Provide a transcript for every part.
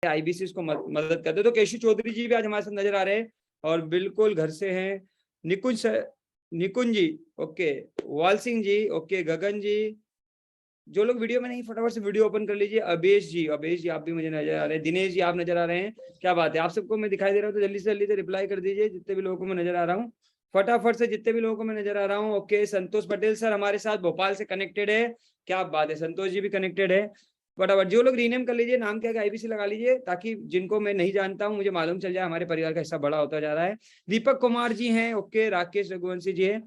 IBC को मदद करते। तो केशु चौधरी जी भी आज हमारे साथ नजर आ रहे हैं और बिल्कुल घर से हैं। निकुंज जी ओके, वाल सिंह जी ओके, गगन जी, जो लोग वीडियो में नहीं फटाफट से वीडियो ओपन कर लीजिए। अबेश जी आप भी मुझे नजर आ रहे हैं। दिनेश जी आप नजर आ रहे हैं, क्या बात है, आप सबको मैं दिखाई दे रहा हूँ तो जल्दी से रिप्लाई कर दीजिए जितने भी लोगों को मैं नजर आ रहा हूँ, फटाफट से जितने भी लोगों को मैं नजर आ रहा हूँ। ओके, संतोष पटेल सर हमारे साथ भोपाल से कनेक्टेड है, क्या बात है, संतोष जी भी कनेक्टेड है। फटाफट जो लोग रीनेम कर लीजिए, नाम क्या है आईबीसी लगा लीजिए, ताकि जिनको मैं नहीं जानता हूँ मुझे मालूम चल जाए, हमारे परिवार का हिस्सा बड़ा होता जा रहा है। दीपक कुमार जी हैं ओके, राकेश रघुवंशी जी है।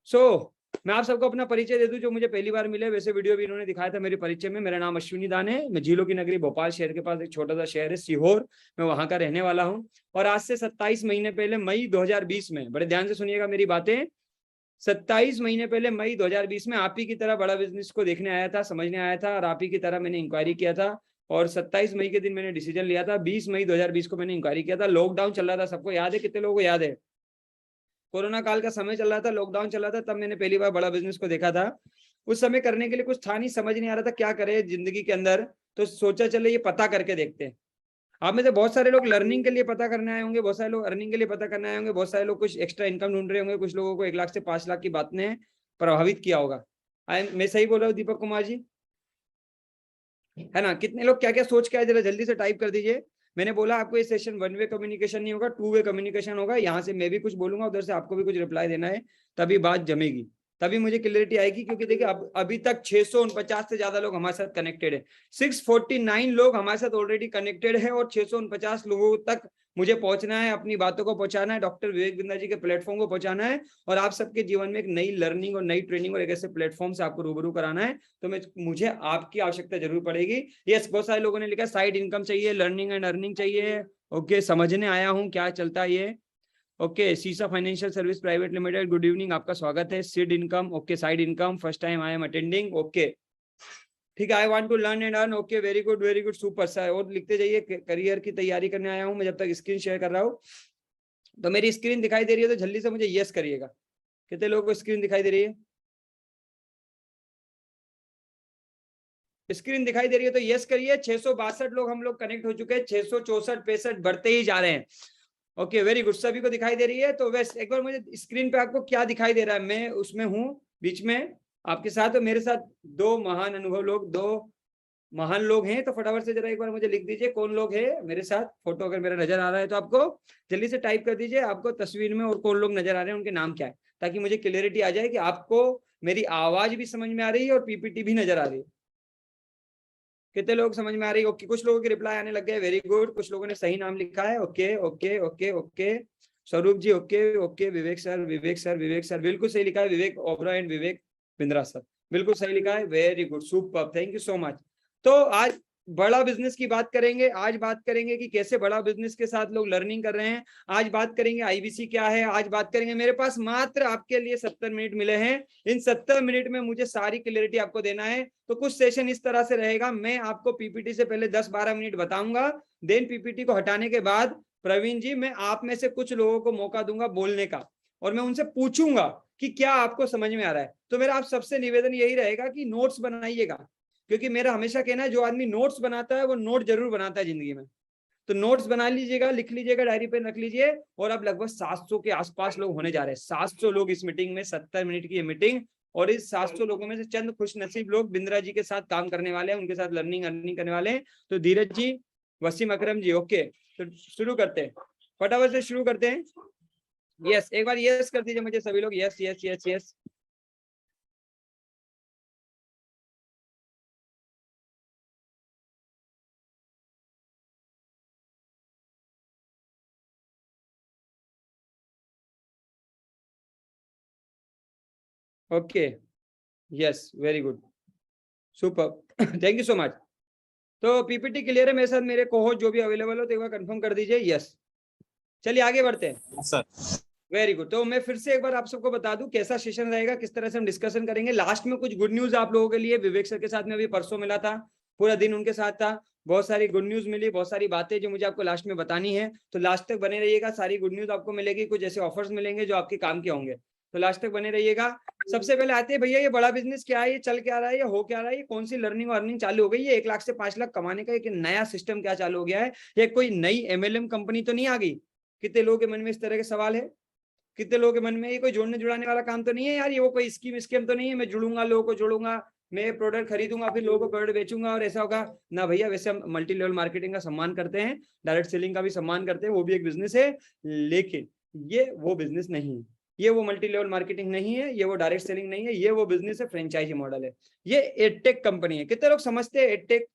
सो मैं आप सबको अपना परिचय दे दूं जो मुझे पहली बार मिले, वैसे वीडियो भी इन्होंने दिखाया था मेरे परिचय में। मेरा नाम अश्विनी दान है, मैं झीलों की नगरी भोपाल शहर के पास एक छोटा सा शहर है सीहोर, मैं वहां का रहने वाला हूं। और आज से 27 महीने पहले मई 2020 में, बड़े ध्यान से सुनिएगा मेरी बातें, 27 महीने पहले मई 2020 में आप ही की तरह बड़ा बिजनेस को देखने आया था, समझने आया था, और आप ही की तरह मैंने इंक्वायरी किया था। और 27 मई के दिन मैंने डिसीजन लिया था, 20 मई 2020 को मैंने इंक्वायरी किया था। लॉकडाउन चल रहा था, सबको याद है, कितने लोगों को याद है, कोरोना काल का समय चल रहा था, लॉकडाउन चल रहा था, तब मैंने पहली बार बड़ा बिजनेस को देखा था। उस समय करने के लिए कुछ था नहीं, समझ नहीं आ रहा था क्या करे जिंदगी के अंदर, तो सोचा चले ये पता करके देखते हैं। आप में से बहुत सारे लोग लर्निंग के लिए पता करने आए होंगे, बहुत सारे लोग अर्निंग के लिए पता करने आए होंगे, बहुत सारे लोग कुछ एक्स्ट्रा इनकम ढूंढ रहे होंगे, कुछ लोगों को 1 लाख से 5 लाख की बात ने प्रभावित किया होगा। मैं सही बोल रहा हूँ दीपक कुमार जी, है ना? कितने लोग क्या क्या सोच के आए, जरा जल्दी से टाइप कर दीजिए। मैंने बोला आपको ये सेशन 1 वे कम्युनिकेशन नहीं होगा, 2 वे कम्युनिकेशन होगा। यहाँ से मैं भी कुछ बोलूंगा, उधर से आपको भी कुछ रिप्लाई देना है, तभी बात जमेगी, तभी मुझे क्लियरिटी आएगी। क्योंकि देखिए अभी तक 649 से ज्यादा लोग हमारे साथ कनेक्टेड है, 649 लोग हमारे साथ ऑलरेडी कनेक्टेड है, और 649 लोगों तक मुझे पहुंचना है, अपनी बातों को पहुंचाना है, डॉक्टर विवेक बिंद्रा जी के प्लेटफॉर्म को पहुंचाना है, और आप सबके जीवन में एक नई लर्निंग और नई ट्रेनिंग और एक ऐसे प्लेटफॉर्म से आपको रूबरू कराना है। तो मुझे आपकी आवश्यकता जरूर पड़ेगी। यस, बहुत सारे लोगों ने लिखा साइड इनकम चाहिए, लर्निंग एंड अर्निंग चाहिए। ओके, समझने आया हूँ क्या चलता है ये। ओके, सीसा financial service private limited, good evening, आपका स्वागत है। Seed income okay, side income, first time I am attending okay, ठीक है। I want to learn and earn okay, very good super sir. और लिखते जाइए, करियर की तैयारी करने आया हूँ मैं, जब तक स्क्रीन शेयर कर रहा हूँ। तो मेरी स्क्रीन दिखाई दे रही है तो जल्दी से मुझे यस करिएगा। कितने लोगों को स्क्रीन दिखाई दे रही है? स्क्रीन दिखाई दे रही है तो यस करिए। 662 लोग हम लोग कनेक्ट हो चुके हैं, 664 65 बढ़ते ही जा रहे हैं। ओके वेरी गुड, सभी को दिखाई दे रही है। तो वैसे एक बार मुझे स्क्रीन पे आपको क्या दिखाई दे रहा है, मैं उसमें हूँ बीच में आपके साथ, तो मेरे साथ 2 महान अनुभव लोग, 2 महान लोग हैं। तो फटाफट से जरा एक बार मुझे लिख दीजिए कौन लोग हैं मेरे साथ। फोटो अगर मेरा नजर आ रहा है तो आपको जल्दी से टाइप कर दीजिए, आपको तस्वीर में और कौन लोग नजर आ रहे हैं, उनके नाम क्या है, ताकि मुझे क्लियरिटी आ जाए कि आपको मेरी आवाज भी समझ में आ रही है और पीपीटी भी नजर आ रही है। कितने लोग समझ में आ रही है? ओके, कुछ लोगों के रिप्लाई आने लग गए, वेरी गुड। कुछ लोगों ने सही नाम लिखा है, okay okay okay okay. Swaroop ji okay okay, Vivek sir बिल्कुल सही लिखा है, विवेक ओबरा एंड विवेक बिंद्रा सर बिल्कुल सही लिखा है, very good super, thank you so much. तो आज बड़ा बिजनेस की बात करेंगे, आज बात करेंगे कि कैसे बड़ा बिजनेस के साथ लोग लर्निंग कर रहे हैं, आज बात करेंगे आईबीसी क्या है, आज बात करेंगे। मेरे पास मात्र आपके लिए 70 मिनट मिले हैं, इन 70 मिनट में मुझे सारी क्लियरिटी आपको देना है। तो कुछ सेशन इस तरह से रहेगा, मैं आपको पीपीटी से पहले 10-12 मिनट बताऊंगा, देन पीपीटी को हटाने के बाद प्रवीण जी मैं आप में से कुछ लोगों को मौका दूंगा बोलने का, और मैं उनसे पूछूंगा कि क्या आपको समझ में आ रहा है। तो मेरा आप सबसे निवेदन यही रहेगा कि नोट्स बनाइएगा, क्योंकि मेरा हमेशा कहना है जो आदमी नोट्स बनाता है वो नोट जरूर बनाता है जिंदगी में। तो नोट्स बना लीजिएगा, लिख लीजिएगा, डायरी पे रख लीजिए। और अब लगभग 700 के आसपास लोग होने जा रहे हैं, 700 लोग इस मीटिंग में, 70 मिनट की ये मीटिंग, और इस 700 लोगों में से चंद खुश नसीब लोग बिंद्रा जी के साथ काम करने वाले हैं, उनके साथ लर्निंग अर्निंग करने वाले हैं। तो धीरज जी, वसीम अकरम जी ओके, तो शुरू करते हैं, फटाफट से शुरू करते हैं। यस, एक बार यस कर दीजिए मुझे सभी लोग, yes yes yes yes. Okay yes, very good super, thank you so much. तो पीपीटी क्लियर है मेरे साथ, मेरे कोहोस्ट जो भी अवेलेबल हो तो एक बार कंफर्म कर दीजिए यस। चलिए आगे बढ़ते हैं सर। वेरी गुड, तो मैं फिर से एक बार आप सबको बता दूं कैसा सेशन रहेगा, किस तरह से हम डिस्कशन करेंगे। लास्ट में कुछ गुड न्यूज आप लोगों के लिए, विवेक सर के साथ में अभी परसों मिला था, पूरा दिन उनके साथ था, बहुत सारी गुड न्यूज मिली, बहुत सारी बातें जो मुझे आपको लास्ट में बतानी है। तो लास्ट तक बने रहिएगा, सारी गुड न्यूज आपको मिलेगी, कुछ ऐसे ऑफर्स मिलेंगे जो आपके काम के होंगे। तो लास्ट तक बने रहिएगा। सबसे पहले आते हैं भैया ये बड़ा बिजनेस क्या है, ये चल क्या रहा है, ये हो क्या रहा है, ये कौन सी लर्निंग और अर्निंग चालू हो गई, ये 1 लाख से 5 लाख कमाने का एक नया सिस्टम क्या चालू हो गया है, ये कोई नई MLM कंपनी तो नहीं आ गई। कितने लोगों के मन में इस तरह के सवाल है, कितने लोगों के मन में ये कोई जोड़ने जुड़ाने वाला काम तो नहीं है यार, ये वो कोई स्कीम तो नहीं है, मैं जुड़ूंगा लोगों को जोड़ूंगा, मैं प्रोडक्ट खरीदूंगा फिर लोगों को प्रोडक्ट बेचूंगा और ऐसा होगा ना भैया। वैसे हम मल्टी लेवल मार्केटिंग का सम्मान करते हैं, डायरेक्ट सेलिंग का भी सम्मान करते हैं, वो भी एक बिजनेस है, लेकिन ये वो बिजनेस नहीं है, ये वो मल्टी लेवल मार्केटिंग नहीं है, ये वो डायरेक्ट सेलिंग नहीं है, ये वो बिजनेस है, फ्रेंचाइजी मॉडल है, ये एडटेक कंपनी है। कितने लोग समझते हैं एडटेक?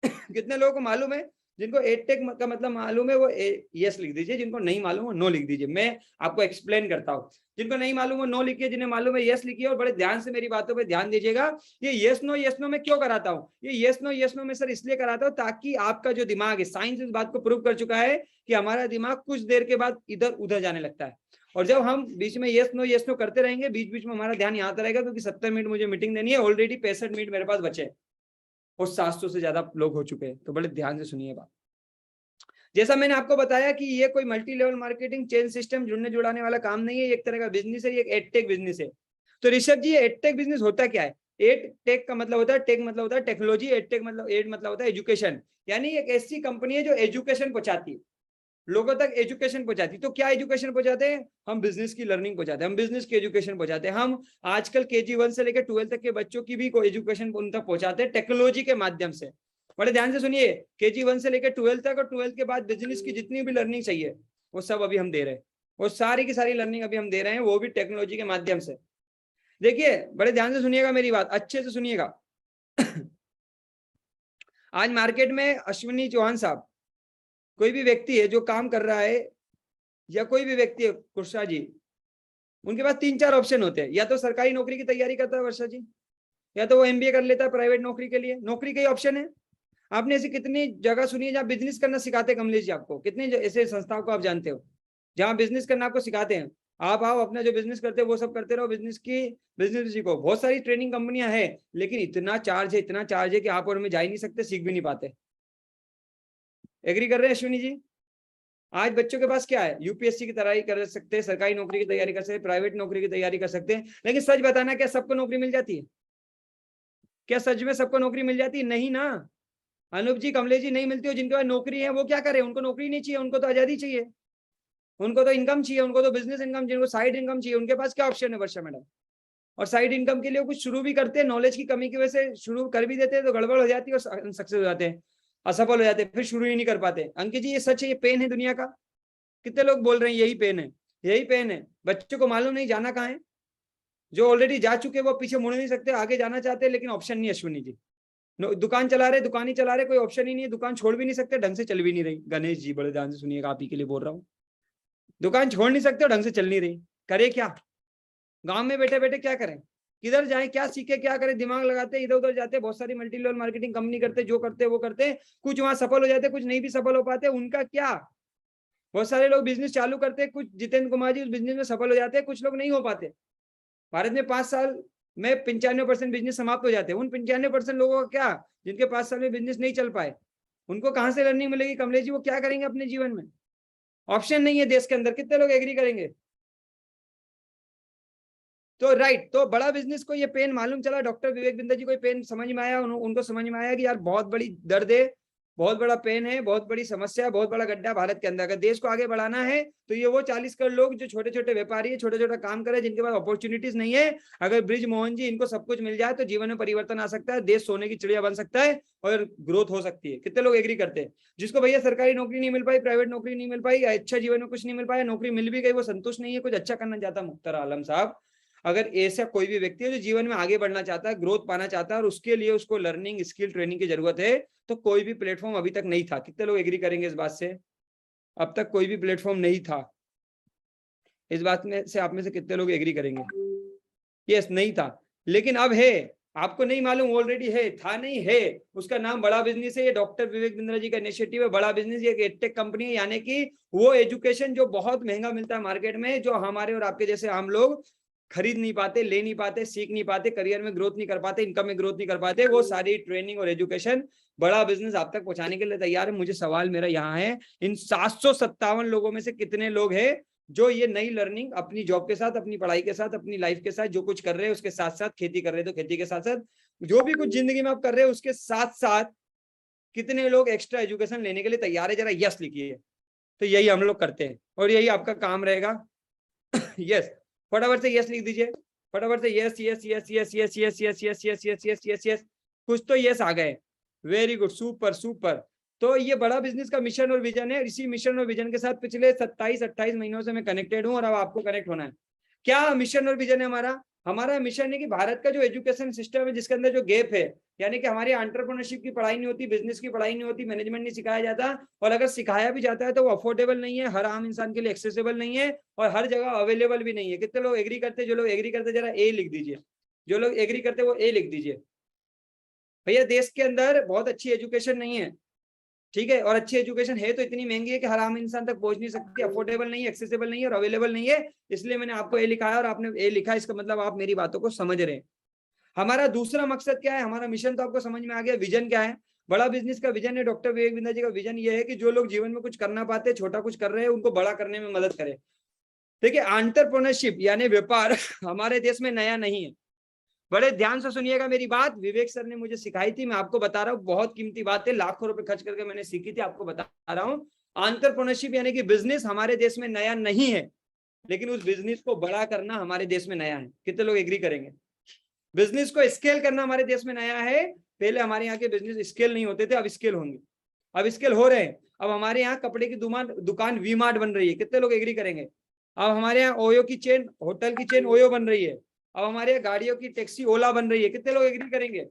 कितने लोगों को मालूम है? जिनको एडटेक का मतलब मालूम है वो यस लिख दीजिए, जिनको नहीं मालूम वो नो लिख दीजिए। मैं आपको एक्सप्लेन करता हूँ, जिनको नहीं मालूम वो नो लिखिए, जिन्हें मालूम है यस लिखिए। और बड़े ध्यान से मेरी बातों पे ध्यान दीजिएगा। ये यस नो मैं क्यों कराता हूँ? ये यस नो मैं सर इसलिए कराता हूँ ताकि आपका जो दिमाग है, साइंस इस बात को प्रूव कर चुका है कि हमारा दिमाग कुछ देर के बाद इधर उधर जाने लगता है। और जब हम बीच में यस नो करते रहेंगे, बीच बीच में हमारा ध्यान यहाँ रहेगा, क्योंकि 70 मिनट मुझे मीटिंग देनी है, ऑलरेडी 65 मिनट मेरे पास बचे और 700 से ज्यादा लोग हो चुके हैं। तो बड़े ध्यान से सुनिए बात। जैसा मैंने आपको बताया कि ये कोई multi level marketing chain system जुड़ने जुड़ाने वाला काम नहीं है, एक तरह का बिजनेस है, ये एक एडटेक बिजनेस है। तो ऋषभ जी, एडटेक बिजनेस होता क्या है? एडटेक का मतलब होता है, टेक मतलब होता है टेक्नोलॉजी, एडटेक मतलब एड मतलब होता है एजुकेशन, यानी एक ऐसी कंपनी है जो एजुकेशन पहुंचाती है, लोगों तक एजुकेशन पहुंचाती। तो क्या एजुकेशन पहुंचाते हैं? हम बिजनेस की लर्निंग पहुंचाते हैं, हम बिजनेस की एजुकेशन पहुंचाते हैं। हम आजकल KG 1 से लेकर 12 तक के बच्चों की भी एजुकेशन उन तक पहुंचाते हैं टेक्नोलॉजी के माध्यम से। बड़े ध्यान से सुनिए, KG 1 से लेकर 12 तक और 12 के बाद बिजनेस की जितनी भी लर्निंग चाहिए वो सब अभी हम दे रहे हैं, वो सारी की सारी लर्निंग अभी हम दे रहे हैं, वो भी टेक्नोलॉजी के माध्यम से। देखिए बड़े ध्यान से सुनिएगा मेरी बात, अच्छे से सुनिएगा। आज मार्केट में अश्विनी चौहान साहब, कोई भी व्यक्ति है जो काम कर रहा है, या कोई भी व्यक्ति है, वर्षा जी, उनके पास 3-4 ऑप्शन होते हैं। या तो सरकारी नौकरी की तैयारी करता है वर्षा जी, या तो वो MBA कर लेता है प्राइवेट नौकरी के लिए। नौकरी के ऑप्शन है। आपने ऐसी कितनी जगह सुनी है जहाँ बिजनेस करना सिखाते हैं कमलेश जी आपको? कितनी ऐसे संस्थाओं को आप जानते हो जहाँ बिजनेस करना आपको सिखाते हैं? आप आओ, अपना जो बिजनेस करते हो वो सब करते रहो, बिजनेस सीखो। बहुत सारी ट्रेनिंग कंपनियां हैं, लेकिन इतना चार्ज है कि आप और मैं जा ही नहीं सकते, सीख भी नहीं पाते। एग्री कर रहे हैं अश्विनी जी? आज बच्चों के पास क्या है? UPSC की तैयारी कर सकते हैं, सरकारी नौकरी की तैयारी कर सकते हैं, प्राइवेट नौकरी की तैयारी कर सकते हैं, लेकिन सच बताना, क्या सबको नौकरी मिल जाती है? क्या सच में सबको नौकरी मिल जाती है? नहीं ना अनूप जी, कमलेश जी, नहीं मिलती हो। जिनके पास नौकरी है वो क्या करें? उनको नौकरी नहीं चाहिए, उनको तो आजादी चाहिए, उनको तो इनकम चाहिए, उनको तो बिजनेस इनकम, जिनको साइड इनकम चाहिए, उनके पास क्या ऑप्शन है वर्षा मैडम? और साइड इनकम के लिए कुछ शुरू भी करते हैं, नॉलेज की कमी की वजह से शुरू कर भी देते हैं तो गड़बड़ हो जाती है और सक्सेस हो जाते हैं, असफल हो जाते हैं, फिर शुरू ही नहीं कर पाते। अंकित जी, ये सच है, ये पेन है दुनिया का। कितने लोग बोल रहे हैं यही पेन है, यही पेन है? बच्चों को मालूम नहीं जाना कहाँ है, जो ऑलरेडी जा चुके वो पीछे मुड़ नहीं सकते, आगे जाना चाहते हैं लेकिन ऑप्शन नहीं। अश्विनी जी, दुकान चला रहे, कोई ऑप्शन ही नहीं है, दुकान छोड़ भी नहीं सकते, ढंग से चल भी नहीं रही। गणेश जी, बड़े ध्यान से सुनिएगा, आप ही के लिए बोल रहा हूँ। दुकान छोड़ नहीं सकते और ढंग से चल नहीं रही, करे क्या? गांव में बैठे बैठे क्या करें, किधर जाए, क्या सीखे, क्या करें? दिमाग लगाते इधर उधर जाते, बहुत सारी मल्टी लेवल मार्केटिंग कंपनी करते, जो करते वो करते, कुछ वहां सफल हो जाते, कुछ नहीं भी सफल हो पाते, उनका क्या? बहुत सारे लोग बिजनेस चालू करते, कुछ जितेंद्र कुमार जी उस बिजनेस में सफल हो जाते हैं, कुछ लोग नहीं हो पाते। भारत में 5 साल में 95% बिजनेस समाप्त हो जाते हैं। उन 95% लोगों का क्या, जिनके 5 साल में बिजनेस नहीं चल पाए? उनको कहां से लर्निंग मिलेगी कमलेश जी? वो क्या करेंगे अपने जीवन में? ऑप्शन नहीं है देश के अंदर। कितने लोग एग्री करेंगे? तो राइट, तो बड़ा बिजनेस को ये पेन मालूम चला, डॉक्टर विवेक बिंदर जी को पेन समझ में आया, उनको समझ में आया कि यार बहुत बड़ी दर्द है, बहुत बड़ा पेन है, बहुत बड़ी समस्या है, बहुत बड़ा गड्ढा भारत के अंदर। अगर देश को आगे बढ़ाना है तो ये वो 40 करोड़ लोग जो छोटे छोटे व्यापारी है, छोटे छोटा काम करे, जिनके पास अपॉर्चुनिटीज नहीं है, अगर ब्रिज मोहन जी इनको सब कुछ मिल जाए तो जीवन में परिवर्तन आ सकता है, देश सोने की चिड़िया बन सकता है और ग्रोथ हो सकती है। कितने लोग एग्री करते हैं? जिसको भैया सरकारी नौकरी नहीं मिल पाई, प्राइवेट नौकरी नहीं मिल पाई, अच्छा जीवन में कुछ नहीं मिल पाया, नौकरी मिल भी गई वो संतुष्ट नहीं है, कुछ अच्छा करना चाहता। मुख्तार आलम साहब, अगर ऐसा कोई भी व्यक्ति है जो जीवन में आगे बढ़ना चाहता है, ग्रोथ पाना चाहता है और उसके लिए उसको लर्निंग स्किल ट्रेनिंग की जरूरत है, तो कोई भी प्लेटफॉर्म अभी तक नहीं था। कितने लोग एग्री करेंगे इस बात से? अब तक कोई भी प्लेटफॉर्म नहीं था। इस बात में से आप में से कितने लोग एग्री करेंगे? यस, नहीं था, लेकिन अब है। आपको नहीं मालूम, ऑलरेडी है, था नहीं है। उसका नाम बड़ा बिजनेस है। ये डॉक्टर विवेक बिंद्रा जी का इनिशिएटिव है, बड़ा बिजनेस। ये एक एडटेक कंपनी है, यानी कि वो एजुकेशन जो बहुत महंगा मिलता है मार्केट में, जो हमारे और आपके जैसे आम लोग खरीद नहीं पाते, ले नहीं पाते, सीख नहीं पाते, करियर में ग्रोथ नहीं कर पाते, इनकम में ग्रोथ नहीं कर पाते, वो सारी ट्रेनिंग और एजुकेशन बड़ा बिजनेस आप तक पहुंचाने के लिए तैयार है। मुझे सवाल मेरा यहाँ है, इन 757 लोगों में से कितने लोग हैं जो ये नई लर्निंग अपनी जॉब के साथ, अपनी पढ़ाई के साथ, अपनी लाइफ के साथ जो कुछ कर रहे हैं उसके साथ साथ, खेती कर रहे हैं तो खेती के साथ साथ, जो भी कुछ जिंदगी में आप कर रहे हैं उसके साथ साथ कितने लोग एक्स्ट्रा एजुकेशन लेने के लिए तैयार है, जरा यस लिखिए। तो यही हम लोग करते हैं और यही आपका काम रहेगा। यस, फटाफट से यस लिख दीजिए, फटाफट से yes yes yes yes yes yes yes yes yes yes yes yes yes, कुछ तो यस आ गए। Very good, super super. तो ये बड़ा बिजनेस का मिशन और विजन है। इसी मिशन और विजन के साथ पिछले 27-28 महीनों से मैं कनेक्टेड हूं और अब आपको कनेक्ट होना है। क्या मिशन और विजन है हमारा? हमारा मिशन है कि भारत का जो एजुकेशन सिस्टम है जिसके अंदर जो गैप है, यानी कि हमारी एंटरप्रेन्योरशिप की पढ़ाई नहीं होती, बिजनेस की पढ़ाई नहीं होती, मैनेजमेंट नहीं सिखाया जाता, और अगर सिखाया भी जाता है तो वो अफोर्डेबल नहीं है, हर आम इंसान के लिए एक्सेसिबल नहीं है और हर जगह अवेलेबल भी नहीं है। कितने लोग एग्री करते? जो लोग एग्री करते जरा ए लिख दीजिए, जो लोग एग्री करते वो ए लिख दीजिए। भैया देश के अंदर बहुत अच्छी एजुकेशन नहीं है, ठीक है, और अच्छी एजुकेशन है तो इतनी महंगी है कि हर आम इंसान तक पहुंच नहीं सकती, अफोर्डेबल नहीं है, एक्सेसिबल नहीं है और अवेलेबल नहीं है। इसलिए मैंने आपको ए लिखा है और आपने ए लिखा, इसका मतलब आप मेरी बातों को समझ रहे हैं। हमारा दूसरा मकसद क्या है? हमारा मिशन तो आपको समझ में आ गया। विजन क्या है? बड़ा बिजनेस का विजन है, डॉक्टर विवेक बिंद्रा जी का विजन ये है कि जो लोग जीवन में कुछ करना पाते, छोटा कुछ कर रहे हैं, उनको बड़ा करने में मदद करे। देखिए, एंटरप्रेन्योरशिप यानी व्यापार हमारे देश में नया नहीं है। बड़े ध्यान से सुनिएगा मेरी बात, विवेक सर ने मुझे सिखाई थी, मैं आपको बता रहा हूँ, बहुत कीमती बात है, लाखों रुपए खर्च करके मैंने सीखी थी, आपको बता रहा हूँ। एंटरप्रेन्योरशिप यानी कि बिजनेस हमारे देश में नया नहीं है, लेकिन उस बिजनेस को बड़ा करना हमारे देश में नया है। कितने लोग एग्री करेंगे? बिजनेस को स्केल करना हमारे देश में नया है। पहले हमारे यहाँ के बिजनेस स्केल नहीं होते थे, अब स्केल होंगे, अब स्केल हो रहे हैं। अब हमारे यहाँ कपड़े की दुकान वी मार्ट बन रही है, कितने लोग एग्री करेंगे? अब हमारे यहाँ ओयो की चेन, होटल की चेन ओयो बन रही है। अब हमारे यहाँ गाड़ियों की टैक्सी ओला बन रही है, कितने लोग एग्री करेंगे?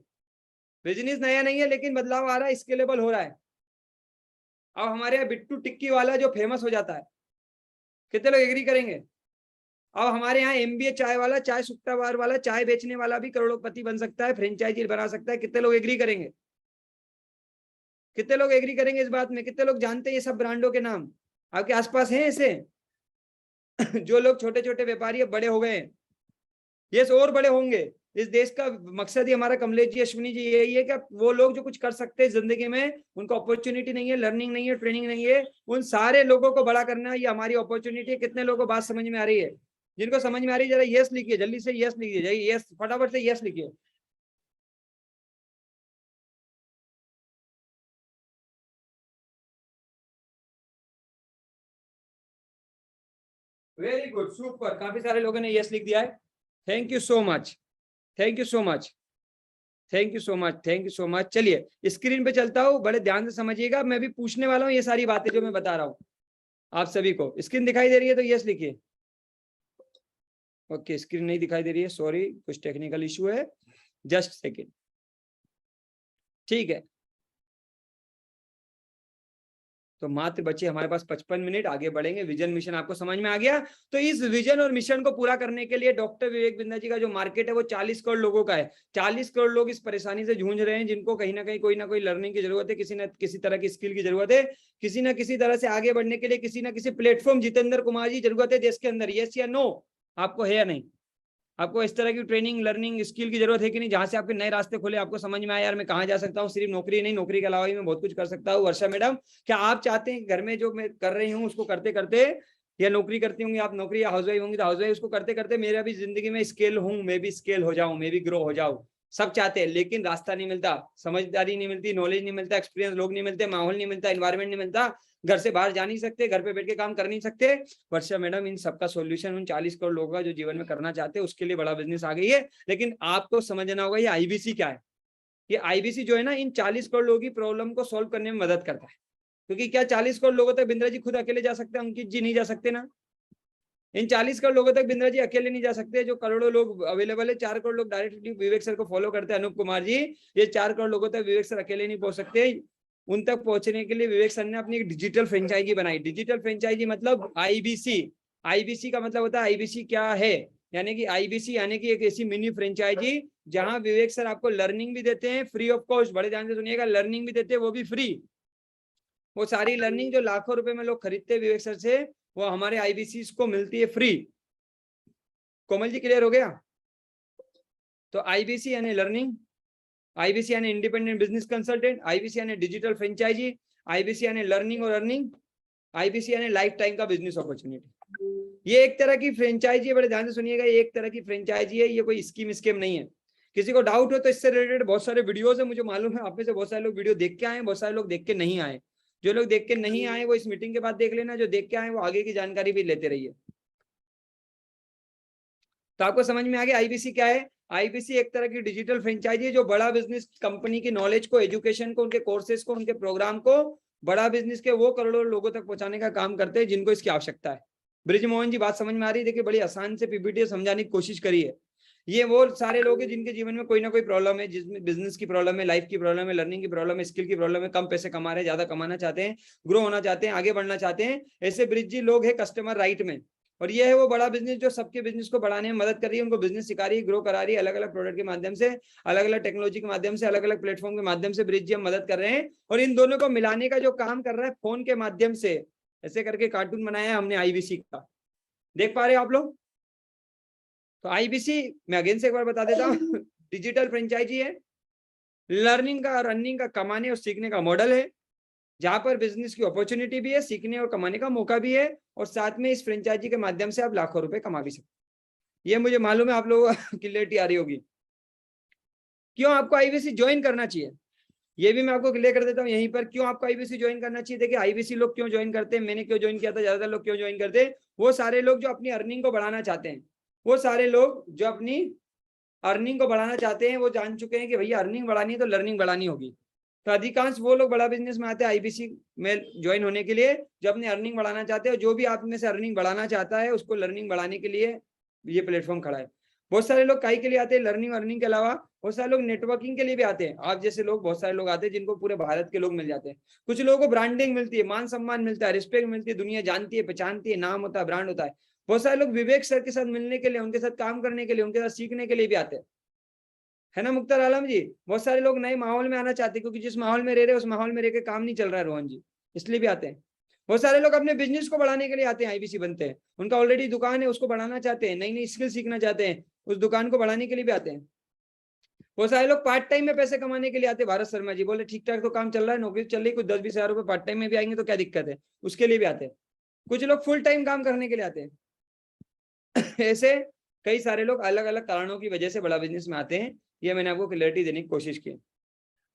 बिजनेस नया नहीं है लेकिन बदलाव आ रहा है, स्केलेबल हो रहा है। अब हमारे यहाँ बिट्टू टिक्की वाला जो फेमस हो जाता है, कितने लोग एग्री करेंगे? अब हमारे यहाँ एमबीए चाय वाला, चाय सुट्टा बार वाला, चाय बेचने वाला भी करोड़पति बन सकता है, फ्रेंचाइजी बना सकता है। कितने लोग एग्री करेंगे? कितने लोग एग्री करेंगे इस बात में? कितने लोग जानते हैं ये सब ब्रांडों के नाम? आपके आसपास हैं ऐसे जो लोग छोटे छोटे व्यापारी बड़े हो गए हैं? यस, और बड़े होंगे। इस देश का मकसद ही हमारा, कमलेश जी, अश्विनी जी, यही है कि वो लोग जो कुछ कर सकते हैं जिंदगी में, उनको अपॉर्चुनिटी नहीं है, लर्निंग नहीं है, ट्रेनिंग नहीं है, उन सारे लोगों को बड़ा करना, ये हमारी अपॉर्चुनिटी है। कितने लोगों को बात समझ में आ रही है? जिनको समझ में आ रही है जरा यस लिखिए, जल्दी से यस लिखिए, यस, फटाफट से यस लिखिए। वेरी गुड, सुपर, काफी सारे लोगों ने यस लिख दिया है। Thank you so much, thank you so much, thank you so much, thank you so much. चलिए स्क्रीन पे चलता हूँ, बड़े ध्यान से समझिएगा, मैं भी पूछने वाला हूँ ये सारी बातें जो मैं बता रहा हूँ आप सभी को। स्क्रीन दिखाई दे रही है तो यस लिखिए। ओके, स्क्रीन नहीं दिखाई दे रही है, सॉरी, कुछ टेक्निकल इशू है, जस्ट सेकेंड। ठीक है, तो मात्र बचे हमारे पास 55 मिनट, आगे बढ़ेंगे। विजन मिशन आपको समझ में आ गया? तो इस विजन और मिशन को पूरा करने के लिए डॉक्टर विवेक बिंद्रा जी का जो मार्केट है वो 40 करोड़ लोगों का है। 40 करोड़ लोग इस परेशानी से जूझ रहे हैं, जिनको कहीं ना कहीं कोई ना कोई लर्निंग की जरूरत है, किसी न किसी तरह की स्किल की जरूरत है, किसी ना किसी तरह से आगे बढ़ने के लिए किसी ना किसी प्लेटफॉर्म, जितेंद्र कुमार जी, जरूरत है देश के अंदर। यस या नो? आपको है या नहीं? आपको इस तरह की ट्रेनिंग, लर्निंग, स्किल की जरूरत है कि नहीं, जहां से आपके नए रास्ते खुले, आपको समझ में आया यार मैं कहाँ जा सकता हूँ, सिर्फ नौकरी नहीं, नौकरी के अलावा भी मैं बहुत कुछ कर सकता हूँ। वर्षा मैडम, क्या आप चाहते हैं कि घर में जो मैं कर रही हूँ उसको करते करते, या नौकरी करती होंगी आप, नौकरी या हाउसवाइफ होंगी तो हाउसवाइफ, उसको करते करते मेरा भी जिंदगी में स्केल हूँ, मैं भी स्केल हो जाऊँ, मैं भी ग्रो हो जाऊँ? सब चाहते हैं, लेकिन रास्ता नहीं मिलता, समझदारी नहीं मिलती, नॉलेज नहीं मिलता, एक्सपीरियंस लोग नहीं मिलते, माहौल नहीं मिलता, एनवायरमेंट नहीं मिलता, घर से बाहर जा नहीं सकते, घर पे बैठ के काम कर नहीं सकते। वर्षा मैडम, इन सबका सॉल्यूशन उन 40 करोड़ लोगों का जो जीवन में करना चाहते हैं उसके लिए बड़ा बिजनेस आ गई है। लेकिन आपको समझना होगा ये आईबीसी क्या है। ये आईबीसी जो है ना, इन 40 करोड़ लोगों की प्रॉब्लम को सॉल्व करने में मदद करता है। क्योंकि क्या 40 करोड़ लोगों तक बिंद्रा जी खुद अकेले जा सकते हैं? अंकित जी नहीं जा सकते ना? इन 40 करोड़ लोगों तक बिंद्रा जी अकेले नहीं जा सकते। जो करोड़ों लोग अवेलेबल है, 4 करोड़ लोग डायरेक्टली विवेक सर को फॉलो करते हैं, अनूप कुमार जी, ये 4 करोड़ लोगों तक विवेक सर अकेले नहीं पहुंच सकते। उन तक पहुंचने के लिए विवेक सर ने अपनी एक डिजिटल फ्रेंचाइजी बनाई। डिजिटल फ्रेंचाइजी मतलब आईबीसी। आईबीसी का मतलब होता है, आईबीसी क्या है, यानी कि आईबीसी यानी कि एक ऐसी मिनी फ्रेंचाइजी जहां विवेक सर आपको लर्निंग भी देते हैं फ्री ऑफ कॉस्ट, बड़े ध्यान से सुनिएगा, लर्निंग भी देते हैं वो भी फ्री। वो सारी लर्निंग जो लाखों रुपए में लोग खरीदते हैं विवेक सर से, वो हमारे आईबीसी को मिलती है फ्री। कोमल जी, क्लियर हो गया? तो आईबीसी यानी लर्निंग, आईबीसी यानी इंडिपेंडेंट बिजनेस कंसल्टेंट, आईबीसी यानी डिजिटल फ्रेंचाइजी, आईबीसी यानी लर्निंग और अर्निंग, आईबीसी यानी लाइफ टाइम का बिजनेस अपॉर्चुनिटी। ये एक तरह की फ्रेंचाइजी है, बड़े ध्यान से सुनिएगा, ये एक तरह की फ्रेंचाइजी है, ये कोई स्कीम नहीं है। किसी को डाउट हो तो इससे रिलेटेड बहुत सारे वीडियोस है, मुझे मालूम है आप में से बहुत सारे लोग वीडियो देख के आए, बहुत सारे लोग देख के नहीं आए। जो लोग देख के नहीं आए वो इस मीटिंग के बाद देख लेना, जो देख के आए वो आगे की जानकारी भी लेते रहिए। तो आपको समझ में आ गया आईबीसी क्या है। आईबीसी एक तरह की डिजिटल फ्रेंचाइजी है जो बड़ा बिजनेस कंपनी की नॉलेज को, एजुकेशन को, उनके कोर्सेज को, उनके प्रोग्राम को बड़ा बिजनेस के वो करोड़ों लोगों तक पहुंचाने का काम करते हैं जिनको इसकी आवश्यकता है। ब्रिजमोहन जी बात समझ में आ रही है? देखिए बड़ी आसान से पीपीटी समझाने की कोशिश करी है। ये वो सारे लोग हैं जिनके जीवन में कोई ना कोई प्रॉब्लम है, जिसमें बिजनेस की प्रॉब्लम है, लाइफ की प्रॉब्लम है, लर्निंग की प्रॉब्लम है, स्किल की प्रॉब्लम है, कम पैसे कमा रहे हैं, ज्यादा कमाना चाहते हैं, ग्रो होना चाहते हैं, आगे बढ़ना चाहते हैं। ऐसे ब्रिज जी लोग हैं कस्टमर राइट में। और ये है वो बड़ा बिजनेस जो सबके बिजनेस को बढ़ाने में मदद कर रही है, उनको बिजनेस सिखा रही है, ग्रो करा रही है, अलग अलग प्रोडक्ट के माध्यम से, अलग अलग टेक्नोलॉजी के माध्यम से, अलग अलग प्लेटफॉर्म के माध्यम से ब्रिज जी हम मदद कर रहे हैं। और इन दोनों को मिलाने का जो काम कर रहा है फोन के माध्यम से, ऐसे करके कार्टून बनाया है हमने आईबीसी का, देख पा रहे हो आप लोग? तो आईबीसी मैं अगेन से एक बार बता देता हूँ, डिजिटल फ्रेंचाइजी है, लर्निंग का, रनिंग का, कमाने और सीखने का मॉडल है, जहां पर बिजनेस की अपॉर्चुनिटी भी है, सीखने और कमाने का मौका भी है, और साथ में इस फ्रेंचाइजी के माध्यम से आप लाखों रुपए कमा भी सकते। ये मुझे मालूम है आप लोगों को क्लियरिटी आ रही होगी। क्यों आपको आईबीसी ज्वाइन करना चाहिए, ये भी मैं आपको क्लियर कर देता हूँ यहीं पर। क्यों आपको आईबीसी ज्वाइन करना चाहिए? देखिए आईबीसी लोग क्यों ज्वाइन करते हैं, मैंने क्यों ज्वाइन किया था, ज्यादातर लोग क्यों ज्वाइन करते हैं, वो सारे लोग जो अपनी अर्निंग को बढ़ाना चाहते हैं, वो सारे लोग जो अपनी अर्निंग को बढ़ाना चाहते हैं, वो जान चुके हैं कि भैया अर्निंग बढ़ानी है तो लर्निंग बढ़ानी होगी। तो अधिकांश वो लोग बड़ा बिजनेस में आते हैं आईबीसी में ज्वाइन होने के लिए जो अपनी अर्निंग बढ़ाना चाहते हैं। जो भी आप में से अर्निंग बढ़ाना चाहता है उसको लर्निंग बढ़ाने के लिए ये प्लेटफॉर्म खड़ा है। बहुत सारे लोग काई के लिए आते हैं, लर्निंग अर्निंग के अलावा बहुत सारे लोग नेटवर्किंग के लिए भी आते हैं। आप जैसे लोग बहुत सारे लोग आते हैं जिनको पूरे भारत के लोग मिल जाते हैं। कुछ लोगों को ब्रांडिंग मिलती है, मान सम्मान मिलता है, रिस्पेक्ट मिलती है, दुनिया जानती है, पहचानती है, नाम होता है, ब्रांड होता है। बहुत सारे लोग विवेक सर के साथ मिलने के लिए, उनके साथ काम करने के लिए, उनके साथ सीखने के लिए भी आते हैं, है ना मुख्तार आलम जी? बहुत सारे लोग नए माहौल में आना चाहते हैं क्योंकि जिस माहौल में रह रहे हैं उस माहौल में रह के काम नहीं चल रहा है रोहन जी, इसलिए भी आते हैं। बहुत सारे लोग अपने बिजनेस को बढ़ाने के लिए आते हैं, आईबीसी बनते हैं, उनका ऑलरेडी दुकान है उसको बढ़ाना चाहते हैं, नई नई स्किल सीखना चाहते हैं, उस दुकान को बढ़ाने के लिए भी आते हैं। बहुत सारे लोग पार्ट टाइम में पैसे कमाने के लिए आते हैं। भारत शर्मा जी बोले ठीक ठाक तो काम चल रहा है, नौकरी चल रही, कुछ 10-20 हजार रुपए पार्ट टाइम में भी आएंगे तो क्या दिक्कत है, उसके लिए भी आते हैं। कुछ लोग फुल टाइम काम करने के लिए आते हैं। ऐसे कई सारे लोग अलग अलग कारणों की वजह से बड़ा बिजनेस में आते हैं। ये मैंने आपको क्लैरिटी देने की कोशिश की।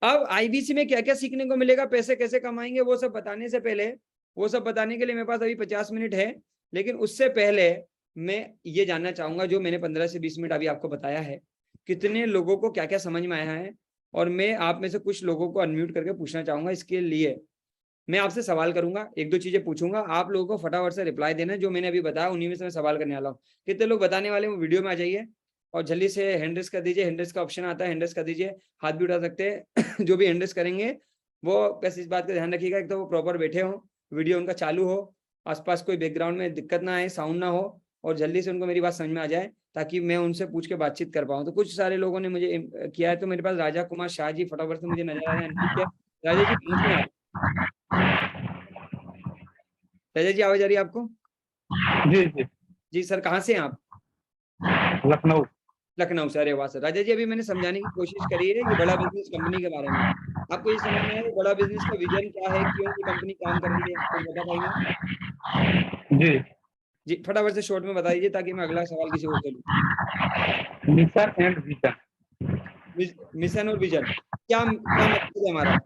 अब आईबीसी में क्या क्या सीखने को मिलेगा, पैसे कैसे कमाएंगे, वो सब बताने से पहले, वो सब बताने के लिए मेरे पास अभी 50 मिनट है, लेकिन उससे पहले मैं ये जानना चाहूंगा जो मैंने 15 से 20 मिनट अभी आपको बताया है, कितने लोगों को क्या क्या समझ में आया है। और मैं आप में से कुछ लोगों को अनम्यूट करके पूछना चाहूंगा। इसके लिए मैं आपसे सवाल करूंगा, एक दो चीजें पूछूंगा, आप लोगों को फटाफट से रिप्लाई देना। जो मैंने अभी बताया उन्हीं में से मैं सवाल करने वाला हूँ। कितने लोग बताने वाले वो वीडियो में आ जाइए और जल्दी से हैंड रेस कर दीजिए। हैंड रेस का ऑप्शन आता है, हैंड रेस कर दीजिए, हाथ भी उठा सकते हैं। जो भी हैंड रेस करेंगे वो बस इस बात का ध्यान रखिएगा, एक तो वो प्रॉपर बैठे हो, वीडियो उनका चालू हो, आसपास कोई बैकग्राउंड में दिक्कत ना आए, साउंड ना हो, और जल्दी से उनको मेरी बात समझ में आ जाए ताकि मैं उनसे पूछ के बातचीत कर पाऊँ। तो कुछ सारे लोगों ने मुझे किया है, तो मेरे पास राजा कुमार शाह जी फटाफट से मुझे नजर आ रहे हैं। राजा जी कहाँ से आप? राजा जी आवाज आ रही है आपको? जी जी, जी सर, कहाँ से हैं आप? लखनऊ। लखनऊ से। अरे वाह सर। राजा जी अभी मैंने समझाने की कोशिश करी है ये बड़ा बिजनेस कंपनी के बारे में। आपको ये समझ में आया बड़ा बिजनेस का विजन क्या है, क्यों ये कंपनी काम कर रही है, कुछ बता पाएंगे? जी, जी फटाफट से शॉर्ट में बता दीजिए ताकि मैं अगला सवाल किसी और से लूं। Mission and vision. मिशन और विजन, क्या क्या मकसद है हमारा?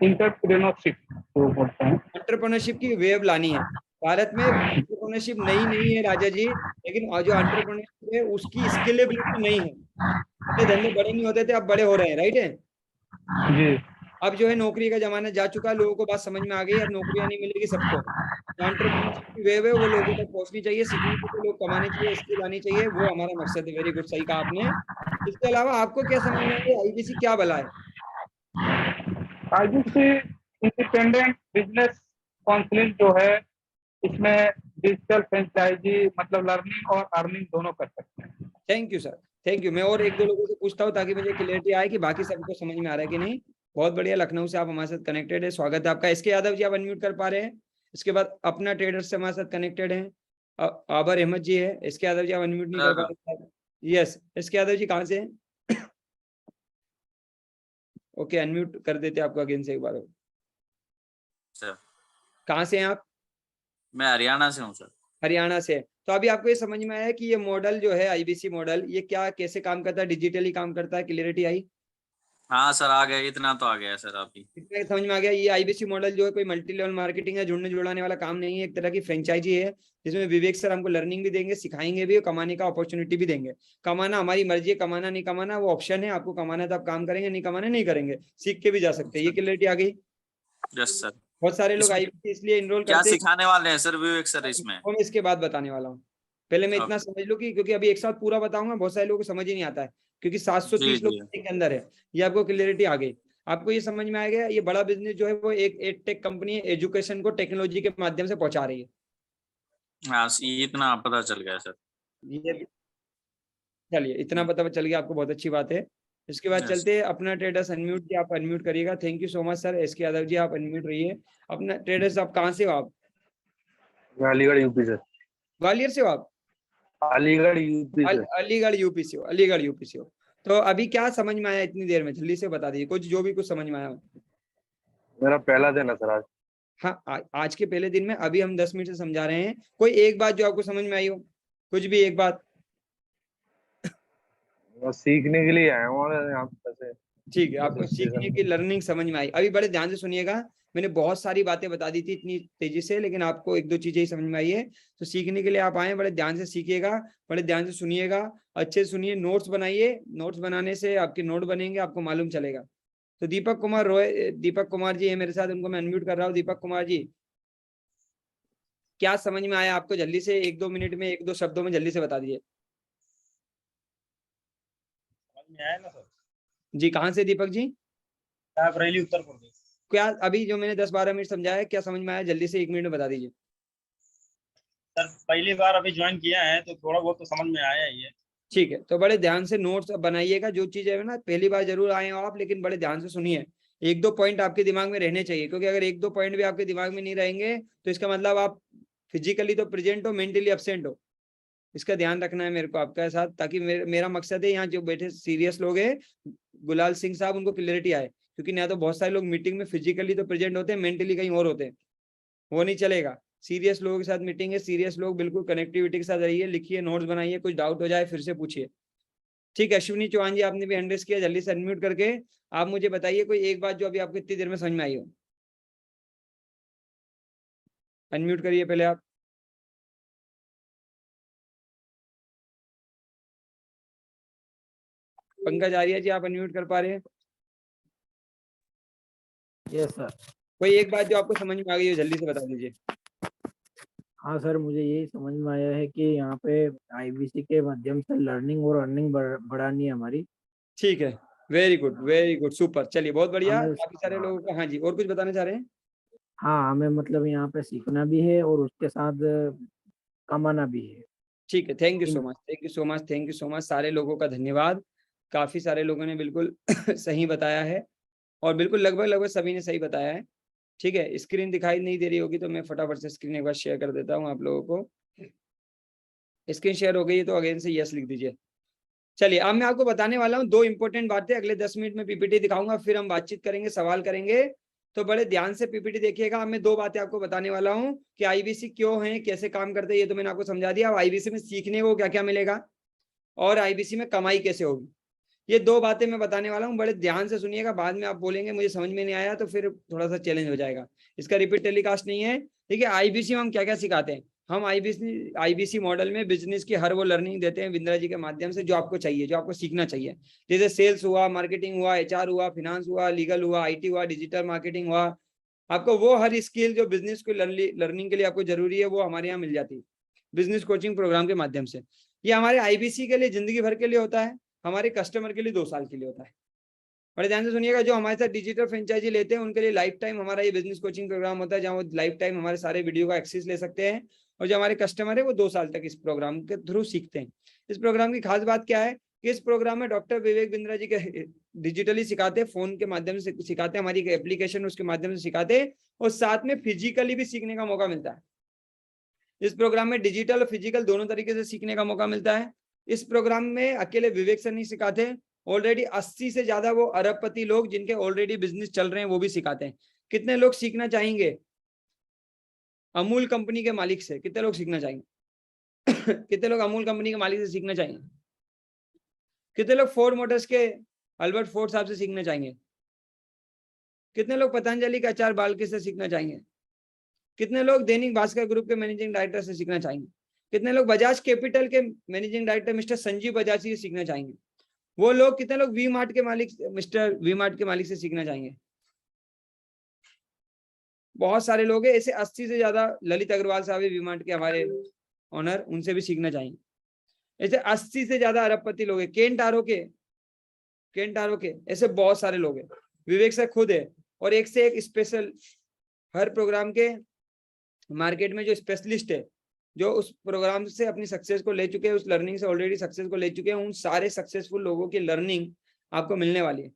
इंटरप्रेन्योरशिप जो बोलते हैं। एंटरप्रेन्योरशिप की वेव लानी है भारत में। एंटरप्रेन्योरशिप नई नहीं है राजा जी, लेकिन जो एंटरप्रेन्योरशिप है उसकी स्केलेबिलिटी नहीं है। पहले धंधे बड़े नहीं होते थे, अब बड़े हो रहे हैं, राइट है? जी अब जो है नौकरी का जमाना जा चुका है, लोगों को बात समझ में आ गई, अब नौकरियां नहीं मिलेगी सबको। एंटरप्रेन्योरशिप की वेव है वो लोगों तक पहुंचनी चाहिए, सीखनी चाहिए, लोग कमाने चाहिए, स्किल आनी चाहिए, वो हमारा मकसद है। वेरी गुड, सही कहा आपने। इसके अलावा आपको क्या समझ में आया आईबीसी क्या भला है? आईबीसी इंडिपेंडेंट बिजनेस काउंसिल जो है, इसमें डिजिटल फ्रेंचाइजी मतलब लर्निंग और अर्निंग दोनों कर सकते हैं। Thank you sir, thank you. मैं और एक दो लोगों से पूछता हूँ ताकि मुझे क्लियरिटी आए कि बाकी सबको समझ में आ रहा है कि नहीं। बहुत बढ़िया, लखनऊ से आप हमारे साथ कनेक्टेड है, स्वागत है आपका। एसके यादव जी आप अनम्यूट कर पा रहे हैं? इसके बाद अपना ट्रेडर्स से हमारे साथ कनेक्टेड है, आबर अहमद जी है। एसके यादव जी आप अनम्यूट नहीं कर पा रहे? यस, एसके यादव जी कहाँ से हैं? ओके, अनम्यूट कर देते आपको अगेन से एक बार और। सर कहाँ से हैं आप? मैं हरियाणा से हूँ सर। हरियाणा से। तो अभी आपको ये समझ में आया कि ये मॉडल जो है आईबीसी मॉडल, ये क्या कैसे काम करता है, डिजिटली काम करता है, क्लियरिटी आई? हाँ सर आ गया, इतना तो आ गया सर अभी। कितना समझ में आ गया? ये आईबीसी मॉडल जो है कोई मल्टी लेवल मार्केटिंग है, जुड़ने जुड़ाने वाला काम नहीं है, एक तरह की फ्रेंचाइजी है जिसमें विवेक सर हमको लर्निंग भी देंगे, सिखाएंगे भी और कमाने का अपॉर्चुनिटी भी देंगे। कमाना हमारी मर्जी है, कमाना नहीं कमाना वो ऑप्शन है, आपको कमाना है तो आप काम करेंगे, नहीं कमाना नहीं करेंगे, सीख के भी जा सकते हैं। ये क्लियरिटी आ गई? Yes sir. बहुत सारे लोग इसमें आईबीसी इसलिए इनरोल क्या करते हैं, सिखाने वाले हैं सर विवेक सर इसमें? वो मैं इसके बाद बताने वाला हूँ। पहले मैं इतना ओके। समझ लूं कि क्योंकि अभी एक साथ पूरा बताऊंगा बहुत सारे लोगों को समझ ही नहीं आता है, क्योंकि 730 लोग जी। के अंदर है। ये आपको क्लियरिटी आ गई? आपको ये समझ में आ गया ये बड़ा बिजनेस जो है वो एक एडटेक कंपनी है, एजुकेशन को टेक्नोलॉजी के माध्यम से पहुंचा रही है। हाँ इतना पता चल गया सर। ये चलिए इतना पता चल गया आपको, बहुत अच्छी बात है। इसके बाद यस। चलते हैं अपना ट्रेडर्स अनम्यूट जी, आप अनम्यूट करिएगा। Thank you so much sir. S के यादव जी आप अनम्यूट रहिए। अपना ट्रेडर्स आप कहाँ से हो आप? अलीगढ़ यूपी से। ग्वालियर से हो आप? अलीगढ़ यूपी से। अलीगढ़ यूपी से हो, अलीगढ़ यूपी से हो। तो अभी क्या समझ में आया इतनी देर में, जल्दी से बता दीजिए कुछ, जो भी कुछ समझ में आया हो। मेरा पहला दिन है सर आज। हाँ आज के पहले दिन में अभी हम 10 मिनट से समझा रहे हैं। कोई एक बात जो आपको समझ में आई हो, कुछ भी एक बात? बस सीखने के लिए आया हूँ और यहाँ पे ठीक है, आपको सीखने की लर्निंग समझ में आई। अभी बड़े ध्यान से सुनिएगा, मैंने बहुत सारी बातें बता दी थी इतनी तेजी से, लेकिन आपको एक दो चीजें ही समझ में आई है। तो सीखने के लिए आप आए, बड़े ध्यान से सीखिएगा, बड़े ध्यान से सुनिएगा, अच्छे से सुनिए, नोट्स बनाइए। नोट्स बनाने से आपके नोट बनेंगे, आपको मालूम चलेगा। तो दीपक कुमार रॉय, दीपक कुमार जी है मेरे साथ, उनको मैं अनम्यूट कर रहा हूँ। दीपक कुमार जी, क्या समझ में आया आपको? जल्दी से एक दो मिनट में, एक दो शब्दों में जल्दी से बता दीजिए। समझ में आया ना सर? जी कहाँ से दीपक जी? बरेली उत्तर प्रदेश। क्या अभी जो मैंने 10-12 मिनट समझाया क्या समझ में आया? जल्दी से 1 मिनट में बता दीजिए। सर पहली बार अभी ज्वाइन किया है तो थोड़ा बहुत तो समझ में आया ही है। ठीक है, तो बड़े ध्यान से नोट्स बनाइएगा। जो चीज है ना, पहली बार जरूर आए हो आप, लेकिन बड़े ध्यान से सुनिए। एक दो पॉइंट आपके दिमाग में रहने चाहिए, क्योंकि अगर एक दो पॉइंट भी आपके दिमाग में नहीं रहेंगे तो इसका मतलब आप फिजिकली तो प्रेजेंट हो, मेंटली एब्सेंट हो। इसका ध्यान रखना है मेरे को आपके साथ, ताकि मेरा मकसद है यहाँ जो बैठे सीरियस लोग हैं, गुलाल सिंह साहब, उनको क्लियरिटी आए। क्योंकि ना तो बहुत सारे लोग मीटिंग में फिजिकली तो प्रेजेंट होते हैं, मेंटली कहीं और होते हैं, वो नहीं चलेगा। सीरियस लोगों के साथ मीटिंग है, सीरियस लोग बिल्कुल कनेक्टिविटी के साथ रहिए, लिखिए, नोट्स बनाइए, कुछ डाउट हो जाए फिर से पूछिए। ठीक है, अश्विनी चौहान जी आपने भी हैंड किया, जल्दी से अनम्यूट करके आप मुझे बताइए कोई एक बात जो अभी आपको इतनी देर में समझ में आई हो। अनम्यूट करिए पहले आप। पंकज आर्य जी आप अनम्यूट कर पा रहे हैं? Yes sir. कोई एक बात जो आपको समझ में आ गई हो जल्दी से बता दीजिए। हाँ सर, मुझे यही समझ में आया है कि यहाँ पे आईबीसी के माध्यम से लर्निंग और अर्निंग बढ़ानी है हमारी। ठीक है, वेरी गुड, सुपर। चलिए बहुत बढ़िया, हमें काफी सारे लोगों को। हाँ जी, और कुछ बताना चाह रहे हैं? हाँ, हमें मतलब यहाँ पे सीखना भी है और उसके साथ कमाना भी है। ठीक है, thank you so much, thank you so much, thank you so much. सारे लोगों का धन्यवाद, काफी सारे लोगों ने बिल्कुल सही बताया है, और बिल्कुल लगभग सभी ने सही बताया है। ठीक है, स्क्रीन दिखाई नहीं दे रही होगी तो मैं फटाफट से स्क्रीन एक बार शेयर कर देता हूँ आप लोगों को। स्क्रीन शेयर हो गई है तो अगेन से यस लिख दीजिए। चलिए अब मैं आपको बताने वाला हूँ 2 इंपॉर्टेंट बातें। अगले 10 मिनट में पीपीटी दिखाऊंगा, फिर हम बातचीत करेंगे, सवाल करेंगे। तो बड़े ध्यान से पीपीटी देखिएगा। अब मैं 2 बातें आपको बताने वाला हूँ कि आईबीसी क्यों है, कैसे काम करते हैं, ये तो मैंने आपको समझा दिया। अब आईबीसी में सीखने को क्या क्या मिलेगा और आईबीसी में कमाई कैसे होगी, ये 2 बातें मैं बताने वाला हूँ। बड़े ध्यान से सुनिएगा, बाद में आप बोलेंगे मुझे समझ में नहीं आया तो फिर थोड़ा सा चैलेंज हो जाएगा। इसका रिपीट टेलीकास्ट नहीं है। ठीक है, आईबीसी में हम क्या क्या सिखाते हैं? हम आईबीसी मॉडल में बिजनेस की हर वो लर्निंग देते हैं बिंद्रा जी के माध्यम से, जो आपको चाहिए, जो आपको सीखना चाहिए। जैसे सेल्स हुआ, मार्केटिंग हुआ, एचआर हुआ, फिनांस हुआ, लीगल हुआ, आईटी हुआ, डिजिटल मार्केटिंग हुआ। आपको वो हर स्किल जो बिजनेस को लर्निंग के लिए आपको जरूरी है, वो हमारे यहाँ मिल जाती है बिजनेस कोचिंग प्रोग्राम के माध्यम से। ये हमारे आईबीसी के लिए जिंदगी भर के लिए होता है, हमारे कस्टमर के लिए 2 साल के लिए होता है। बड़े ध्यान से सुनिएगा, जो हमारे साथ डिजिटल फ्रेंचाइजी लेते हैं उनके लिए लाइफ टाइम हमारा ये बिजनेस कोचिंग प्रोग्राम होता है, जहाँ वो लाइफ टाइम हमारे सारे वीडियो का एक्सेस ले सकते हैं। और जो हमारे कस्टमर है वो 2 साल तक इस प्रोग्राम के थ्रू सीखते हैं। इस प्रोग्राम की खास बात क्या है कि इस प्रोग्राम में डॉक्टर विवेक बिंद्रा जी के डिजिटली सिखाते हैं, फोन के माध्यम से सिखाते हैं, हमारी एप्लीकेशन उसके माध्यम से सिखाते हैं, और साथ में फिजिकली भी सीखने का मौका मिलता है। इस प्रोग्राम में डिजिटल और फिजिकल दोनों तरीके से सीखने का मौका मिलता है। इस प्रोग्राम में अकेले विवेक सर नहीं सिखाते, ऑलरेडी 80 से ज्यादा वो अरबपति लोग जिनके ऑलरेडी बिजनेस चल रहे हैं वो भी सिखाते हैं। कितने लोग सीखना चाहेंगे? अमूल कंपनी के मालिक से कितने लोग सीखना चाहेंगे? कितने लोग अमूल कंपनी के मालिक से सीखना चाहेंगे? कितने लोग फोर्ड मोटर्स के अल्बर्ट फोर्ड साहब से सीखना चाहेंगे? कितने लोग पतंजलि के आचार्य बालके से सीखना चाहेंगे? कितने लोग दैनिक भास्कर ग्रुप के मैनेजिंग डायरेक्टर से सीखना चाहेंगे? कितने लोग बजाज कैपिटल के managing director mister Sanjeev Bajaj से सीखना चाहेंगे? वो लोग कितने लोग वी मार्ट के मालिक मिस्टर वी मार्ट के मालिक से सीखना चाहेंगे? बहुत सारे लोग हैं ऐसे, 80 से ज्यादा। ललित अग्रवाल साहब वी मार्ट के हमारे ऑनर, उनसे भी सीखना चाहेंगे। ऐसे 80 से ज्यादा अरबपति लोग हैं। केन टारो के ऐसे बहुत सारे लोग हैं। विवेक सर खुद है, और एक से एक स्पेशल, हर प्रोग्राम के मार्केट में जो स्पेशलिस्ट है, जो उस प्रोग्राम से अपनी सक्सेस को ले चुके हैं, उस लर्निंग से ऑलरेडी सक्सेस को ले चुके हैं, उन सारे सक्सेसफुल लोगों की लर्निंग आपको मिलने वाली है।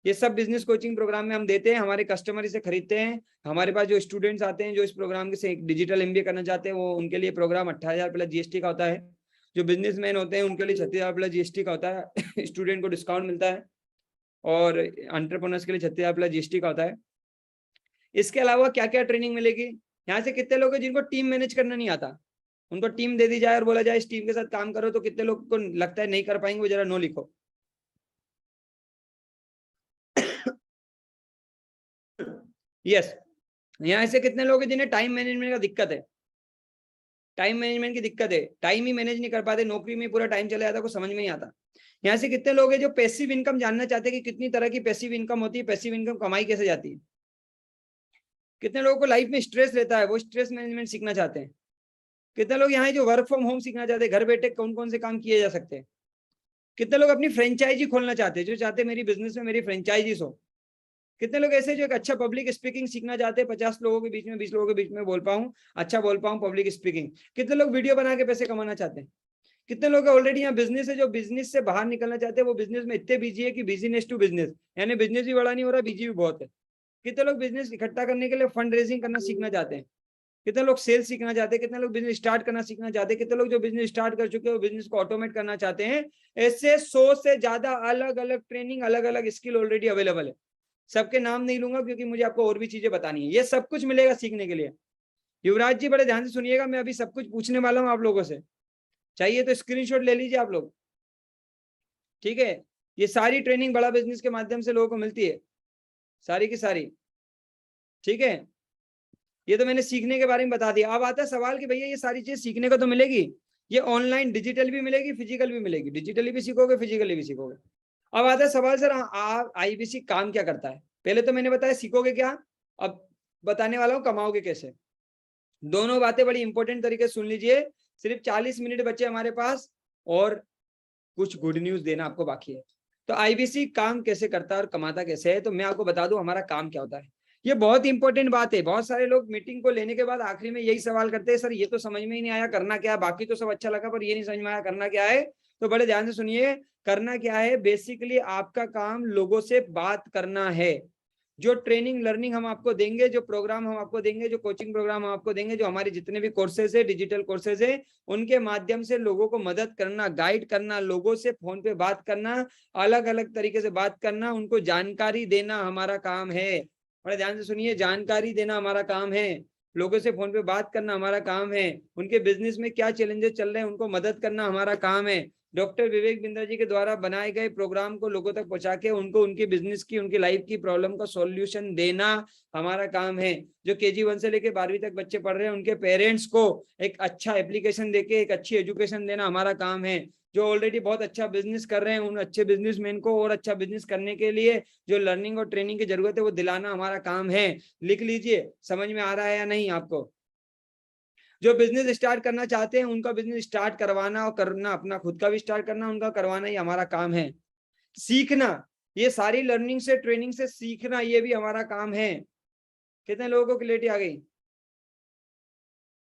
ये सब बिजनेस कोचिंग प्रोग्राम में हम देते हैं, हमारे कस्टमर इसे खरीदते हैं। हमारे पास जो स्टूडेंट्स आते हैं जो इस प्रोग्राम के से डिजिटल MBA करना चाहते हैं, वो उनके लिए प्रोग्राम 28,000 प्लस GST का होता है। जो बिजनेसमैन होते हैं उनके लिए 36,000 प्लस GST का होता है। स्टूडेंट को डिस्काउंट मिलता है, और एंटरप्रेन्योर्स के लिए 36,000 प्लस GST का होता है। इसके अलावा क्या क्या ट्रेनिंग मिलेगी? यहाँ से कितने लोग हैं जिनको टीम मैनेज करना नहीं आता? उनको टीम दे दी जाए और बोला जाए इस टीम के साथ काम करो, तो कितने लोग को लगता है नहीं कर पाएंगे? वो जरा नो लिखो। यस। यहाँ से कितने लोग हैं जिन्हें टाइम मैनेजमेंट का दिक्कत है? टाइम मैनेजमेंट की दिक्कत है, टाइम ही मैनेज नहीं कर पाते, नौकरी में पूरा टाइम चला जाता है, कुछ समझ में नहीं आता। यहाँ से कितने लोग हैं जो पैसिव इनकम जानना चाहते हैं कि कितनी तरह की पैसिव इनकम होती है, पैसिव इनकम कमाई कैसे जाती है? कितने लोगों को लाइफ में स्ट्रेस रहता है, वो स्ट्रेस मैनेजमेंट सीखना चाहते हैं? कितने लोग यहाँ जो वर्क फ्रॉम होम सीखना चाहते हैं, घर बैठे कौन कौन से काम किए जा सकते हैं? कितने लोग अपनी फ्रेंचाइजी खोलना चाहते हैं, जो चाहते हैं मेरी बिजनेस में मेरी फ्रेंचाइजीज हो? कितने लोग ऐसे जो एक अच्छा पब्लिक स्पीकिंग सीखना चाहते हैं, 50 लोगों के बीच में, 20 लोगों के बीच में बोल पाऊं, अच्छा बोल पाऊं पब्लिक स्पीकिंग? कितने लोग वीडियो बना के पैसे कमाना चाहते हैं? कितने लोग ऑलरेडी यहाँ बिजनेस है जो बिजनेस से बाहर निकलना चाहते हैं, वो बिजनेस में इतने बिजी है कि बिजनेस टू बिजनेस, यानी बिजनेस भी बड़ा नहीं हो रहा, बिजी भी बहुत है। कितने लोग बिजनेस इकट्ठा करने के लिए फंड रेजिंग करना सीखना चाहते हैं? कितने लोग सेल्स सीखना चाहते हैं? कितने लोग बिजनेस स्टार्ट करना सीखना चाहते हैं? कितने लोग जो बिजनेस स्टार्ट कर चुके हैं वो बिजनेस को ऑटोमेट करना चाहते हैं? ऐसे 100 से ज्यादा अलग अलग ट्रेनिंग, अलग अलग स्किल ऑलरेडी अवेलेबल है। सबके नाम नहीं लूंगा क्योंकि मुझे आपको और भी चीजें बतानी है। ये सब कुछ मिलेगा सीखने के लिए। युवराज जी बड़े ध्यान से सुनिएगा, मैं अभी सब कुछ पूछने वाला हूँ आप लोगों से, चाहिए तो स्क्रीनशॉट ले लीजिए आप लोग, ठीक है? ये सारी ट्रेनिंग बड़ा बिजनेस के माध्यम से लोगों को मिलती है, सारी की सारी, ठीक है? ये तो मैंने सीखने के बारे में बता दिया। अब आता है सवाल कि भैया ये सारी चीज सीखने को तो मिलेगी, ये ऑनलाइन डिजिटल भी मिलेगी, फिजिकल भी मिलेगी, डिजिटली भी सीखोगे, फिजिकली भी सीखोगे। अब आता है सवाल, सर आप IBC काम क्या करता है? पहले तो मैंने बताया सीखोगे क्या, अब बताने वाला हूँ कमाओगे कैसे। दोनों बातें बड़ी इंपॉर्टेंट तरीके से सुन लीजिए। सिर्फ 40 मिनट बचे हमारे पास, और कुछ गुड न्यूज देना आपको बाकी है। तो IBC काम कैसे करता है और कमाता कैसे है, तो मैं आपको बता दूं हमारा काम क्या होता है। ये बहुत इंपॉर्टेंट बात है। बहुत सारे लोग मीटिंग को लेने के बाद आखिरी में यही सवाल करते हैं, सर ये तो समझ में ही नहीं आया करना क्या है, बाकी तो सब अच्छा लगा पर ये नहीं समझ में आया करना क्या है। तो बड़े ध्यान से सुनिए, करना क्या है। बेसिकली आपका काम लोगों से बात करना है। जो ट्रेनिंग लर्निंग हम आपको देंगे, जो प्रोग्राम हम आपको देंगे, जो कोचिंग प्रोग्राम हम आपको देंगे, जो हमारे जितने भी कोर्सेज है, डिजिटल कोर्सेज है, उनके माध्यम से लोगों को मदद करना, गाइड करना, लोगों से फोन पे बात करना, अलग अलग तरीके से बात करना, उनको जानकारी देना हमारा काम है। बड़े ध्यान से सुनिए, जानकारी देना हमारा काम है, लोगों से फोन पे बात करना हमारा काम है, उनके बिजनेस में क्या चैलेंजेस चल रहे हैं उनको मदद करना हमारा काम है। डॉक्टर विवेक बिंद्रा जी के द्वारा बनाए गए प्रोग्राम को लोगों तक पहुंचा के उनको उनकी बिजनेस की, उनकी लाइफ की प्रॉब्लम का सॉल्यूशन देना हमारा काम है। जो KG 1 से लेकर 12वीं तक बच्चे पढ़ रहे हैं, उनके पेरेंट्स को एक अच्छा एप्लीकेशन देके एक अच्छी एजुकेशन देना हमारा काम है। जो ऑलरेडी बहुत अच्छा बिजनेस कर रहे हैं, उन अच्छे बिजनेसमैन को और अच्छा बिजनेस करने के लिए जो लर्निंग और ट्रेनिंग की जरूरत है वो दिलाना हमारा काम है। लिख लीजिए, समझ में आ रहा है या नहीं आपको? जो बिजनेस स्टार्ट करना चाहते हैं उनका बिजनेस स्टार्ट करवाना और करना, अपना खुद का भी स्टार्ट करना, उनका करवाना, ये हमारा काम है। सीखना, ये सारी लर्निंग से, ट्रेनिंग से सीखना, ये भी हमारा काम है। कितने लोगों को क्लियरिटी आ गई?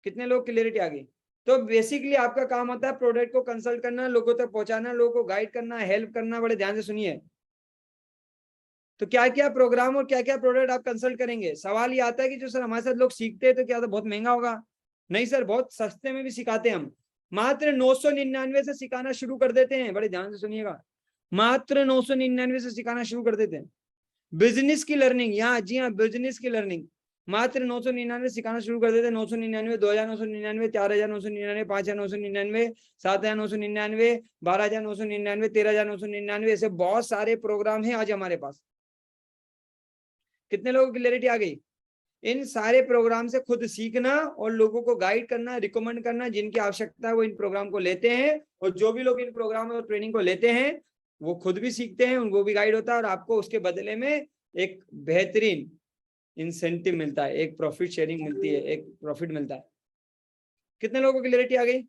कितने लोग क्लियरिटी आ गई? तो बेसिकली आपका काम होता है प्रोडक्ट को कंसल्ट करना, लोगों तक पहुंचाना, लोगों को गाइड करना, हेल्प करना। बड़े ध्यान से सुनिए, तो क्या क्या प्रोग्राम और क्या क्या प्रोडक्ट आप कंसल्ट करेंगे? सवाल ये आता है कि जो सर हमारे साथ लोग सीखते हैं तो क्या तो बहुत महंगा होगा? नहीं सर, बहुत सस्ते में भी सिखाते हैं हम। मात्र 999 से सिखाना शुरू कर देते हैं। बड़े ध्यान से सुनिएगा, मात्र 999 से सिखाना शुरू कर देते हैं। बिजनेस की लर्निंग, यहाँ जी हाँ, बिजनेस की लर्निंग। मात्र 999 सिखाना शुरू कर देते। 999, 2999, 4999, 5999, 7999, 12999, 13999, ऐसे बहुत सारे प्रोग्राम हैं आज हमारे पास। कितने लोगों की क्लैरिटी आ गई? इन सारे प्रोग्राम से खुद सीखना और लोगों को गाइड करना, रिकमेंड करना, जिनकी आवश्यकता है वो इन प्रोग्राम को लेते हैं, और जो भी लोग इन प्रोग्राम और ट्रेनिंग को लेते हैं वो खुद भी सीखते हैं, उनको भी गाइड होता है, और आपको उसके बदले में एक बेहतरीन इंसेंटिव मिलता है, एक प्रॉफिट शेयरिंग मिलती है, एक प्रॉफिट मिलता है। कितने लोगों को क्लैरिटी आ गई?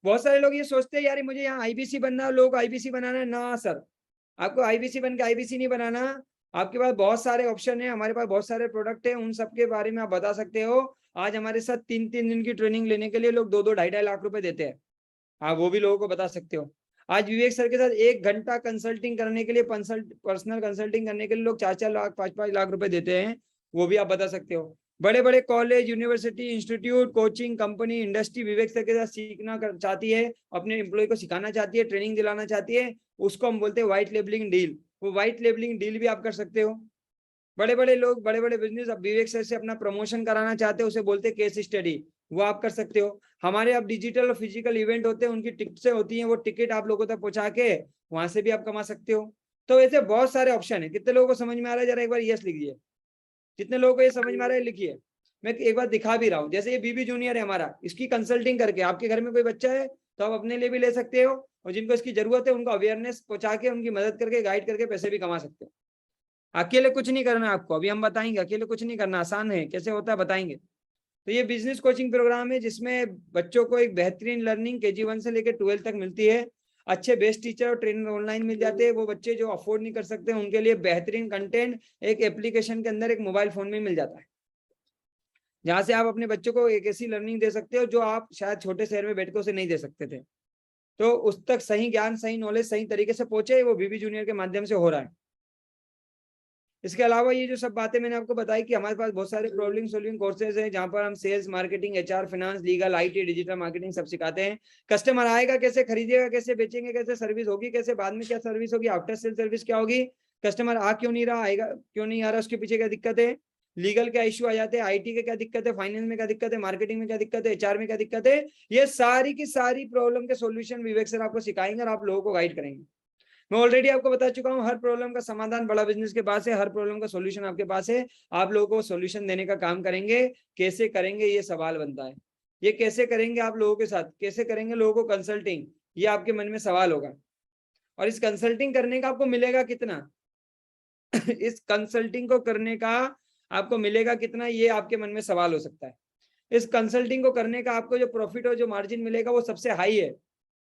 बहुत सारे लोग ये सोचते हैं यार मुझे यहाँ आईबीसी बनना है, लोग आईबीसी बनाना है। ना सर, आपको आईबीसी बन के आईबीसी नहीं बनाना। आपके पास बहुत सारे ऑप्शन है, हमारे पास बहुत सारे प्रोडक्ट है, उन सब के बारे में आप बता सकते हो। आज हमारे साथ 3-3 दिन की ट्रेनिंग लेने के लिए लोग 2-2, 2.5 लाख रुपए देते हैं। आप वो भी लोगों को बता सकते हो। आज विवेक सर के साथ 1 घंटा कंसल्टिंग करने के लिए, पर्सनल कंसल्टिंग करने के लिए लोग 4-4 लाख, 5-5 लाख रुपए देते हैं, वो भी आप बता सकते हो। बड़े बड़े college, university, institute, coaching company, industry Vivek sir के साथ सीखना चाहती है, अपने एम्प्लॉय को सिखाना चाहती है, ट्रेनिंग दिलाना चाहती है, उसको हम बोलते हैं व्हाइट लेबलिंग डील। वो व्हाइट लेबलिंग डील भी आप कर सकते हो। बड़े बड़े लोग, बड़े बड़े बिजनेस अब विवेक सर से अपना प्रमोशन कराना चाहते हैं, उसे बोलते हैं केस स्टडी, वो आप कर सकते हो। हमारे अब डिजिटल और फिजिकल इवेंट होते हैं, उनकी टिकटें होती हैं, वो टिकट आप लोगों तक पहुंचा के वहां से भी आप कमा सकते हो। तो ऐसे बहुत सारे ऑप्शन है। कितने लोगों को समझ में आ रहा है? जरा एक बार यस लिखिए। कितने लोगों को ये समझ में आ रहा है? लिखिए। मैं एक बार दिखा भी रहा हूँ, जैसे ये बीबी जूनियर है हमारा, इसकी कंसल्टिंग करके आपके घर में कोई बच्चा है तो आप अपने लिए भी ले सकते हो, और जिनको इसकी जरूरत है उनको अवेयरनेस पहुंचा के, उनकी मदद करके, गाइड करके पैसे भी कमा सकते हो। अकेले कुछ नहीं करना आपको, अभी हम बताएंगे। अकेले कुछ नहीं करना, आसान है, कैसे होता है बताएंगे। तो ये बिजनेस कोचिंग प्रोग्राम है जिसमें बच्चों को एक बेहतरीन लर्निंग KG 1 से लेकर 12 तक मिलती है। अच्छे बेस्ट टीचर और ट्रेनर ऑनलाइन मिल जाते हैं। वो बच्चे जो अफोर्ड नहीं कर सकते उनके लिए बेहतरीन कंटेंट एक एप्लीकेशन के अंदर, एक मोबाइल फोन में मिल जाता है, जहां से आप अपने बच्चों को एक ऐसी लर्निंग दे सकते हो जो आप शायद छोटे शहर में बैठ के उसे नहीं दे सकते थे। तो उस तक सही ज्ञान, सही नॉलेज सही तरीके से पहुंचे, वो बीबी जूनियर के माध्यम से हो रहा है। इसके अलावा ये जो सब बातें मैंने आपको बताई कि हमारे पास बहुत सारे प्रॉब्लम सॉल्विंग कोर्सेज हैं, जहां पर हम sales, marketing, HR, finance, legal, IT, digital marketing सब सिखाते हैं। कस्टमर आएगा कैसे, खरीदेगा कैसे, बेचेंगे कैसे, सर्विस होगी कैसे, बाद में क्या सर्विस होगी, आफ्टर सेल सर्विस क्या होगी, कस्टमर आ क्यों नहीं रहा, आएगा क्यों नहीं आ रहा, उसके पीछे क्या दिक्कत है, लीगल क्या इश्यू आ जाते हैं, IT के क्या दिक्कत है, फाइनेंस में क्या दिक्कत है, मार्केटिंग में क्या दिक्कत है, HR में क्या दिक्कत है, ये सारी की सारी प्रॉब्लम के सोल्यूशन विवेक सर आपको सिखाएंगे और आप लोगों को गाइड करेंगे। मैं ऑलरेडी आपको बता चुका हूं, हर प्रॉब्लम का समाधान बड़ा बिजनेस के पास है, हर प्रॉब्लम का सॉल्यूशन आपके पास है। आप लोगों को सॉल्यूशन देने का काम करेंगे। कैसे करेंगे ये सवाल बनता है। ये कैसे करेंगे आप लोगों के साथ, कैसे करेंगे लोगों को कंसल्टिंग, ये आपके मन में सवाल होगा। और इस कंसल्टिंग करने का आपको मिलेगा कितना इस कंसल्टिंग को करने का आपको मिलेगा कितना, ये आपके मन में सवाल हो सकता है। इस कंसल्टिंग को करने का आपको जो प्रॉफिट और जो मार्जिन मिलेगा वो सबसे हाई है।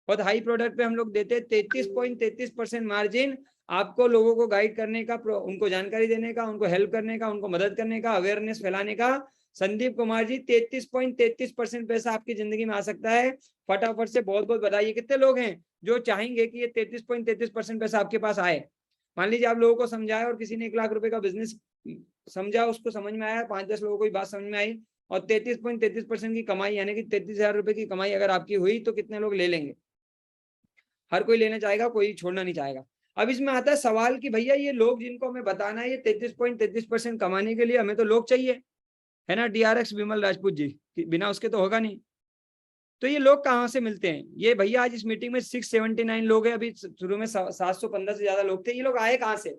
बहुत हाई प्रोडक्ट पे हम लोग देते हैं 33.33% मार्जिन, आपको लोगों को गाइड करने का, उनको जानकारी देने का, उनको हेल्प करने का, उनको मदद करने का, अवेयरनेस फैलाने का। संदीप कुमार जी 33.33% पैसा आपकी जिंदगी में आ सकता है। फटाफट से बहुत बहुत बधाई। कितने लोग हैं जो चाहेंगे कि ये 33.33% पैसा आपके पास आए? मान लीजिए आप लोगों को समझाया और किसी ने 1 लाख रुपए का बिजनेस समझा, उसको समझ में आया, 5-10 लोगों को ये बात समझ में आई, और 33.33% की कमाई, यानी कि 33,000 रुपए की कमाई अगर आपकी हुई तो कितने लोग ले लेंगे? हर कोई लेना चाहेगा, कोई छोड़ना नहीं चाहेगा। अब इसमें आता है सवाल कि भैया ये लोग जिनको हमें बताना है ये 33.33% कमाने के लिए हमें तो लोग चाहिए, है ना, DRX विमल राजपूत जी, बिना उसके तो होगा नहीं। तो ये लोग कहाँ से मिलते हैं? ये भैया आज इस मीटिंग में 679 लोग हैं, अभी शुरू में 715 से ज्यादा लोग थे। ये लोग आए कहाँ से?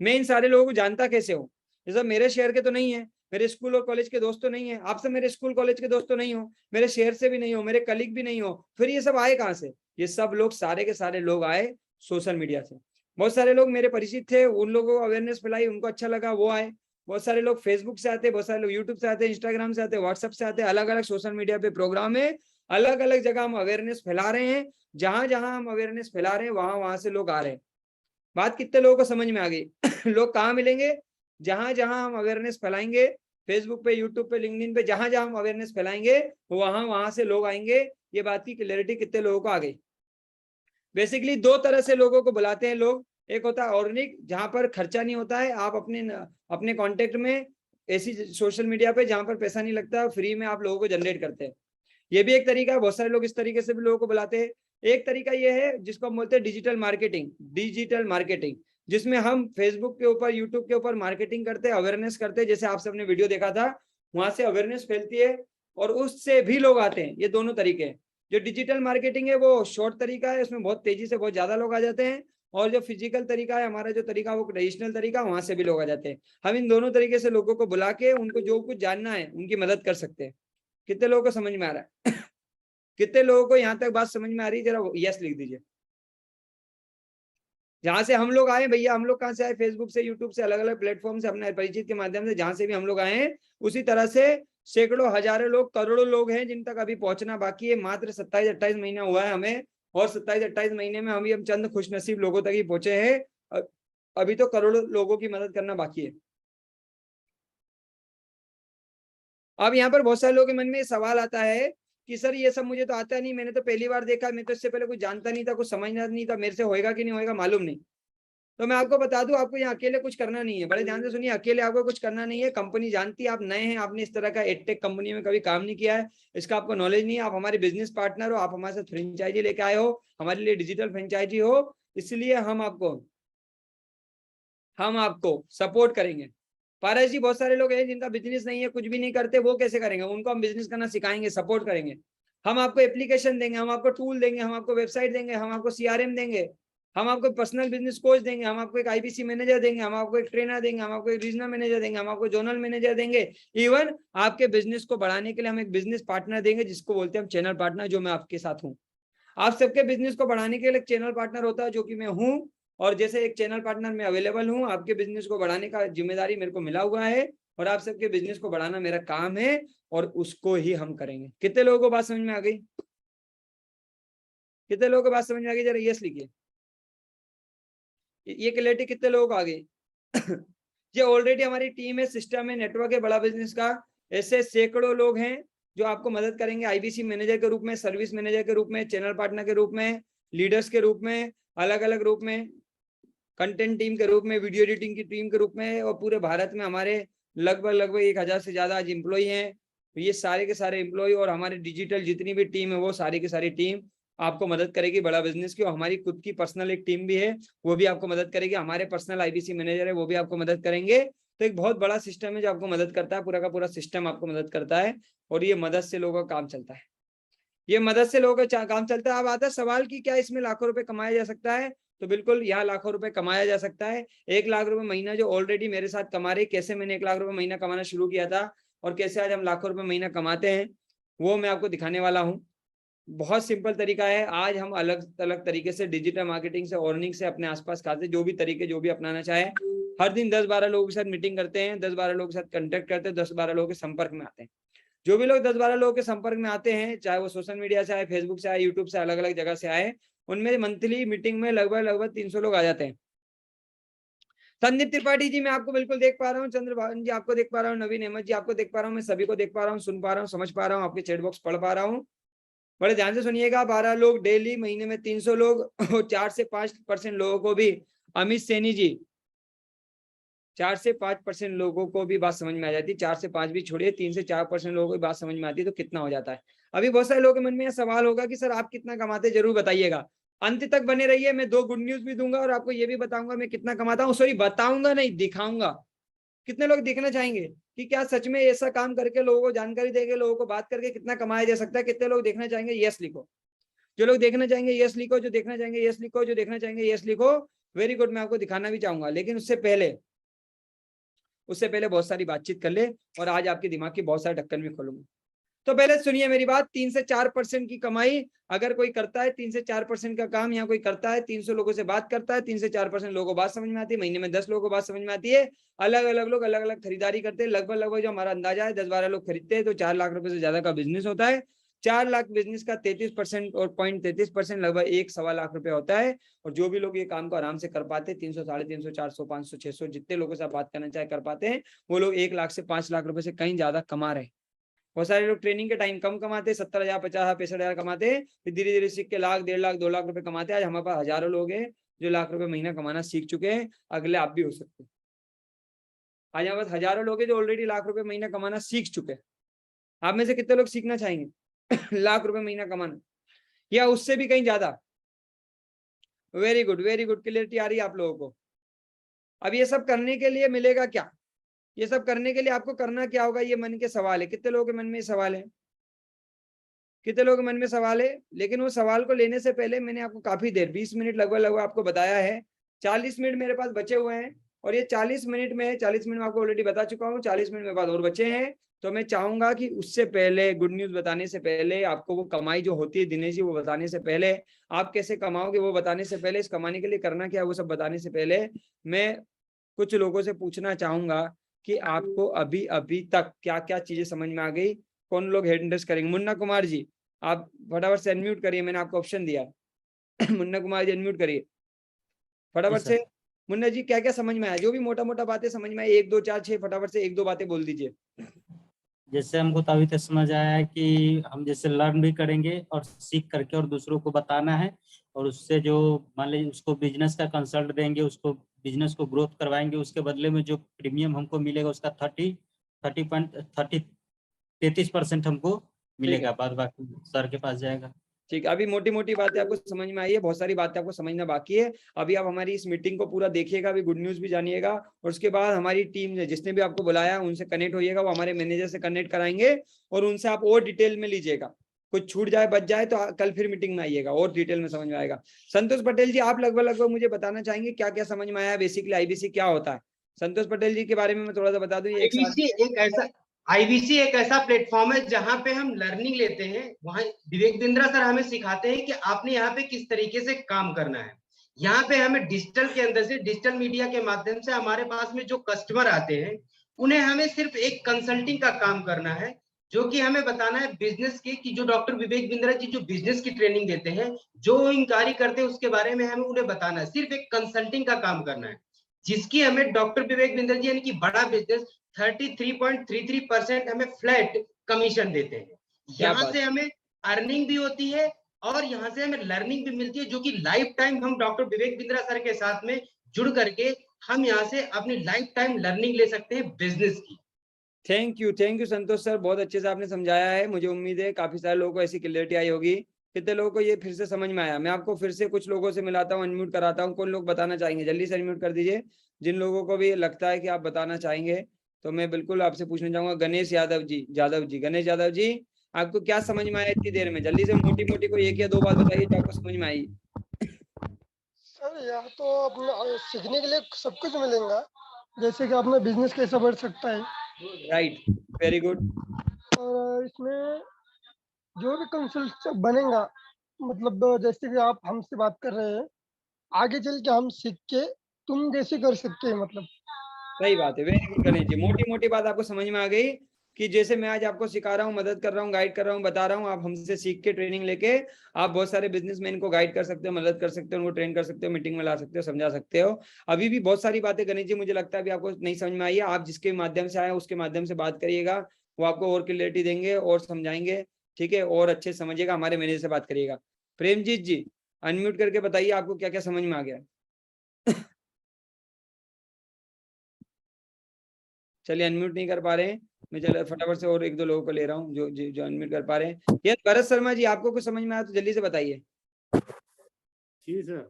मैं इन सारे लोगों को जानता कैसे हूँ? ये सब मेरे शहर के तो नहीं है, मेरे स्कूल और कॉलेज के दोस्त तो नहीं है, आप सब मेरे स्कूल कॉलेज के दोस्त तो नहीं हो, मेरे शहर से भी नहीं हो, मेरे कलीग भी नहीं हो, फिर ये सब आए कहाँ से? ये सब लोग, सारे के सारे लोग आए सोशल मीडिया से। बहुत सारे लोग मेरे परिचित थे, उन लोगों को अवेयरनेस फैलाई, उनको अच्छा लगा, वो आए। बहुत सारे लोग फेसबुक से आते, बहुत सारे लोग यूट्यूब से आते, इंस्टाग्राम से आते, व्हाट्सएप से आते, अलग अलग सोशल मीडिया पे प्रोग्राम है, अलग अलग जगह हम अवेयरनेस फैला रहे हैं। जहां जहां हम अवेयरनेस फैला रहे हैं वहां वहां से लोग आ रहे हैं। बात कितने लोगों को समझ में आ गई? लोग कहाँ मिलेंगे? जहां जहां हम अवेयरनेस फैलाएंगे, फेसबुक पे, यूट्यूब पे, लिंक्डइन पे, जहां जहां हम अवेयरनेस फैलाएंगे वहां वहां से लोग आएंगे। ये बात की क्लैरिटी कितने लोगों को आ गई? बेसिकली 2 तरह से लोगों को बुलाते हैं लोग। एक होता है ऑर्गेनिक, जहां पर खर्चा नहीं होता है, आप अपने कॉन्टेक्ट में ऐसी सोशल मीडिया पे जहां पर पैसा नहीं लगता, फ्री में आप लोगों को जनरेट करते हैं। ये भी एक तरीका है। बहुत सारे लोग इस तरीके से भी लोगों को बुलाते हैं। एक तरीका ये है जिसको हम बोलते हैं डिजिटल मार्केटिंग, जिसमें हम फेसबुक के ऊपर, यूट्यूब के ऊपर मार्केटिंग करते हैं, अवेयरनेस करते हैं। जैसे आप सबने वीडियो देखा था, वहां से अवेयरनेस फैलती है और उससे भी लोग आते हैं। ये दोनों तरीके हैं। जो डिजिटल मार्केटिंग है वो शॉर्ट तरीका है, उसमें बहुत तेजी से बहुत ज्यादा लोग आ जाते हैं। और जो फिजिकल तरीका है हमारा, जो तरीका वो ट्रेडिशनल तरीका, वहां से भी लोग आ जाते हैं। हम इन दोनों तरीके से लोगों को बुला के उनको जो कुछ जानना है उनकी मदद कर सकते हैं। कितने लोगों को समझ में आ रहा है? कितने लोगों को यहाँ तक बात समझ में आ रही है? जरा यस लिख दीजिए। जहां से हम लोग आए भैया, हम लोग कहाँ से आए? फेसबुक से, यूट्यूब से, अलग अलग प्लेटफॉर्म से, अपने परिचित के माध्यम से, जहां से भी हम लोग आए हैं, उसी तरह से सैकड़ों, हजारों लोग, करोड़ों लोग हैं जिन तक अभी पहुंचना बाकी है। मात्र 27-28 महीना हुआ है हमें, और 27-28 महीने में हम चंद खुशनसीब लोगों तक ही पहुंचे हैं। अभी तो करोड़ों लोगों की मदद करना बाकी है। अब यहाँ पर बहुत सारे लोगों के मन में सवाल आता है कि सर ये सब मुझे तो आता नहीं, मैंने तो पहली बार देखा, मैं तो इससे पहले कुछ जानता नहीं था, कुछ समझना नहीं था, मेरे से होएगा कि नहीं होएगा मालूम नहीं। तो मैं आपको बता दूं, आपको यहाँ अकेले कुछ करना नहीं है। बड़े ध्यान से सुनिए, अकेले आपको कुछ करना नहीं है। कंपनी जानती है आप नए हैं, आपने इस तरह का एडटेक कंपनी में कभी काम नहीं किया है, इसका आपको नॉलेज नहीं है, आप हमारे बिजनेस पार्टनर हो, आप हमारे साथ फ्रेंचाइजी लेके आए हो, हमारे लिए डिजिटल फ्रेंचाइजी हो, इसलिए हम आपको सपोर्ट करेंगे। पारस जी, बहुत सारे लोग हैं जिनका बिजनेस नहीं है, कुछ भी नहीं करते, वो कैसे करेंगे? उनको हम बिजनेस करना सिखाएंगे, सपोर्ट करेंगे। हम आपको एप्लीकेशन देंगे, हम आपको टूल देंगे, हम आपको वेबसाइट देंगे, हम आपको CRM देंगे, हम आपको पर्सनल बिजनेस कोच देंगे, हम आपको एक IBC मैनेजर देंगे, हम आपको एक ट्रेनर देंगे, हम आपको एक रीजनल मैनेजर देंगे, हम आपको जोनल मैनेजर देंगे। इवन आपके बिजनेस को बढ़ाने के लिए हम एक बिजनेस पार्टनर देंगे, जिसको बोलते हैं हम चैनल पार्टनर, जो मैं आपके साथ हूँ। आप सबके बिजनेस को बढ़ाने के लिए एक चैनल पार्टनर होता है, जो कि मैं हूँ। और जैसे एक चैनल पार्टनर मैं अवेलेबल हूँ, आपके बिजनेस को बढ़ाने का जिम्मेदारी मेरे को मिला हुआ है, और आप सबके बिजनेस को बढ़ाना मेरा काम है, और उसको ही हम करेंगे। कितने लोगों को बात समझ में आ गई? कितने लोगों को बात समझ में आ गई? जरा यस लिखिए। ये क्लैरिटी कितने लोगों को आ गई? ये ऑलरेडी हमारी टीम है, सिस्टम है, नेटवर्क है बड़ा बिजनेस का। ऐसे सैकड़ों लोग हैं जो आपको मदद करेंगे, IBC मैनेजर के रूप में, सर्विस मैनेजर के रूप में, चैनल पार्टनर के रूप में, लीडर्स के रूप में, अलग अलग रूप में, कंटेंट टीम के रूप में, वीडियो एडिटिंग की टीम के रूप में। और पूरे भारत में हमारे लगभग 1000 से ज्यादा आज एम्प्लॉय हैं। तो ये सारे के सारे एम्प्लॉय और हमारे डिजिटल जितनी भी टीम है, वो सारी की सारी टीम आपको मदद करेगी बड़ा बिजनेस की। और हमारी खुद की पर्सनल एक टीम भी है, वो भी आपको मदद करेगी। हमारे पर्सनल IBC मैनेजर है, वो भी आपको मदद करेंगे। तो एक बहुत बड़ा सिस्टम है जो आपको मदद करता है, पूरा का पूरा सिस्टम आपको मदद करता है, और ये मदद से लोगों का काम चलता है। ये मदद से लोगों का काम चलता है। अब आता है सवाल कि क्या इसमें लाखों रुपए कमाया जा सकता है? तो बिल्कुल यहाँ लाखों रुपए कमाया जा सकता है। 1 लाख रुपए महीना जो ऑलरेडी मेरे साथ कमा रहे, कैसे मैंने 1 लाख रुपए महीना कमाना शुरू किया था और कैसे आज हम लाखों रुपए महीना कमाते हैं, वो मैं आपको दिखाने वाला हूँ। बहुत सिंपल तरीका है। आज हम अलग अलग तरीके से डिजिटल मार्केटिंग से, अर्निंग से, अपने आसपास खाते जो भी तरीके जो भी अपनाना चाहे, हर दिन 10-12 लोगों के साथ मीटिंग करते हैं, 10-12 लोगों के साथ कंटेक्ट करते हैं, 10-12 लोगों के संपर्क में आते हैं। जो भी लोग 10-12 लोगों के संपर्क में आते हैं, चाहे वो सोशल मीडिया से आए, फेसबुक से आए, यूट्यूब से, अलग अलग जगह से आए, उनमें मंथली मीटिंग में लगभग 300 लोग आ जाते हैं। संदीप त्रिपाठी जी मैं आपको बिल्कुल देख पा रहा हूँ, चंद्रभान जी आपको देख पा रहा हूँ, नवीन अहमद जी आपको देख पा रहा हूँ, मैं सभी को देख पा रहा हूँ, सुन पा रहा हूँ, समझ पा रहा हूँ, आपके चैट बॉक्स पढ़ पा रहा हूँ। बड़े ध्यान से सुनिएगा। 12 लोग डेली, महीने में 300 लोग, और 4 से 5% लोगों को भी, अमित सैनी जी, 4 से 5% लोगों को भी बात समझ में आ जाती है। 4 से 5 भी छोड़िए, 3 से 4% लोगों को भी बात समझ में आती है, तो कितना हो जाता है? अभी बहुत सारे लोगों के मन में यह सवाल होगा कि सर आप कितना कमाते, जरूर बताइएगा। अंत तक बने रहिए, मैं 2 गुड न्यूज भी दूंगा और आपको ये भी बताऊंगा मैं कितना कमाता हूँ। सॉरी, बताऊंगा नहीं, दिखाऊंगा। कितने लोग देखना चाहेंगे कि क्या सच में ऐसा काम करके लोगों को जानकारी देके, लोगों को बात करके कितना कमाया जा सकता है? कितने लोग देखना चाहेंगे? यस लिखो। जो लोग देखना चाहेंगे यस लिखो, जो देखना चाहेंगे यस लिखो, जो देखना चाहेंगे यस लिखो। Very good. मैं आपको दिखाना भी चाहूंगा, लेकिन उससे पहले बहुत सारी बातचीत कर ले, और आज आपके दिमाग की बहुत सारे ढक्कन भी खोलूंगा। तो पहले सुनिए मेरी बात। 3 से 4% की कमाई अगर कोई करता है, 3 से 4% का काम यहाँ कोई करता है, 300 लोगों से बात करता है, 3 से 4% लोगों को बात समझ में आती है, महीने में 10 लोगों को बात समझ में आती है, अलग अलग लोग अलग अलग खरीदारी करते हैं, लगभग जो हमारा अंदाजा है 10-12 लोग खरीदते हैं, तो 4 लाख रुपए से ज्यादा का बिजनेस होता है। 4 लाख बिजनेस का 33% और 0.33% लगभग 1-1.25 लाख रुपए होता है। और जो भी लोग ये काम को आराम से कर पाते हैं, 300, 350, 400, 500, 600 जितने लोगों से बात करना चाहे कर पाते हैं, वो लोग 1 लाख से 5 लाख रुपए से कहीं ज्यादा कमा रहे हैं। बहुत सारे लोग ट्रेनिंग के टाइम कम कमाते, 70,000, 50,000, 65,000 कमाते, फिर धीरे धीरे सीख के लाख, 1.5 लाख, 2 लाख रुपए कमाते हैं। आज हमारे पास हजारों लोग हैं जो लाख रुपए महीना कमाना सीख चुके हैं। अगले आप भी हो सकते हैं। आज हमारे पास हजारों लोग हैं जो ऑलरेडी लाख रुपए महीना कमाना सीख चुके हैं। आप में से कितने लोग सीखना चाहेंगे लाख रुपए महीना कमाना? या उससे भी कहीं ज्यादा? Very good, very good, clarity आ रही है आप लोगों को। अब ये सब करने के लिए मिलेगा क्या? ये सब करने के लिए आपको करना क्या होगा, ये मन के सवाल है। कितने लोगों के मन में ये सवाल है? कितने लोगों के मन में सवाल है? लेकिन वो सवाल को लेने से पहले मैंने आपको काफी देर 20 मिनट लगभग आपको बताया है। 40 मिनट मेरे पास बचे हुए हैं और ये 40 मिनट में मैं आपको ऑलरेडी बता चुका हूँ। 40 मिनट मेरे पास और बचे हैं। तो मैं चाहूंगा कि उससे पहले गुड न्यूज बताने से पहले, आपको वो कमाई जो होती है दिनेश जी वो बताने से पहले, आप कैसे कमाओगे वो बताने से पहले, इस कमाने के लिए करना क्या है वो सब बताने से पहले, मैं कुछ लोगों से पूछना चाहूंगा कि आपको अभी अभी तक क्या क्या चीजें समझ में आ गई। कौन लोग हैंड रेस करेंगे? मुन्ना कुमार जी आप फटाफट से अनम्यूट करिए, मैंने आपको ऑप्शन दिया है। मुन्ना कुमार जी अनम्यूट करिए फटाफट से। मुन्ना जी क्या क्या समझ में आया? जो भी मोटा मोटा बातें समझ में आई, 1 2 4 6 फटाफट से 1 2 बातें बोल दीजिए। जैसे हमको तो अभी तक समझ आया है कि हम जैसे लर्न भी करेंगे और सीख करके और दूसरों को बताना है, और उससे जो मान लीजिए उसको बिजनेस का कंसल्ट देंगे, उसको बिजनेस को ग्रोथ करवाएंगे, उसके बदले में जो प्रीमियम हमको मिलेगा उसका 33% हमको मिलेगा, बाद बाकी सर के पास जाएगा। ठीक है, अभी मोटी मोटी बातें आपको समझ में आई है, बहुत सारी बातें आपको समझना बाकी है। अभी आप हमारी इस मीटिंग को पूरा देखिएगा, अभी गुड न्यूज भी जानिएगा, और उसके बाद हमारी टीम ने जिसने भी आपको बुलाया उनसे कनेक्ट होइएगा, वो हमारे मैनेजर से कनेक्ट कराएंगे और उनसे आप और डिटेल में लीजिएगा। कुछ छूट जाए बच जाए तो कल फिर मीटिंग में आइएगा, और डिटेल में समझ में आएगा। संतोष पटेल जी आप लगभग मुझे बताना चाहेंगे क्या क्या समझ में आया, बेसिकली आईबीसी क्या होता है? संतोष पटेल जी के बारे में मैं थोड़ा सा बता दूं। आईबीसी एक ऐसा प्लेटफॉर्म है जहां पे हम लर्निंग लेते हैं। वहां विवेक बिंद्रा सर हमें सिखाते हैं कि आपने यहाँ पे किस तरीके से काम करना है। यहाँ पे हमें डिजिटल के अंदर से, डिजिटल मीडिया के माध्यम से हमारे पास में जो कस्टमर आते हैं उन्हें हमें सिर्फ एक कंसल्टिंग का काम करना है, जो कि हमें बताना है बिजनेस के, कि जो डॉक्टर विवेक बिंद्रा जी जो बिजनेस की ट्रेनिंग देते हैं, जो इंक्वायरी करते हैं उसके बारे में हमें उन्हें बताना है। सिर्फ एक कंसल्टिंग का काम करना है, जिसकी हमें डॉक्टर विवेक बिंद्रा जी यानी कि बड़ा बिजनेस 33.33% हमें फ्लैट कमीशन देते हैं। यहाँ से हमें अर्निंग भी होती है और यहाँ से हमें लर्निंग भी मिलती है, जो कि लाइफ टाइम हम डॉक्टर विवेक बिंद्रा सर के साथ में जुड़ करके हम यहाँ से अपनी लाइफ टाइम लर्निंग ले सकते हैं बिजनेस की। थैंक यू संतोष सर, बहुत अच्छे से आपने समझाया है। मुझे उम्मीद है काफी सारे लोगों को ऐसी क्लियरिटी आई होगी। कितने लोगों को ये फिर से समझ में आया? मैं आपको फिर से कुछ लोगों से मिलाता हूँ, अनम्यूट कराता हूँ। कौन लोग बताना चाहेंगे? जल्दी से अनम्यूट कर दीजिए। जिन लोगों को भी लगता है कि आप बताना चाहेंगे तो मैं बिल्कुल आपसे पूछना चाहूंगा। गणेश यादव जी, गणेश यादव जी आपको क्या समझ में आया इतनी देर में? जल्दी से मोटी मोटी कोई 1 या 2 बात बताइए जो आपको समझ में आई। सर यहाँ तो अपना सीखने के लिए सब कुछ मिलेगा, जैसे कि अपना बिजनेस कैसा बढ़ सकता है। Right, very good. और इसमें जो भी कंसल्ट बनेगा, मतलब जैसे कि आप हमसे बात कर रहे हैं, आगे चल के हम सीख के तुम जैसे कर सकते हैं। मतलब सही बात है, वेरी गुड गणेश जी। मोटी मोटी बात आपको समझ में आ गई कि जैसे मैं आज आपको सिखा रहा हूँ, मदद कर रहा हूँ, गाइड कर रहा हूँ, बता रहा हूँ, आप हमसे सीख के ट्रेनिंग लेके आप बहुत सारे बिजनेसमैन को गाइड कर सकते हो, मदद कर सकते हो, उनको ट्रेन कर सकते हो, मीटिंग में ला सकते हो, समझा सकते हो। अभी भी बहुत सारी बातें गणेश जी मुझे लगता है अभी आपको नहीं समझ में आई है। आप जिसके माध्यम से आए उसके माध्यम से बात करिएगा, वो आपको और क्लियरिटी देंगे और समझाएंगे। ठीक है, और अच्छे समझिएगा, हमारे मैनेजर से बात करिएगा। प्रेमजीत जी अनम्यूट करके बताइए आपको क्या क्या समझ में आ गया। चलिए अनम्यूट नहीं कर पा रहे हैं, मैं चलो फटाफट से और 1 2 लोगों को ले रहा हूँ जो अनम्यूट कर पा रहे हैं। ये भरत शर्मा जी आपको कुछ समझ में आया तो जल्दी से बताइए। जी सर।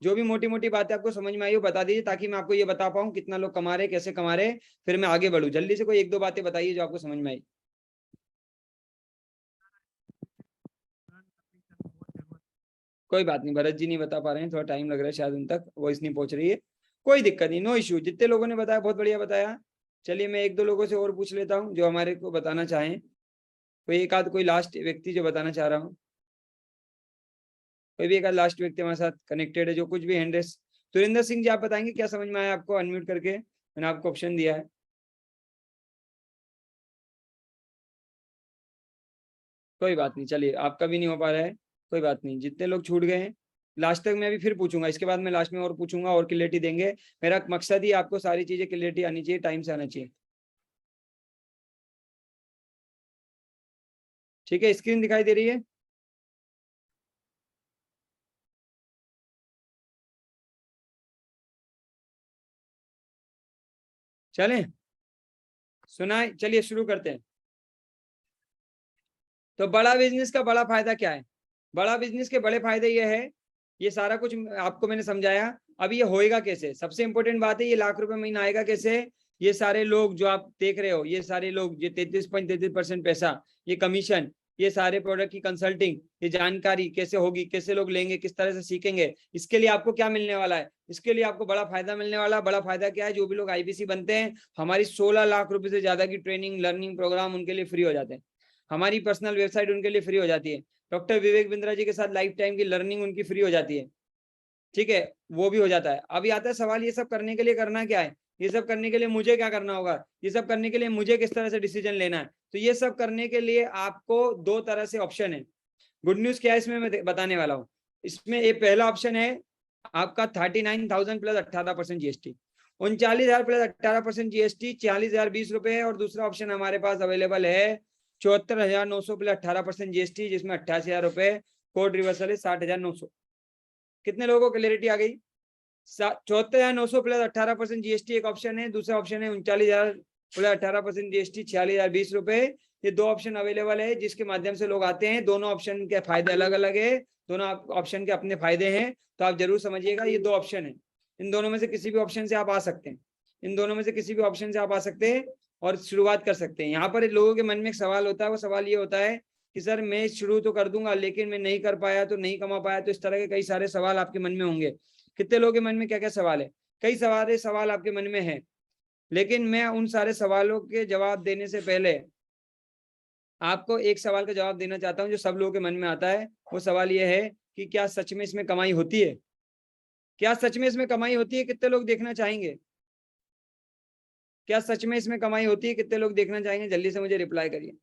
जो भी मोटी मोटी बातें आपको समझ में आई वो बता दीजिए, ताकि मैं आपको ये बता पाऊँ कितना लोग कमा रहे, कैसे कमा रहे, फिर मैं आगे बढ़ूँ। जल्दी से कोई 1 2 बातें बताइए जो आपको समझ में आई। कोई बात नहीं, भरत जी नहीं बता पा रहे हैं, थोड़ा टाइम लग रहा है शायद उन तक, वॉइस नहीं पहुंच रही है। कोई दिक्कत नहीं, नो इश्यू। जितने लोगों ने बताया बहुत बढ़िया बताया। चलिए मैं 1 2 लोगों से और पूछ लेता हूँ जो हमारे को बताना चाहें। कोई एक आध कोई लास्ट व्यक्ति जो बताना चाह रहा हूँ, कोई भी एक आध लास्ट व्यक्ति हमारे साथ कनेक्टेड है जो कुछ भी हैंड रेस। सुरेंद्र सिंह जी आप बताएंगे क्या समझ में आया आपको? अनम्यूट करके मैंने आपको ऑप्शन दिया है। कोई बात नहीं, चलिए आपका भी नहीं हो पा रहा है, कोई बात नहीं। जितने लोग छूट गए हैं लास्ट तक मैं अभी फिर पूछूंगा, इसके बाद मैं लास्ट में और पूछूंगा और क्लियरिटी देंगे। मेरा मकसद ही आपको सारी चीजें क्लियरिटी आनी चाहिए, टाइम से आना चाहिए। ठीक है, स्क्रीन दिखाई दे रही है? चलें सुनाए, चलिए शुरू करते हैं। तो बड़ा बिजनेस का बड़ा फायदा क्या है? बड़ा बिजनेस के बड़े फायदे ये है, ये सारा कुछ आपको मैंने समझाया। अब ये होएगा कैसे, सबसे इंपॉर्टेंट बात है ये लाख रुपए महीना आएगा कैसे। ये सारे लोग जो आप देख रहे हो, ये सारे लोग, ये 33.33% पैसा, ये कमीशन, ये सारे प्रोडक्ट की कंसल्टिंग, ये जानकारी कैसे होगी, कैसे लोग लेंगे, किस तरह से सीखेंगे, इसके लिए आपको क्या मिलने वाला है, इसके लिए आपको बड़ा फायदा मिलने वाला है। बड़ा फायदा क्या है, जो भी लोग आईबीसी बनते हैं, हमारी 16 लाख रुपए से ज्यादा की ट्रेनिंग लर्निंग प्रोग्राम उनके लिए फ्री हो जाते हैं, हमारी पर्सनल वेबसाइट उनके लिए फ्री हो जाती है, डॉक्टर विवेक बिंद्रा जी के साथ लाइफ टाइम की लर्निंग उनकी फ्री हो जाती है, ठीक है, वो भी हो जाता है। अभी आता है सवाल, ये सब करने के लिए करना क्या है, ये सब करने के लिए मुझे क्या करना होगा, ये सब करने के लिए मुझे किस तरह से डिसीजन लेना है। तो ये सब करने के लिए आपको 2 तरह से ऑप्शन है। गुड न्यूज क्या है इसमें मैं बताने वाला हूँ। इसमें ये पहला ऑप्शन है आपका 39,000 प्लस 18% जीएसटी, 39,000 प्लस 18% जीएसटी 40,000 20 रुपए है। और दूसरा ऑप्शन हमारे पास अवेलेबल है 74,900 प्लस 18% जीएसटी, जिसमें 88,000 रुपए, कोड रिवर्सल है 60,900। कितने लोगों को क्लैरिटी आ गई? 74,900 प्लस 18% जीएसटी एक ऑप्शन है, दूसरा ऑप्शन है 39,000 प्लस 18% जीएसटी 46,000 20 रुपए। ये 2 ऑप्शन अवेलेबल है जिसके माध्यम से लोग आते हैं। दोनों ऑप्शन के फायदे अलग अलग है, दोनों ऑप्शन के अपने फायदे हैं, तो आप जरूर समझिएगा। ये 2 ऑप्शन है, इन दोनों में से किसी भी ऑप्शन से आप आ सकते हैं, इन दोनों में से किसी भी ऑप्शन से आप आ सकते हैं और शुरुआत कर सकते हैं। यहाँ पर लोगों के मन में एक सवाल होता है, वो सवाल ये होता है कि सर मैं शुरू तो कर दूंगा लेकिन मैं नहीं कर पाया तो नहीं कमा पाया, तो इस तरह के कई सारे सवाल आपके मन में होंगे। कितने लोगों के मन में क्या क्या सवाल है? कई सारे सवाल आपके मन में है, लेकिन मैं उन सारे सवालों के जवाब देने से पहले आपको एक सवाल का जवाब देना चाहता हूं जो सब लोगों के मन में आता है। वो सवाल ये है कि क्या सच में इसमें कमाई होती है? क्या सच में इसमें कमाई होती है? कितने लोग देखना चाहेंगे? क्या सच में इसमें कमाई होती है? कितने लोग देखना चाहेंगे? जल्दी से मुझे रिप्लाई करिए।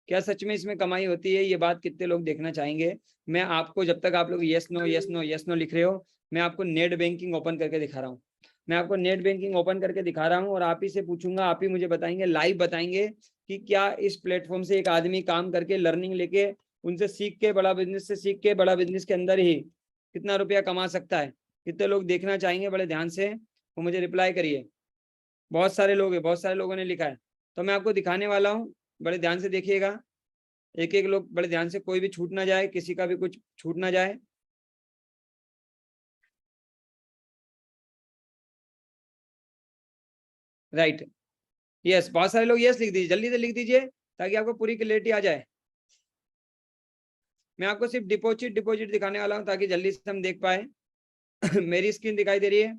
क्या सच में इसमें कमाई होती है? ये बात कितने लोग देखना चाहेंगे? मैं आपको, जब तक आप लोग yes no yes no yes no लिख रहे हो, मैं आपको नेट बैंकिंग ओपन करके दिखा रहा हूँ। मैं आपको नेट बैंकिंग ओपन करके दिखा रहा हूँ और आप ही से पूछूंगा, आप ही मुझे बताएंगे, लाइव बताएंगे कि क्या इस प्लेटफॉर्म से एक आदमी काम करके लर्निंग लेके उनसे सीख के बड़ा बिजनेस से सीख के बड़ा बिजनेस के अंदर ही कितना रुपया कमा सकता है। कितने लोग देखना चाहेंगे? बड़े ध्यान से वो मुझे रिप्लाई करिए। बहुत सारे लोग हैं, बहुत सारे लोगों ने लिखा है, तो मैं आपको दिखाने वाला हूँ। बड़े ध्यान से देखिएगा, एक एक लोग बड़े ध्यान से, कोई भी छूट ना जाए, किसी का भी कुछ छूट ना जाए। राइट, यस, बहुत सारे लोग यस लिख दीजिए, जल्दी से लिख दीजिए ताकि आपको पूरी क्लियरिटी आ जाए। मैं आपको सिर्फ डिपॉजिट दिखाने वाला हूं ताकि जल्दी से हम देख पाए। मेरी स्क्रीन दिखाई दे रही है?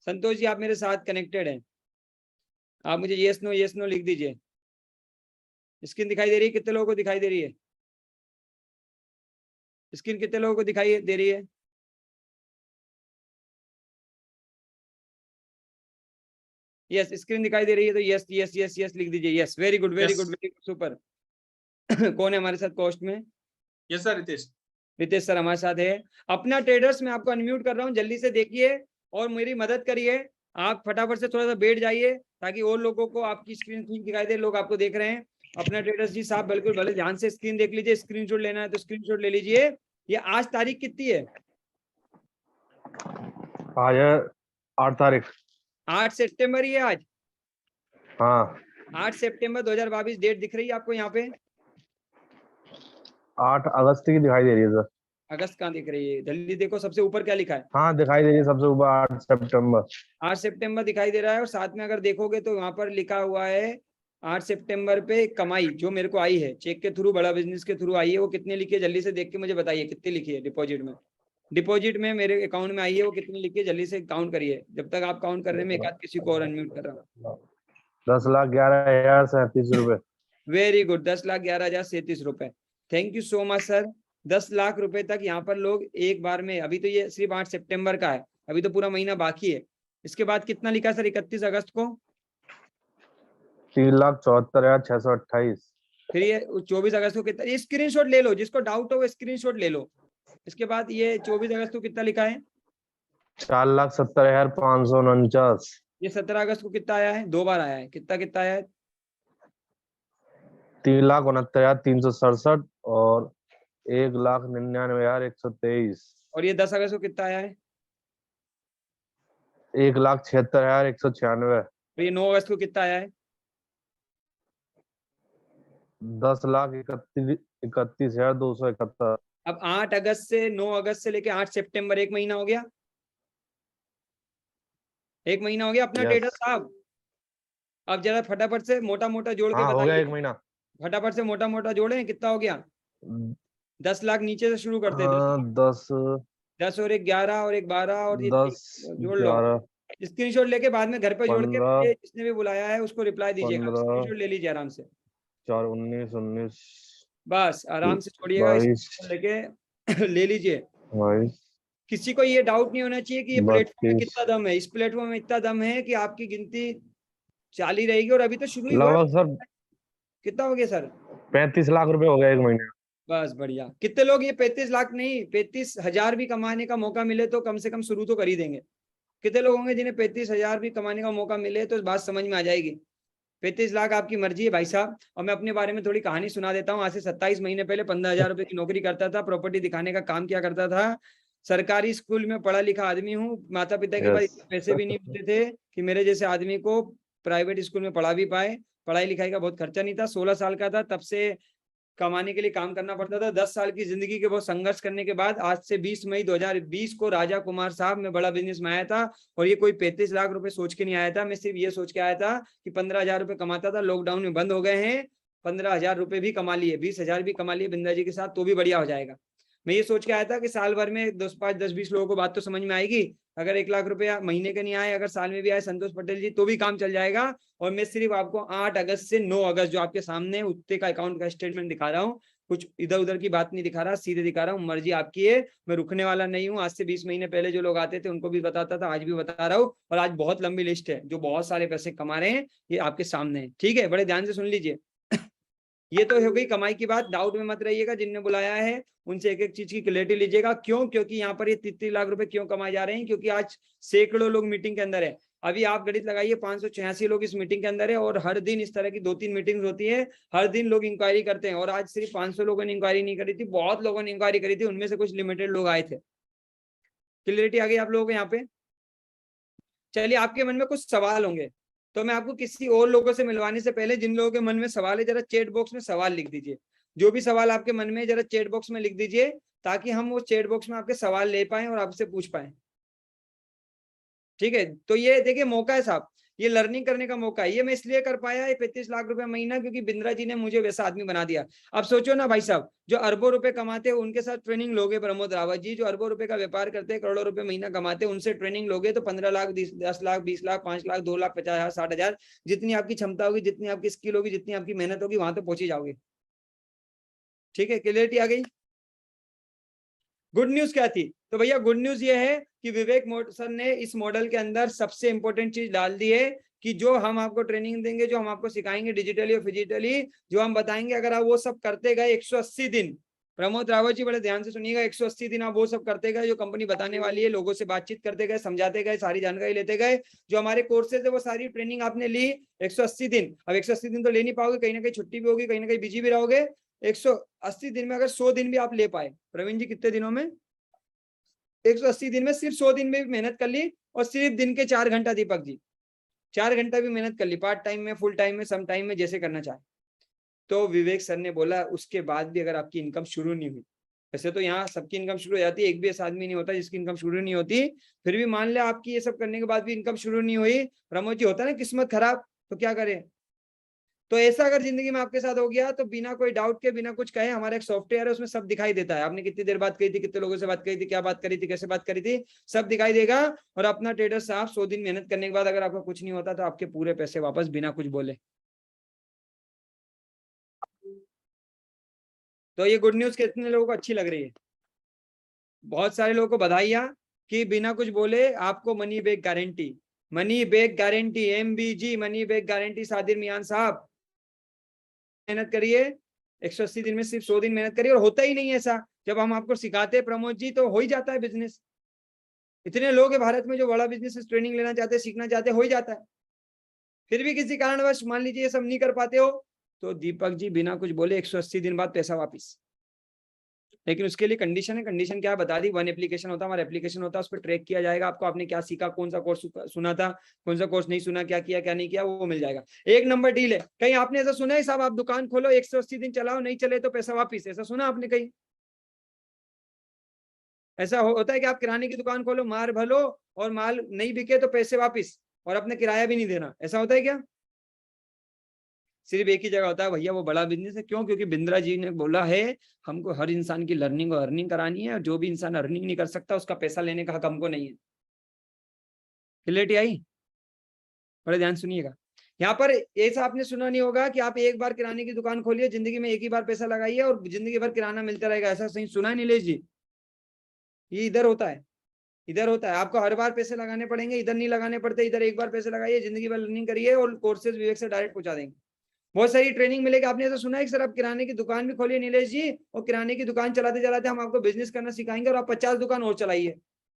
संतोष जी आप मेरे साथ कनेक्टेड हैं, आप मुझे यस नो लिख दीजिए। स्क्रीन दिखाई दे रही है? कितने लोगों को दिखाई दे रही है स्क्रीन? कितने लोगों को दिखाई दे रही है? यस, स्क्रीन दिखाई दे रही है तो यस यस यस यस लिख दीजिए। Yes, very good very good very good, super. कौन है हमारे साथ कोस्ट में? यस सर, रितेश सर हमारे साथ है। अपना ट्रेडर्स मैं आपको अनम्यूट कर रहा हूँ, जल्दी से देखिए और मेरी मदद करिए। आप फटाफट से थोड़ा सा बैठ जाइए ताकि और लोगों को आपकी स्क्रीन ठीक दिखाई दे, लोग आपको देख रहे हैं। अपना ट्रेडर्स जी साहब बिल्कुल भले ध्यान से स्क्रीन देख लीजिए, स्क्रीनशॉट लेना है तो स्क्रीनशॉट ले लीजिए। ये आज तारीख कितनी है? आज है 8 तारीख। 8 सितंबर ही है आज। हाँ 8 सितंबर 2022 डेट दिख रही है आपको यहाँ पे? 8 अगस्त की दिखाई दे रही है सर। अगस्त कहाँ दिख रही है? जल्दी देखो सबसे ऊपर क्या लिखा है। हाँ दिखाई दे रही है सबसे ऊपर 8 सितंबर। 8 सितंबर दिखाई दे रहा है और साथ में अगर देखोगे तो वहां पर लिखा हुआ है 8 सितंबर पे कमाई जो मेरे को आई है चेक के थ्रू, बड़ा बिजनेस के थ्रू आई है, वो कितने लिखी है? जल्दी से देख के मुझे बताइए कितनी लिखी है डिपॉजिट में। डिपॉजिट में मेरे अकाउंट में आई है वो कितनी लिखी है? जल्दी से काउंट करिए। जब तक आप काउंट कर रहे हैं मैं एक आध किसी को और अनम्यूट कर रहा हूँ। 10,11,37 रुपए। वेरी गुड, 10,11,37 रुपए। Thank you so much sir. 10 lakh रुपए तक यहाँ पर लोग एक बार में, अभी तो ये सिर्फ 8 सितंबर का है, अभी तो पूरा महीना बाकी है। इसके बाद कितना लिखा सर 31 अगस्त को? 3,74,628। फिर ये 24 अगस्त को कितना? ये स्क्रीनशॉट ले लो, जिसको डाउट हो वो स्क्रीनशॉट ले लो। इसके बाद ये 24 अगस्त को कितना लिखा है? 4,70,549। ये 17 अगस्त को कितना आया है? 2 बार आया है। कितना कितना आया है? 3,69,367 और 1,99,123। और ये 10 अगस्त को कितना आया है? 1,76,196। और ये 9 अगस्त को कितना आया है? 10,31,271। अब 8 अगस्त से 9 अगस्त से लेके 8 सितंबर, एक महीना हो गया, एक महीना हो गया अपना Yes. टेडर साहब। अब जरा फटाफट से मोटा मोटा जोड़ के हाँ, हो गया बताइए, 1 महीना। फटाफट से मोटा मोटा जोड़ें, कितना हो गया? 10 लाख नीचे से शुरू करते हैं। 10 10 और एक 11 और एक 12 और ये 10 जोड़ लो। 11 स्क्रीनशॉट लेके बाद में घर पे जोड़ के 15 मुझे जिसने भी बुलाया है उसको रिप्लाई दीजिएगा, 15 स्क्रीनशॉट ले लीजिए आराम से, 4 19 बस आराम से छोड़िएगा, 22 स्क्रीनशॉट लेके ले लीजिए। 22 किसी को ये डाउट नहीं होना चाहिए कि ये प्लेटफॉर्म में 32 कितना दम है। इस प्लेटफॉर्म में इतना दम है कि आपकी गिनती चाली रहेगी, और अभी तो शुरू ही हुआ है। लगभग सर कितना हो गया सर? 35 लाख रुपए हो गया 1 महीने में। बस बढ़िया। कितने लोग ये 35 लाख नहीं 35,000 भी कमाने का मौका मिले तो कम से कम शुरू तो कर ही देंगे? कितने लोग होंगे जिन्हें 35,000 भी कमाने का मौका मिले तो बात समझ में आ जाएगी? 35 लाख आपकी मर्जी है भाई साहब। और मैं अपने बारे में थोड़ी कहानी सुना देता हूँ। आज से 27 महीने पहले 15,000 रुपए की नौकरी करता था, प्रॉपर्टी दिखाने का काम किया करता था। सरकारी स्कूल में पढ़ा लिखा आदमी हूँ। माता पिता के पास इतने पैसे भी नहीं होते थे कि मेरे जैसे आदमी को प्राइवेट स्कूल में पढ़ा भी पाए। पढ़ाई लिखाई का बहुत खर्चा नहीं था। 16 साल का था तब से कमाने के लिए काम करना पड़ता था। 10 साल की जिंदगी के बहुत संघर्ष करने के बाद आज से 20 मई 2020 को राजा कुमार साहब में बड़ा बिजनेस में आया था। और ये कोई 35 लाख रुपए सोच के नहीं आया था, मैं सिर्फ ये सोच के आया था कि 15,000 रुपए कमाता था, लॉकडाउन में बंद हो गए हैं, 15,000 रुपए भी कमा लिए, 20,000 भी कमा लिए बिंदा जी के साथ तो भी बढ़िया हो जाएगा। मैं ये सोच के आया था कि साल भर में 10-20 लोगों को बात तो समझ में आएगी। अगर 1 लाख रुपया महीने के नहीं आए, अगर साल में भी आए संतोष पटेल जी तो भी काम चल जाएगा। और मैं सिर्फ आपको 8 अगस्त से 9 अगस्त जो आपके सामने उत्ते का अकाउंट का स्टेटमेंट दिखा रहा हूँ। कुछ इधर उधर की बात नहीं दिखा रहा, सीधे दिखा रहा हूँ। मर्जी आपकी है, मैं रुकने वाला नहीं हूँ। आज से 20 महीने पहले जो लोग आते थे उनको भी बताता था, आज भी बता रहा हूँ। और आज बहुत लंबी लिस्ट है जो बहुत सारे पैसे कमा रहे हैं, ये आपके सामने है। ठीक है, बड़े ध्यान से सुन लीजिए। ये तो हो गई कमाई की बात। डाउट में मत रहिएगा, जिनने बुलाया है उनसे एक एक चीज की क्लैरिटी लीजिएगा। क्यों? क्योंकि यहाँ पर ये 33 लाख रुपए क्यों कमाए जा रहे हैं? क्योंकि आज सैकड़ों लोग मीटिंग के अंदर है। अभी आप गणित लगाइए, 586 लोग इस मीटिंग के अंदर है और हर दिन इस तरह की 2-3 मीटिंग्स होती है। हर दिन लोग इंक्वायरी करते हैं और आज सिर्फ 500 लोगों ने इंक्वायरी नहीं करी थी, बहुत लोगों ने इंक्वायरी करी थी। उनमें से कुछ लिमिटेड लोग आए थे। क्लियरिटी आ गई आप लोगों को यहाँ पे? चलिए, आपके मन में कुछ सवाल होंगे तो मैं आपको किसी और लोगों से मिलवाने से पहले जिन लोगों के मन में सवाल है जरा चैट बॉक्स में सवाल लिख दीजिए। जो भी सवाल आपके मन में है जरा चैट बॉक्स में लिख दीजिए ताकि हम वो चैट बॉक्स में आपके सवाल ले पाए और आपसे पूछ पाए। ठीक है, तो ये देखिए मौका है साहब, ये लर्निंग करने का मौका है। ये मैं इसलिए कर पाया है 35 लाख रुपए महीना क्योंकि बिंद्रा जी ने मुझे वैसा आदमी बना दिया। अब सोचो ना भाई साहब, जो अरबों रुपए कमाते हैं उनके साथ ट्रेनिंग लोगे। प्रमोद रावत जी जो अरबों रुपए का व्यापार करते हैं, करोड़ों रुपए महीना कमाते हैं, उनसे ट्रेनिंग लोगे तो 15 लाख 10 लाख 20 लाख 5 लाख 2 लाख 50,000 60,000 जितनी आपकी क्षमता होगी, जितनी आपकी स्किल होगी, जितनी आपकी मेहनत होगी, वहां तो पहुंच ही जाओगे। ठीक है, क्लियरिटी आ गई? गुड न्यूज क्या थी? तो भैया गुड न्यूज ये है कि विवेक सर ने इस मॉडल के अंदर सबसे इंपॉर्टेंट चीज डाल दी है कि जो हम आपको ट्रेनिंग देंगे, जो हम आपको सिखाएंगे डिजिटली और फिजिकली, जो हम बताएंगे, अगर आप वो सब करते गए 180 दिन, प्रमोद रावत जी बड़े ध्यान से सुनिएगा, 180 दिन आप वो सब करते गए जो कंपनी बताने वाली है, लोगों से बातचीत करते गए, समझाते गए, सारी जानकारी लेते गए, जो हमारे कोर्सेज है वो सारी ट्रेनिंग आपने ली 180 दिन। अब 180 दिन तो ले नहीं पाओगे, कहीं ना कहीं छुट्टी भी होगी, कहीं ना कहीं बिजी भी रहोगे। 180 दिन में अगर 100 दिन भी आप ले पाए, प्रवीण जी कितने दिनों में? 180 दिन में सिर्फ 100 दिन में भी मेहनत कर ली और सिर्फ दिन के 4 घंटा, दीपक जी 4 घंटा भी मेहनत कर ली, पार्ट टाइम में, फुल टाइम में, सम टाइम में, जैसे करना चाहे। तो विवेक सर ने बोला उसके बाद भी अगर आपकी इनकम शुरू नहीं हुई, वैसे तो यहाँ सबकी इनकम शुरू हो जाती है, एक भी ऐसा आदमी नहीं होता जिसकी इनकम शुरू नहीं होती, फिर भी मान ले आपकी ये सब करने के बाद भी इनकम शुरू नहीं हुई, प्रमोद जी होता है ना किस्मत खराब, तो क्या करें? तो ऐसा अगर जिंदगी में आपके साथ हो गया तो बिना कोई डाउट के, बिना कुछ कहे, हमारा एक सॉफ्टवेयर है उसमें सब दिखाई देता है। आपने कितनी देर बात करी थी, कितने लोगों से बात करी थी, क्या बात करी थी, कैसे बात करी थी, सब दिखाई देगा। और अपना ट्रेडर साहब 100 दिन मेहनत करने के बाद अगर आपका कुछ नहीं होता तो आपके पूरे पैसे वापस बिना कुछ बोले। तो ये गुड न्यूज कितने लोगों को अच्छी लग रही है? बहुत सारे लोगों को बधाइयां कि बिना कुछ बोले आपको money back guarantee, money back guarantee, MBG money back guarantee. Sadir Miyan sahab मेहनत करिए, 180 दिन में सिर्फ 100 दिन मेहनत करिए। और होता ही नहीं ऐसा, जब हम आपको सिखाते हैं प्रमोद जी तो हो ही जाता है बिजनेस। इतने लोग हैं भारत में जो बड़ा बिजनेस ट्रेनिंग लेना चाहते हैं, सीखना चाहते हैं, हो ही जाता है। फिर भी किसी कारणवश मान लीजिए ये सब नहीं कर पाते हो तो दीपक जी बिना कुछ बोले 180 दिन बाद पैसा वापिस। लेकिन उसके लिए कंडीशन है। कंडीशन क्या है बता दी। 1 एप्लीकेशन होता है, हमारा एप्लीकेशन होता है, उस पर ट्रैक किया जाएगा आपको, आपने क्या सीखा, कौन सा कोर्स सुना था, कौन सा कोर्स नहीं सुना, क्या किया क्या नहीं किया, वो मिल जाएगा। 1 नंबर डील है। कहीं आपने ऐसा सुना है साहब आप दुकान खोलो 180 दिन चलाओ, नहीं चले तो पैसा वापिस, ऐसा सुना आपने कहीं? ऐसा होता है कि आप किराने की दुकान खोलो, मार भलो और माल नहीं बिके तो पैसे वापिस, और अपने किराया भी नहीं देना, ऐसा होता है क्या? सिर्फ एक ही जगह होता है भैया, वो बड़ा बिजनेस है। क्यों? क्योंकि बिंद्रा जी ने बोला है हमको हर इंसान की लर्निंग और अर्निंग करानी है, और जो भी इंसान अर्निंग नहीं कर सकता उसका पैसा लेने का हक हमको नहीं है। क्लियरिटी आई? बड़े ध्यान सुनिएगा। यहाँ पर ऐसा आपने सुना नहीं होगा कि आप एक बार किराने की दुकान खोलिए, जिंदगी में एक ही बार पैसा लगाइए और जिंदगी भर किराना मिलता रहेगा, ऐसा सही सुना है नीलेश जी? ये इधर होता है, इधर होता है। आपको हर बार पैसे लगाने पड़ेंगे, इधर नहीं लगाने पड़ते। इधर एक बार पैसे लगाइए, जिंदगी भर लर्निंग करिए और कोर्सेज विवेक से डायरेक्ट पहुंचा देंगे। बहुत सारी ट्रेनिंग मिलेगी। आपने ऐसा सुना है कि सर आप किराने की दुकान भी खोलिए नीलेश जी, और किराने की दुकान चलाते चलाते हम आपको बिजनेस करना सिखाएंगे और आप 50 दुकान और चलाइए,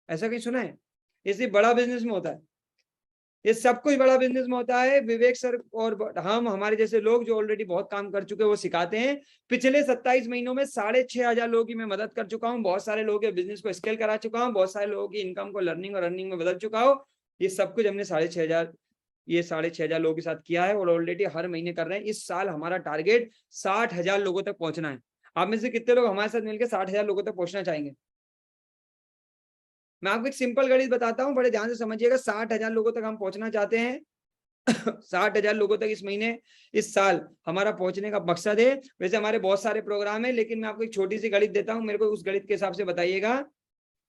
ऐसा कहीं सुना है? ये सिर्फ बड़ा बिजनेस में होता है, ये सब कुछ बड़ा बिजनेस में होता है। विवेक सर और हम हमारे जैसे लोग जो ऑलरेडी बहुत काम कर चुके हैं वो सिखाते हैं। पिछले 27 महीनों में 6,500 लोगों की मैं मदद कर चुका हूँ। बहुत सारे लोगों के बिजनेस को स्केल करा चुका हूँ, बहुत सारे लोगों की इनकम को लर्निंग और अर्निंग में बदल चुका हूँ। ये सब कुछ हमने 6,500 लोगों के साथ किया है और ऑलरेडी हर महीने कर रहे हैं। इस साल हमारा टारगेट 60,000 लोगों तक पहुंचना है। आप में से कितने लोग हमारे साथ मिलकर 60,000 लोगों तक पहुंचना चाहेंगे? मैं आपको एक सिंपल गणित बताता हूं, बड़े ध्यान से समझिएगा। 60,000 लोगों तक हम पहुंचना चाहते हैं। 60,000 लोगों तक इस महीने, इस साल हमारा पहुंचने का मकसद है। वैसे हमारे बहुत सारे प्रोग्राम है, लेकिन मैं आपको एक छोटी सी गणित देता हूं, मेरे को उस गणित के हिसाब से बताइएगा।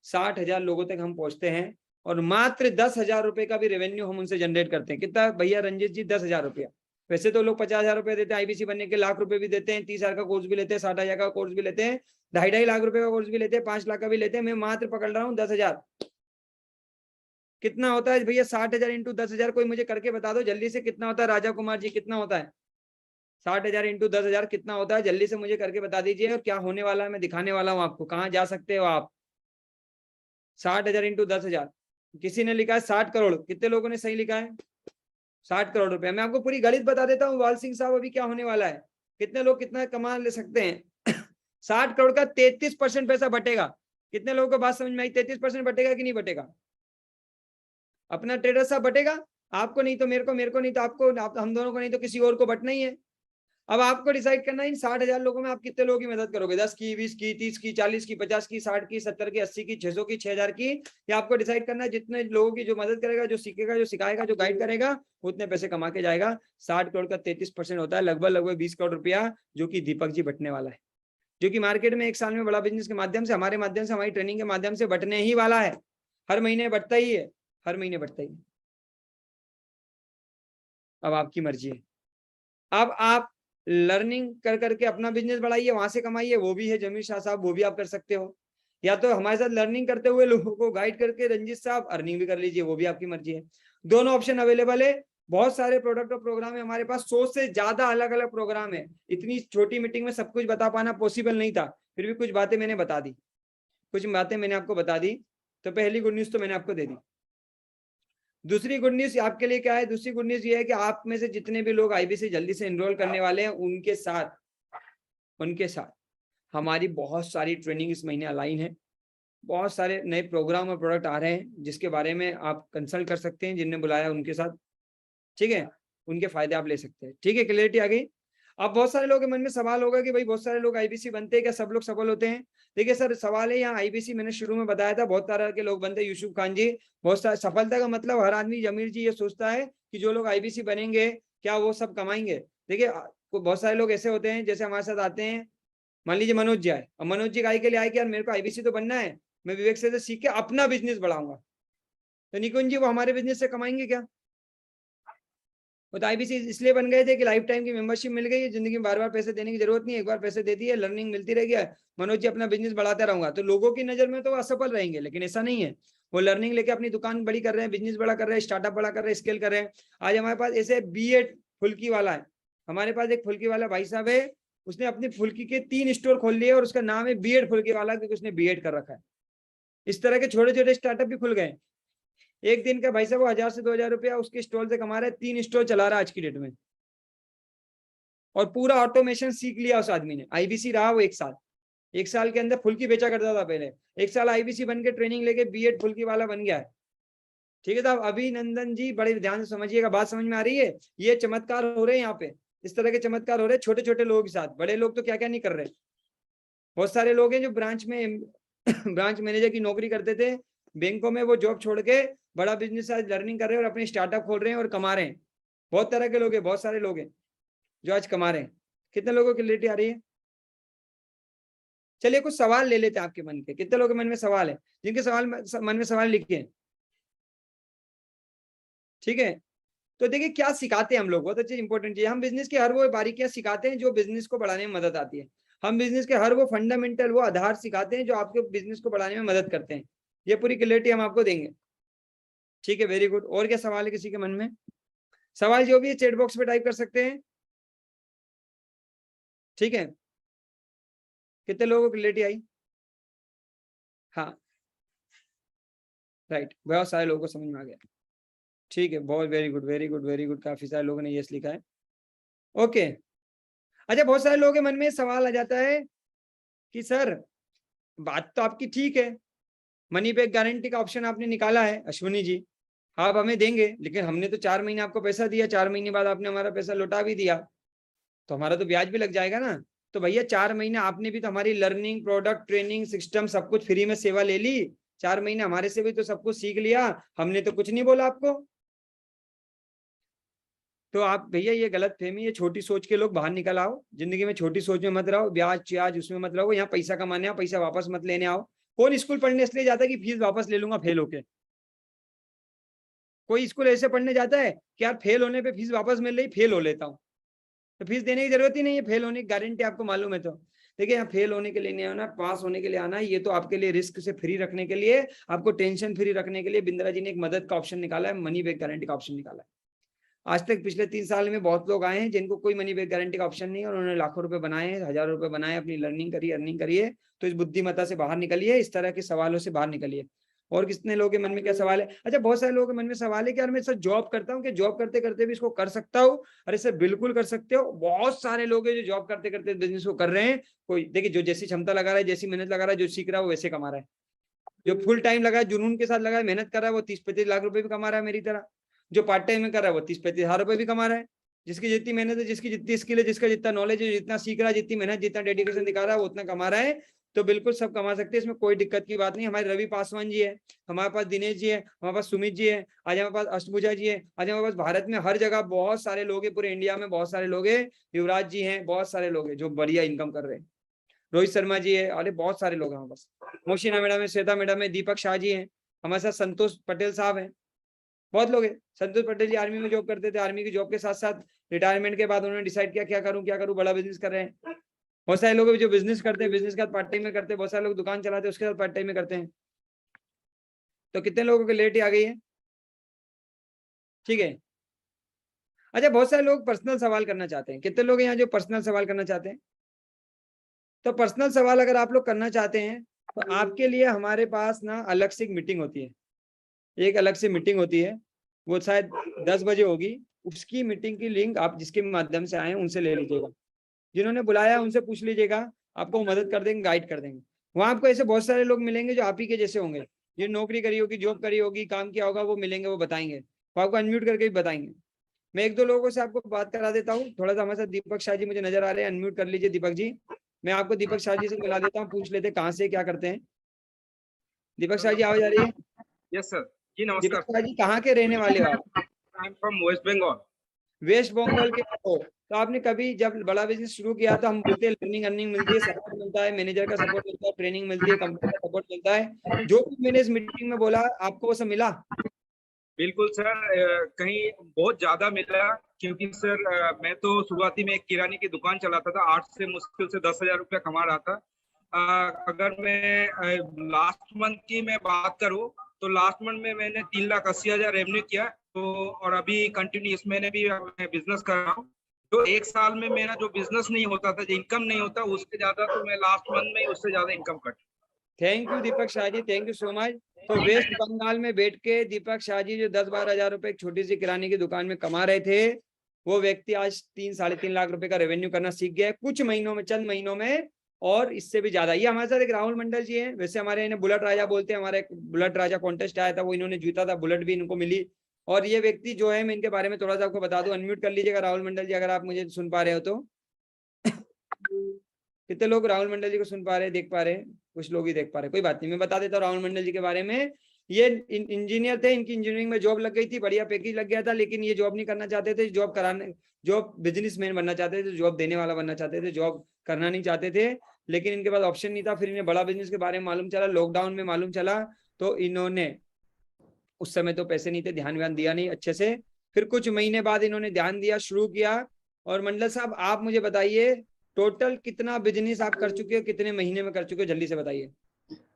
60,000 लोगों तक हम पहुंचते हैं और मात्र 10,000 रुपए का भी रेवेन्यू हम उनसे जनरेट करते हैं। कितना भैया रंजीत जी? 10,000 रुपया। वैसे तो लोग 50,000 रुपए देते हैं, आईबीसी बनने के लाख रुपए भी देते हैं, 30,000 का कोर्स भी लेते हैं, 60,000 का कोर्स भी लेते हैं, 2.5 लाख रुपए का कोर्स भी लेते हैं, 5 लाख का भी लेते हैं। मैं मात्र पकड़ रहा हूँ 10,000। कितना होता है भैया 60,000 इंटू 10,000? कोई मुझे करके बता दो जल्दी से, कितना होता है? राजा कुमार जी कितना होता है? 60,000 इंटू 10,000 कितना होता है? जल्दी से मुझे करके बता दीजिए। और क्या होने वाला है मैं दिखाने वाला हूँ आपको, कहाँ जा सकते हो आप। 60,000 इंटू 10,000, किसी ने लिखा है 60 करोड़। कितने लोगों ने सही लिखा है? 60 करोड़ रुपया। मैं आपको पूरी गणित बता देता हूँ वाल सिंह साहब, अभी क्या होने वाला है, कितने लोग कितना कमा ले सकते हैं। 60 करोड़ का 33% पैसा बटेगा। कितने लोगों को बात समझ में आई? 33% बटेगा कि नहीं बटेगा? अपना ट्रेडर साहब बटेगा। आपको नहीं तो मेरे को नहीं तो आपको, हम दोनों को नहीं तो किसी और को बटना ही है। अब आपको डिसाइड करना है इन 60,000 लोगों में आप कितने लोगों की मदद करोगे। 10 की, 20 की, 30 की, 40 की, 50 की, 60 की, 70 की, 80 की, 600 की, 6,000 की। ये आपको डिसाइड करना है। जितने लोगों की जो मदद करेगा, जो सीखेगा, जो सिखाएगा, जो गाइड करेगा, उतने पैसे कमा के जाएगा। 60 करोड़ का 33% होता है लगभग 20 करोड़ रुपया, जो कि दीपक जी बटने वाला है, जो कि मार्केट में 1 साल में बड़ा बिजनेस के माध्यम से, हमारे माध्यम से, हमारी ट्रेनिंग के माध्यम से बटने ही वाला है। हर महीने बढ़ता ही है, हर महीने बढ़ता ही है। अब आपकी मर्जी है। अब आप लर्निंग कर करके अपना बिजनेस बढ़ाइए, वहां से कमाइए, वो भी है जमीर शाह साहब, वो भी आप कर सकते हो। या तो हमारे साथ लर्निंग करते हुए लोगों को गाइड करके रंजीत साहब अर्निंग भी कर लीजिए, वो भी आपकी मर्जी है। दोनों ऑप्शन अवेलेबल है। बहुत सारे प्रोडक्ट और प्रोग्राम है हमारे पास, 100 से ज्यादा अलग अलग प्रोग्राम है। इतनी छोटी मीटिंग में सब कुछ बता पाना पॉसिबल नहीं था, फिर भी कुछ बातें मैंने बता दी, कुछ बातें मैंने आपको बता दी। तो पहली गुड न्यूज तो मैंने आपको दे दी। दूसरी गुड न्यूज आपके लिए क्या है? दूसरी गुड न्यूज ये है कि आप में से जितने भी लोग आईबीसी जल्दी से एनरोल करने वाले हैं, उनके साथ हमारी बहुत सारी ट्रेनिंग इस महीने अलाइन है। बहुत सारे नए प्रोग्राम और प्रोडक्ट आ रहे हैं, जिसके बारे में आप कंसल्ट कर सकते हैं, जिनने बुलाया उनके साथ, ठीक है, उनके फायदे आप ले सकते हैं। ठीक है, क्लियरिटी आ गई। अब बहुत सारे लोगों के मन में सवाल होगा कि भाई बहुत सारे लोग आईबीसी बनते हैं, क्या सब लोग सफल होते हैं? देखिए सर, सवाल है यहाँ आईबीसी, मैंने शुरू में बताया था बहुत तरह के लोग बनते हैं। यूसुफ खान जी, बहुत सारे सफलता का मतलब हर आदमी, जमीर जी ये सोचता है कि जो लोग आईबीसी बनेंगे क्या वो सब कमाएंगे? देखिए बहुत सारे लोग ऐसे होते हैं, जैसे हमारे साथ आते हैं, मान लीजिए मनोज जी आए, और मनोज जी गाय के लिए आए कि यार मेरे को आईबीसी तो बनना है, मैं विवेक से सीख के अपना बिजनेस बढ़ाऊंगा। तो निकुंज जी वो हमारे बिजनेस से कमाएंगे क्या? वो तो आईबीसी इसलिए बन गए थे कि लाइफ टाइम की मेंबरशिप मिल गई है, जिंदगी में बार बार पैसे देने की जरूरत नहीं है, एक बार पैसे देती है, लर्निंग मिलती रहेगी, मनोज जी अपना बिजनेस बढ़ाता रहूंगा। तो लोगों की नजर में तो असफल रहेंगे, लेकिन ऐसा नहीं है। वो लर्निंग लेके अपनी दुकान बड़ी कर रहे हैं, बिजनेस बड़ा कर रहे हैं, स्टार्टअप बड़ा कर रहे हैं, स्केल कर रहे हैं। आज हमारे पास ऐसे B.Ed फुल्की वाला है, हमारे पास एक फुल्की वाला भाई साहब है, उसने अपनी फुल्की के 3 स्टोर खोल लिए और उसका नाम है B.Ed फुल्की वाला, क्योंकि उसने B.Ed कर रखा है। इस तरह के छोटे छोटे स्टार्टअप भी खुल गए। एक दिन का भाई साहब वो 1,000 से 2,000 रुपया उसके स्टॉल से कमा रहा है, 3 स्टोर चला रहा है आज की डेट में, और पूरा ऑटोमेशन सीख लिया उस आदमी ने। आईबीसी रहा वो 1 साल, 1 साल के अंदर फुल्की बेचा करता था पहले, 1 साल आईबीसी बन के ट्रेनिंग लेके B.Ed फुल्की वाला बन गया है। ठीक है, तो अभिनंदन जी बड़े ध्यान से समझिएगा, बात समझ में आ रही है? ये चमत्कार हो रहे हैं यहाँ पे, इस तरह के चमत्कार हो रहे हैं छोटे छोटे लोगों के साथ। बड़े लोग तो क्या क्या नहीं कर रहे। बहुत सारे लोग हैं जो ब्रांच में ब्रांच मैनेजर की नौकरी करते थे बैंकों में, वो जॉब छोड़ के बड़ा बिजनेस आज लर्निंग कर रहे हैं और अपने स्टार्टअप खोल रहे हैं और कमा रहे हैं। बहुत तरह के लोग हैं, बहुत सारे लोग हैं जो आज कमा रहे हैं। कितने लोगों की क्लैरिटी आ रही है? चलिए कुछ सवाल ले लेते हैं आपके मन के। कितने लोगों के मन में सवाल है? जिनके सवाल मन में सवाल लिखिए। ठीक है, तो देखिए क्या सिखाते हैं हम लोग, बहुत अच्छी इंपॉर्टेंट चीज। हम बिजनेस के हर वो बारीकियां सिखाते हैं जो बिजनेस को बढ़ाने में मदद आती है। हम बिजनेस के हर वो फंडामेंटल, वो आधार सिखाते हैं जो आपके बिजनेस को बढ़ाने में मदद करते हैं। ये पूरी क्लैरिटी हम आपको देंगे। ठीक है, वेरी गुड। और क्या सवाल है किसी के मन में? सवाल जो भी है चैट बॉक्स पे टाइप कर सकते हैं। ठीक है, कितने लोगों को क्लैरिटी आई? हाँ, राइट, बहुत सारे लोगों को समझ में आ गया। ठीक है, बहुत very good very good very good. काफी सारे लोगों ने यस लिखा है। ओके, अच्छा, बहुत सारे लोगों के मन में सवाल आ जाता है कि सर बात तो आपकी ठीक है, मनी बैक गारंटी का ऑप्शन आपने निकाला है अश्विनी जी, आप हमें देंगे, लेकिन हमने तो 4 महीने आपको पैसा दिया, 4 महीने बाद आपने हमारा पैसा लौटा भी दिया, तो हमारा तो ब्याज भी लग जाएगा ना। तो भैया 4 महीने आपने भी तो हमारी लर्निंग, प्रोडक्ट, ट्रेनिंग, सिस्टम सब कुछ फ्री में सेवा ले ली, 4 महीने हमारे से भी तो सब कुछ सीख लिया, हमने तो कुछ नहीं बोला आपको। तो आप भैया ये गलत फहमी, ये छोटी सोच के लोग बाहर निकल आओ। जिंदगी में छोटी सोच में मत रहो, ब्याज च्याज उसमें मत रहो। यहाँ पैसा कमाने आओ, पैसा वापस मत लेने आओ। कौन स्कूल पढ़ने इसलिए जाता है कि फीस वापस ले लूंगा फेल होके? कोई स्कूल ऐसे पढ़ने जाता है कि यार फेल होने पे फीस वापस मिल रही, फेल हो लेता हूँ, तो फीस देने की जरूरत ही नहीं है। फेल होने की गारंटी आपको मालूम है। तो देखिए, यहाँ फेल होने के लिए नहीं आना, पास होने के लिए आना। ये तो आपके लिए रिस्क से फ्री रखने के लिए, आपको टेंशन फ्री रखने के लिए बिंद्रा जी ने एक मदद का ऑप्शन निकाला है, मनी बैक गारंटी का ऑप्शन निकाला है। आज तक पिछले 3 साल में बहुत लोग आए हैं जिनको कोई मनी बैक गारंटी का ऑप्शन नहीं है और उन्होंने लाखों रुपए बनाए, हजारों रुपए बनाए, अपनी लर्निंग करिए, अर्निंग करिए। तो इस बुद्धिमत्ता से बाहर निकलिए, इस तरह के सवालों से बाहर निकलिए। और कितने लोगों के मन में क्या सवाल है? अच्छा, बहुत सारे लोगों के मन में सवाल है कि यार मैं सर जॉब करता हूँ, कि जॉब करते करते भी इसको कर सकता हूँ? अरे सर बिल्कुल कर सकते हो। बहुत सारे लोग हैं जो जॉब करते करते बिजनेस को कर रहे हैं। कोई देखिए, जो जैसी क्षमता लगा रहा है, जैसी मेहनत लगा रहा है, जो सीख रहा है वो वैसे कमा रहा है। जो फुल टाइम लगा है, जुनून के साथ लगा है, मेहनत कर रहा है, वो 30-35 लाख रुपए भी कमा रहा है मेरी तरह। जो पार्ट टाइम में कर रहा है वो 30-35 हजार रुपए भी कमा रहा है। जिसकी जितनी मेहनत है, जिसकी जितनी स्किल है, जिसका जितना नॉलेज है, जितना सीख रहा है, जितनी मेहनत, जितना डेडिकेशन दिखा रहा है, वो उतना कमा रहा है। तो बिल्कुल सब कमा सकते हैं, इसमें कोई दिक्कत की बात नहीं। हमारे रवि पासवान जी है, हमारे पास दिनेश जी है, हमारे पास सुमित जी है, आज हमारे पास अष्टभुजा जी है, आज हमारे पास भारत में हर जगह बहुत सारे लोग हैं, पूरे इंडिया में बहुत सारे लोग हैं। युवराज जी हैं, बहुत सारे लोग हैं जो बढ़िया इनकम कर रहे हैं। रोहित शर्मा जी है, अरे बहुत सारे लोग हैं हमारे पास। मोशिना मैडम है, श्वेता मैडम है, दीपक शाह जी हैं, हमारे साथ संतोष पटेल साहब हैं, बहुत लोग हैं। संतोष पटेल जी आर्मी में जॉब करते थे, आर्मी की जॉब के साथ साथ रिटायरमेंट के बाद उन्होंने डिसाइड किया क्या करूं, बड़ा बिजनेस कर रहे हैं। बहुत सारे लोग जो बिजनेस करते हैं, बिजनेस के साथ पार्ट टाइम में करते हैं। बहुत सारे लोग दुकान चलाते हैं, उसके साथ पार्ट टाइम में करते हैं। तो कितने लोगों को क्लैरिटी आ गई है? ठीक है, अच्छा, बहुत सारे लोग पर्सनल सवाल करना चाहते हैं। कितने लोग यहाँ जो पर्सनल सवाल करना चाहते हैं? तो पर्सनल सवाल अगर आप लोग करना चाहते हैं तो आपके लिए हमारे पास ना अलग से एक मीटिंग होती है, एक अलग से मीटिंग होती है, वो शायद 10 बजे होगी। उसकी मीटिंग की लिंक आप जिसके माध्यम से आए हैं उनसे ले लीजिएगा, जिन्होंने बुलाया उनसे पूछ लीजिएगा, आपको मदद कर देंगे, गाइड कर देंगे। वहां आपको ऐसे बहुत सारे लोग मिलेंगे जो आप ही के जैसे होंगे, जो नौकरी करी होगी, जॉब करी होगी, काम किया होगा, वो मिलेंगे, वो बताएंगे, वो आपको अनम्यूट करके भी बताएंगे। मैं 1-2 लोगों से आपको बात करा देता हूँ। थोड़ा सा हमारे साथ दीपक शाह जी मुझे नजर आ रहे हैं, अनम्यूट कर लीजिए दीपक जी। मैं आपको दीपक शाह जी से मिला देता हूँ, पूछ लेते कहाँ से क्या करते हैं। दीपक शाह जी आवाज आ रही है? यस सर जी, दीपक नमस्कार। शाह जी कहाँ के रहने वाले हो आप? I am from West Bengal. West Bengal के हो तो आपने कभी जब बड़ा बिजनेस शुरू किया तो हम बोलते हैं लर्निंग अर्निंग मिलती है, सपोर्ट मिलता है, मैनेजर का सपोर्ट मिलता है, ट्रेनिंग मिलती है, कंपनी का सपोर्ट मिलता है। जो कुछ मैंने इस मीटिंग में बोला आपको वो सब मिला? बिल्कुल सर, कहीं बहुत ज्यादा मिला, क्योंकि सर मैं तो शुरुआती में एक किराने की दुकान चलाता था, 8 से मुश्किल से 10,000 रुपया कमा रहा था। अगर मैं लास्ट मंथ की मैं बात करूं तो लास्ट मंथ में मैंने 3,80,000 रेवेन्यू किया। तो और अभी कंटिन्यू इस महीने भी मैं बिजनेस कर रहा हूँ। तो 1 साल में मेरा जो बिजनेस नहीं होता था, जो इनकम नहीं होता, उससे ज्यादा तो मैं लास्ट मंथ में उससे ज्यादा इनकम कर। Thank you Deepak Shah ji, thank you so much. तो वेस्ट बंगाल में बैठ के दीपक शाह जी जो 10-12 हजार रुपए एक छोटी सी किराने की दुकान में कमा रहे थे, वो व्यक्ति आज 3-3.5 लाख रुपए का रेवेन्यू करना सीख गया है कुछ महीनों में, चंद महीनों में। और इससे भी ज्यादा। ये हमारे साथ एक राहुल मंडल जी हैं, वैसे हमारे इन्हें बुलेट राजा बोलते हैं, हमारा एक बुलेट राजा कॉन्टेस्ट आया था, वो इन्होंने जीता था, बुलेट भी इनको मिली। और ये व्यक्ति जो है, मैं इनके बारे में थोड़ा सा आपको बता दूं, अनम्यूट कर लीजिएगा राहुल मंडल जी अगर आप मुझे सुन पा रहे हो तो। कितने लोग राहुल मंडल जी को सुन पा रहे हैं, देख पा रहे हैं? कुछ लोग ही देख पा रहे हैं, कोई बात नहीं, मैं बता देता हूँ राहुल मंडल जी के बारे में। ये इंजीनियर थे, इनकी इंजीनियरिंग में जॉब लग गई थी, बढ़िया पैकेज लग गया था, लेकिन ये जॉब नहीं करना चाहते थे, जॉब बिजनेसमैन बनना चाहते थे, जॉब देने वाला बनना चाहते थे, जॉब करना नहीं चाहते थे। लेकिन इनके पास ऑप्शन नहीं था। फिर इन्हें बड़ा बिजनेस के बारे में मालूम चला, लॉकडाउन में मालूम चला, तो इन्होंने, उस समय तो पैसे नहीं थे, ध्यान दिया नहीं अच्छे से। फिर कुछ महीने बाद इन्होंने ध्यान दिया, शुरू किया। और मंडल साहब आप मुझे बताइए, टोटल कितना बिजनेस आप कर चुके हो, कितने महीने में कर चुके हो, जल्दी से बताइए।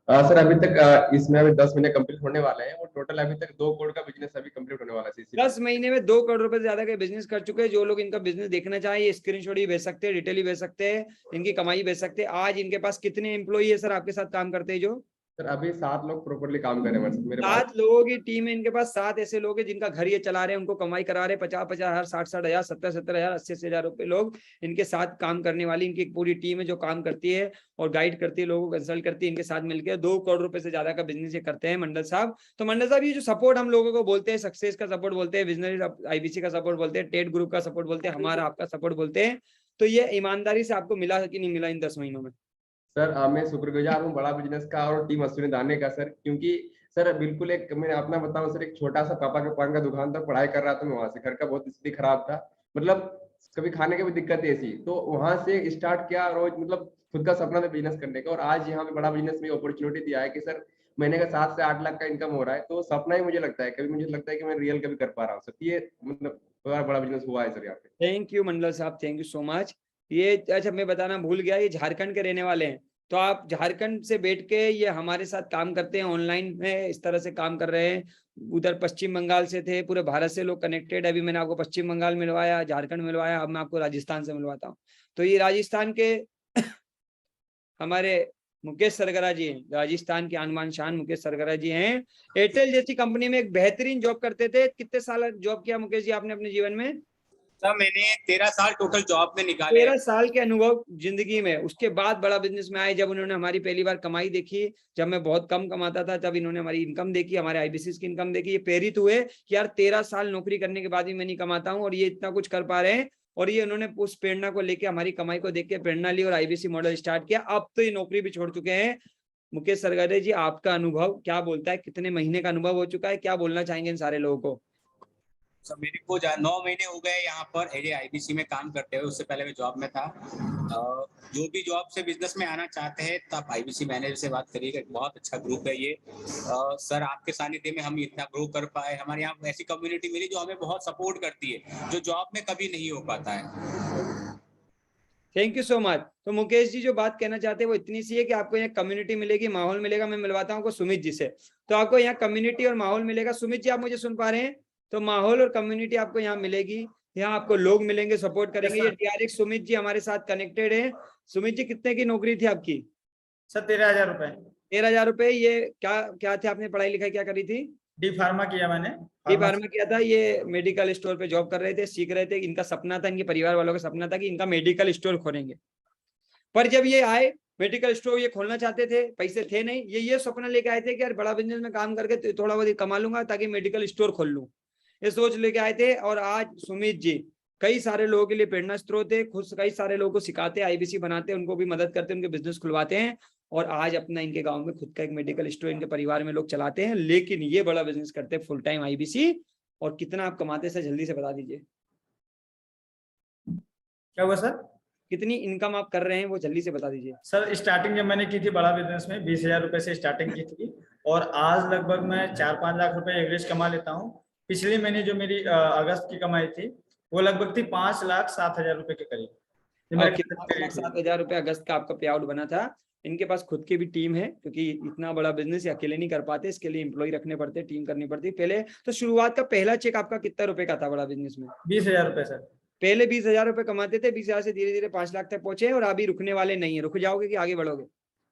सर अभी तक इसमें अभी 10 महीने कंप्लीट होने वाले हैं, और टोटल अभी तक 2 करोड़ का बिजनेस अभी कंप्लीट होने वाला है। 10 महीने में 2 करोड़ रुपए से ज्यादा का बिजनेस कर चुके हैं। जो लोग इनका बिजनेस देखना चाहें, ये स्क्रीनशॉट ही भेज सकते हैं, डिटेल ही भेज सकते हैं, इनकी कमाई भेज सकते हैं। आज इनके पास कितने एम्प्लॉई है सर आपके साथ काम करते हैं? जो सर अभी 7 लोग प्रॉपर्ली काम कर रहे हैं मेरे 7 लोगों की टीम है इनके पास। 7 ऐसे लोग हैं जिनका घर ये चला रहे हैं, उनको कमाई करा रहे हैं 50-50 हजार, 60-60 हजार, 70-70 हजार, 80-80 हजार रुपए लोग इनके साथ काम करने वाली इनकी एक पूरी टीम है, जो काम करती है और गाइड करती है, लोगों को कंसल्ट करती है। इनके साथ मिलकर 2 करोड़ रुपए से ज्यादा का बिजनेस ये करते हैं मंडल साहब। तो मंडल साहब, ये जो सपोर्ट हम लोगों को बोलते हैं, सक्सेस का सपोर्ट बोलते हैं, विजनरी IBC का सपोर्ट बोलते हैं, टेट ग्रुप का सपोर्ट बोलते हैं, हमारा आपका सपोर्ट बोलते हैं, तो ये ईमानदारी से आपको मिला कि नहीं मिला इन 10 महीनों में? सर मैं शुक्रगुजार हूँ बड़ा बिजनेस का और टीम अश्विनी दाने का सर, क्योंकि सर बिल्कुल एक, मैं अपना बताऊं सर, एक छोटा सा पापा के पान का दुकान था, पढ़ाई कर रहा था मैं वहां से, घर का बहुत स्थिति खराब था, मतलब कभी खाने की भी दिक्कत ऐसी, तो वहां से स्टार्ट किया रोज, मतलब खुद का सपना था बिजनेस करने का। और आज यहाँ पे बड़ा बिजनेस में अपॉर्चुनिटी दिया है कि सर महीने का 7 से 8 लाख का इनकम हो रहा है, तो सपना ही मुझे लगता है, कभी मुझे लगता है कि मैं रियल कभी कर पा रहा हूँ सर। ये मतलब बड़ा बिजनेस हुआ है सर यहाँ पे। थैंक यू मंडल साहब, थैंक यू सो मच। ये अच्छा मैं बताना भूल गया, ये झारखंड के रहने वाले हैं, तो आप झारखंड से बैठ के ये हमारे साथ काम करते हैं, ऑनलाइन में इस तरह से काम कर रहे हैं। उधर पश्चिम बंगाल से थे, पूरे भारत से लोग कनेक्टेड। अभी मैंने आपको पश्चिम बंगाल मिलवाया, झारखंड मिलवाया, अब मैं आपको राजस्थान से मिलवाता हूँ। तो ये राजस्थान के हमारे मुकेश सरगरा जी हैं, राजस्थान के आन शान मुकेश सरगरा जी हैं। एयरटेल जैसी कंपनी में एक बेहतरीन जॉब करते थे। कितने साल जॉब किया मुकेश जी आपने अपने जीवन में? सर मैंने 13 साल टोटल जॉब में निकाले। 13 साल के अनुभव जिंदगी में। उसके बाद बड़ा बिजनेस में आए, जब उन्होंने हमारी पहली बार कमाई देखी, जब मैं बहुत कम कमाता था, तब इन्होंने हमारी इनकम देखी, हमारे IBC की इनकम देखी, ये प्रेरित हुए कि यार 13 साल नौकरी करने के बाद भी मैं नहीं कमाता हूँ और ये इतना कुछ कर पा रहे हैं। और ये उन्होंने उस प्रेरणा को लेके, हमारी कमाई को देख के प्रेरणा ली और IBC मॉडल स्टार्ट किया। अब तो ये नौकरी भी छोड़ चुके हैं। मुकेश सरगरे जी, आपका अनुभव क्या बोलता है? कितने महीने का अनुभव हो चुका है? क्या बोलना चाहेंगे इन सारे लोगों को? सर मेरे को 9 महीने हो गए यहाँ पर एज IBC में काम करते हुए। उससे पहले मैं जॉब में था। जो भी जॉब से बिजनेस में आना चाहते हैं तो आप IBC मैनेजर से बात करिएगा, बहुत अच्छा ग्रुप है ये। सर आपके सानिध्य में हम इतना ग्रो कर पाए, हमारे यहाँ ऐसी कम्युनिटी मिली जो हमें बहुत सपोर्ट करती है, जो जॉब में कभी नहीं हो पाता है। Thank you so much. तो मुकेश जी जो बात कहना चाहते हैं वो इतनी सी है कि आपको यहाँ कम्युनिटी मिलेगी, माहौल मिलेगा। मैं मिलवाता हूँ आपको सुमित जी से, तो आपको यहाँ कम्युनिटी और माहौल मिलेगा। सुमित जी, आप मुझे सुन पा रहे हैं? तो माहौल और कम्युनिटी आपको यहाँ मिलेगी, यहाँ आपको लोग मिलेंगे, सपोर्ट करेंगे। ये DRX सुमित जी हमारे साथ कनेक्टेड है। सुमित जी, कितने की नौकरी थी आपकी? सर 13,000 रुपए। 13,000 रुपए। ये क्या थे? आपने पढ़ाई लिखाई क्या करी थी? डी फार्मा किया मैंने। डी फार्मा किया था। ये मेडिकल स्टोर पे जॉब कर रहे थे, सीख रहे थे। इनका सपना था, इनके परिवार वालों का सपना था कि इनका मेडिकल स्टोर खोलेंगे। पर जब ये आए, मेडिकल स्टोर ये खोलना चाहते थे, पैसे थे नहीं। ये सपना लेके आए थे कि यार बड़ा बिजनेस में काम करके थोड़ा बहुत कमा लूंगा ताकि मेडिकल स्टोर खोल लूं, ये सोच लेके आए थे। और आज सुमित जी कई सारे लोगों के लिए प्रेरणा स्रोत है, खुद कई सारे लोगों को सिखाते हैं, IBC बनाते हैं, उनको भी मदद करते हैं, उनके बिजनेस खुलवाते हैं। और आज अपना इनके गांव में खुद का एक मेडिकल स्टोर इनके परिवार में लोग चलाते हैं। लेकिन ये बड़ा बिजनेस करते हैं फुल टाइम IBC। और कितना आप कमाते हैं जल्दी से बता दीजिए। क्या हुआ सर? कितनी इनकम आप कर रहे हैं वो जल्दी से बता दीजिए। सर स्टार्टिंग जब मैंने की थी बड़ा बिजनेस में 20,000 रुपए से स्टार्टिंग की थी, और आज लगभग मैं 4-5 लाख रुपए एवरेज कमा लेता हूँ। पिछले महीने जो मेरी अगस्त की कमाई थी वो लगभग थी 5,07,000 रुपए के करीब। 5,07,000 रुपए अगस्त का आपका पे आउट बना था। इनके पास खुद की भी टीम है, क्योंकि इतना बड़ा बिजनेस ये अकेले नहीं कर पाते, इसके लिए एम्प्लॉय रखने पड़ते, टीम करनी पड़ती। पहले तो शुरुआत का पहला चेक आपका कितना रुपए का था बड़ा बिजनेस में? 20,000 रुपए सर। पहले 20,000 रुपए कमाते थे, 20,000 से धीरे धीरे 5 लाख तक पहुंचे। और अभी रुकने वाले नहीं है। रुक जाओगे कि आगे बढ़ोगे?